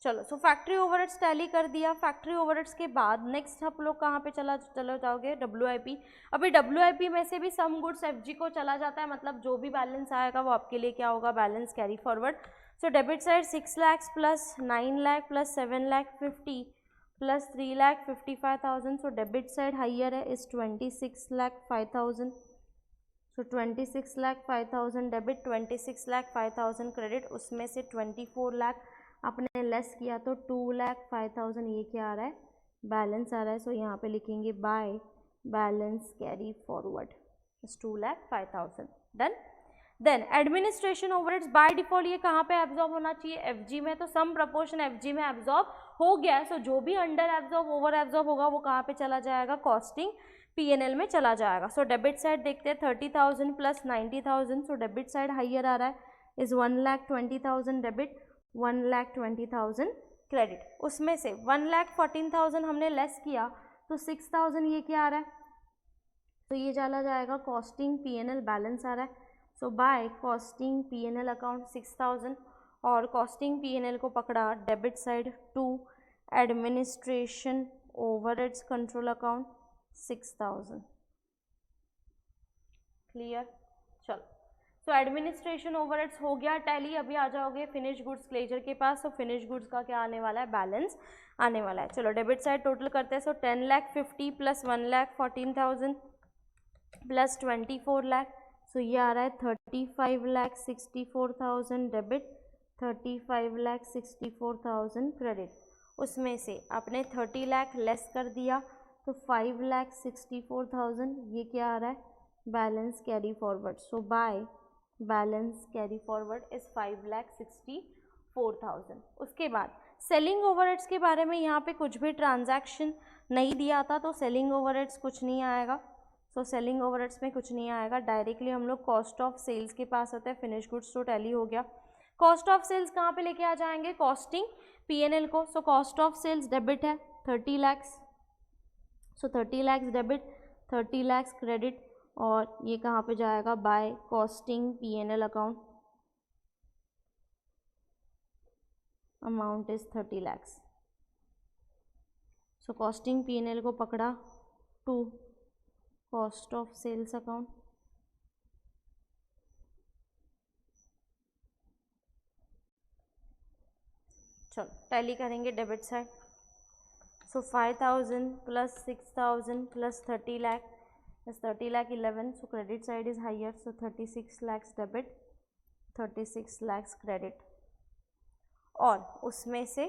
चलो सो फैक्ट्री ओवरहेड्स टैली कर दिया। फैक्ट्री ओवरहेड्स के बाद नेक्स्ट आप लोग कहाँ पे चलो जाओगे, WIP। अभी WIP में से भी सम गुड्स FG को चला जाता है, मतलब जो भी बैलेंस आएगा वो आपके लिए क्या होगा, बैलेंस कैरी फॉरवर्ड। सो debit side 6 lakh plus 9 lakh plus 7,50,000 plus 3,55,000। सो डेबिट साइड हाइयर है, इज 26,05,000। सो 26,05,000 डेबिट, 26,05,000 क्रेडिट, उसमें से 24 लाख आपने लेस किया तो 2,05,000 ये क्या आ रहा है, बैलेंस आ रहा है। सो यहाँ पे लिखेंगे by balance carry forward 2,05,000 done. Then administration overheads by default ये कहाँ पे एब्जॉर्ब होना चाहिए, FG में। तो सम प्रपोर्शन FG में एब्जॉर्ब हो गया है। सो जो भी अंडर एब्जॉर्ब ओवर एब्जॉर्ब होगा वो कहाँ पे चला जाएगा, कॉस्टिंग P&L में चला जाएगा। सो डेबिट साइड देखते हैं 30,000 plus 90,000। So debit side higher आ रहा है, इज 1,20,000 डेबिट, 1,20,000 क्रेडिट, उसमें से 1,14,000 हमने लेस किया तो 6,000 ये क्या आ रहा है, तो ये चला जाएगा कॉस्टिंग P&L बैलेंस आ रहा है। सो बाय कॉस्टिंग P&L अकाउंट 6,000 और कॉस्टिंग P&L को पकड़ा debit side to administration overheads control account 6,000। Clear, चलो। सो एडमिनिस्ट्रेशन ओवरहेड्स हो गया टैली। अभी आ जाओगे फिनिश गुड्स लेजर के पास। तो फिनिश गुड्स का क्या आने वाला है, बैलेंस आने वाला है। चलो डेबिट साइड टोटल करते हैं। सो 10,50,000 प्लस 1,14,000 प्लस 24 लाख, सो ये आ रहा है 35,64,000 डेबिट, 35,64,000 क्रेडिट। उसमें से आपने 30 लाख लेस कर दिया तो 5,64,000 ये क्या आ रहा है, balance carry forward. So by balance carry forward is 5,64,000। उसके बाद सेलिंग ओवरहेड्स के बारे में यहाँ पे कुछ भी ट्रांजैक्शन नहीं दिया था तो सेलिंग ओवरहेड्स कुछ नहीं आएगा। सो सेलिंग ओवरहेड्स में कुछ नहीं आएगा, डायरेक्टली हम लोग कॉस्ट ऑफ सेल्स के पास आते हैं। फिनिश गुड्स तो टैली हो गया। कॉस्ट ऑफ सेल्स कहाँ पे लेके आ जाएंगे, कॉस्टिंग P&L को। So cost of sales debit है 30 lakhs, so 30 lakhs debit, 30 lakhs credit, और ये कहाँ पे जाएगा, by costing P&L account, amount is 30 lakhs. So costing P&L को पकड़ा to cost of sales account, चलो टैली करेंगे debit side. So 5,000 plus 6,000 plus 30 lakh is 30 lakh 11, so credit side is higher, so 36 lakhs debit, 36 lakhs credit, और उसमें से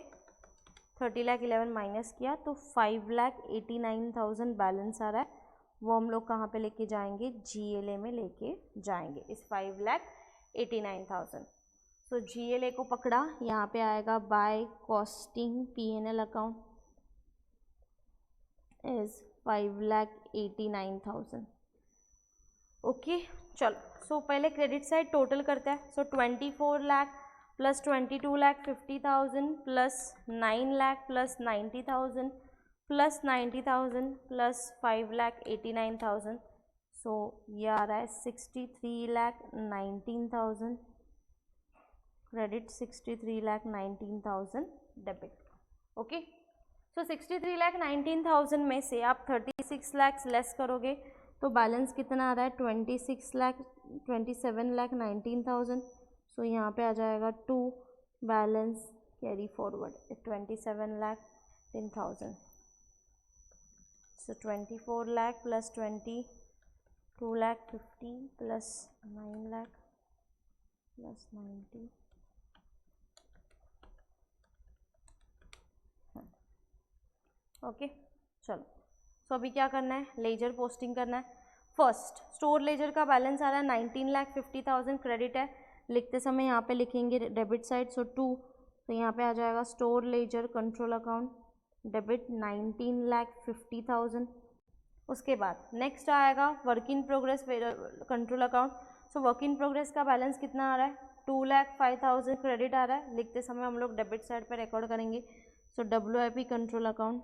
30 लाख 11 माइनस किया तो 5,89,000 बैलेंस आ रहा है। वो हम लोग कहाँ पे लेके जाएंगे, GLA में लेके जाएंगे इस 5,89,000। सो GLA को पकड़ा, यहाँ पे आएगा by costing P&L account is 5,89,000। Okay चलो। सो पहले क्रेडिट साइड टोटल करते हैं। So 24 lakh plus 22,50,000 plus 9 lakh plus 90,000 plus 90,000 plus 5,89,000, so ये आ रहा है 63,19,000 क्रेडिट, 63,19,000 डेबिट। ओके, सो 63,19,000 में से आप 36 लाख लेस करोगे तो बैलेंस कितना आ रहा है, 27,19,000। सो यहाँ पे आ जाएगा 2 बैलेंस कैरी फॉरवर्ड 27,10,000। सो 24 lakh plus 22,50,000 plus 9 lakh plus 90, okay चलो। सो अभी क्या करना है, लेजर पोस्टिंग करना है। फर्स्ट स्टोर लेजर का बैलेंस आ रहा है 19,50,000 क्रेडिट है। लिखते समय यहाँ पे लिखेंगे डेबिट साइड, सो 2, तो यहाँ पे आ जाएगा store ledger control account debit 19,50,000। उसके बाद नेक्स्ट आएगा work in progress control account. So work in progress का बैलेंस कितना आ रहा है, 2,05,000 क्रेडिट आ रहा है। लिखते समय हम लोग डेबिट साइड पे रिकॉर्ड करेंगे। सो WIP control account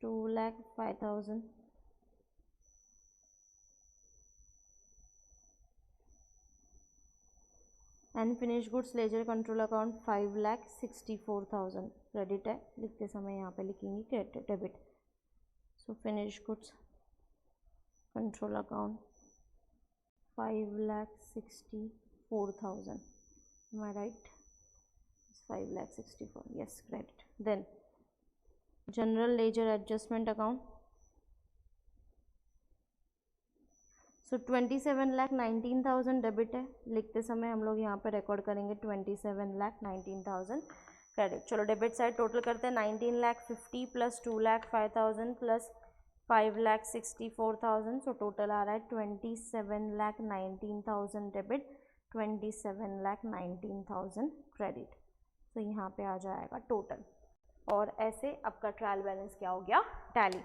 2,05,000 and finish goods ledger control account 5,64,000 credit है। लिखते समय यहाँ पे लिखेंगे credit debit. So finish goods control account 5,64,000, am I right? 5,64,000, yes, credit. Then general ledger adjustment account, so 27,19,000 debit है। लिखते समय हम लोग यहाँ पर रिकॉर्ड करेंगे 27,19,000 क्रेडिट। चलो डेबिट साइड टोटल करते हैं, 19,50,000 प्लस 2,05,000 प्लस 5,64,000, सो टोटल आ रहा है 27,19,000 डेबिट, 27,19,000 क्रेडिट। तो यहाँ पे आ जाएगा टोटल, और ऐसे आपका ट्रायल बैलेंस क्या हो गया, tally.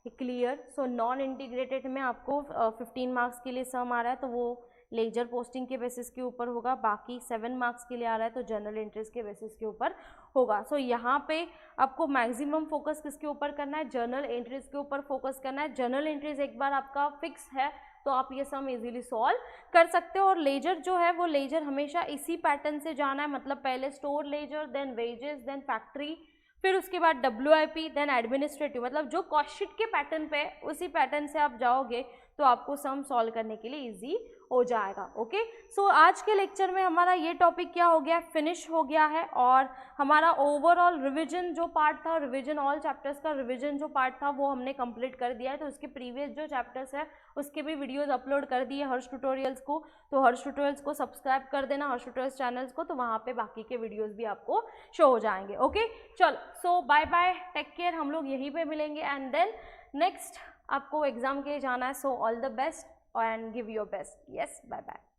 Clear. So non integrated में आपको 15 मार्क्स के लिए सम आ रहा है, तो वो लेजर पोस्टिंग के बेसिस के ऊपर होगा, बाकी 7 मार्क्स के लिए आ रहा है तो जनरल एंट्रीज के बेसिस के ऊपर होगा। सो यहाँ पे आपको मैक्सिमम फोकस किसके ऊपर करना है, जनरल एंट्रीज के ऊपर फोकस करना है। जनरल एंट्रीज एक बार आपका फिक्स है तो आप ये सम इजीली सॉल्व कर सकते हो। और लेजर जो है वो लेजर हमेशा इसी पैटर्न से जाना है, मतलब पहले store ledger, then wages, then factory, फिर उसके बाद WIP, देन एडमिनिस्ट्रेटिव, मतलब जो कॉस्ट शीट के पैटर्न पे उसी पैटर्न से आप जाओगे तो आपको सम सॉल्व करने के लिए इजी हो जाएगा। ओके, सो आज के लेक्चर में हमारा ये टॉपिक क्या हो गया, फिनिश हो गया है। और हमारा ओवरऑल रिवीजन जो पार्ट था, रिवीजन ऑल चैप्टर्स का रिवीजन जो पार्ट था वो हमने कंप्लीट कर दिया है। तो उसके प्रीवियस जो चैप्टर्स है उसके भी वीडियोस अपलोड कर दिए हर्ष ट्यूटोरियल्स को, तो हर्ष ट्यूटोरियल्स को सब्सक्राइब कर देना, हर्ष ट्यूटोरियल्स चैनल्स को, तो वहाँ पे बाकी के वीडियोस भी आपको शो हो जाएंगे। ओके, चलो, सो बाय बाय, टेक केयर, हम लोग यहीं पे मिलेंगे। एंड देन नेक्स्ट आपको एग्जाम के लिए जाना है, सो all the best and give your best. Yes, bye bye.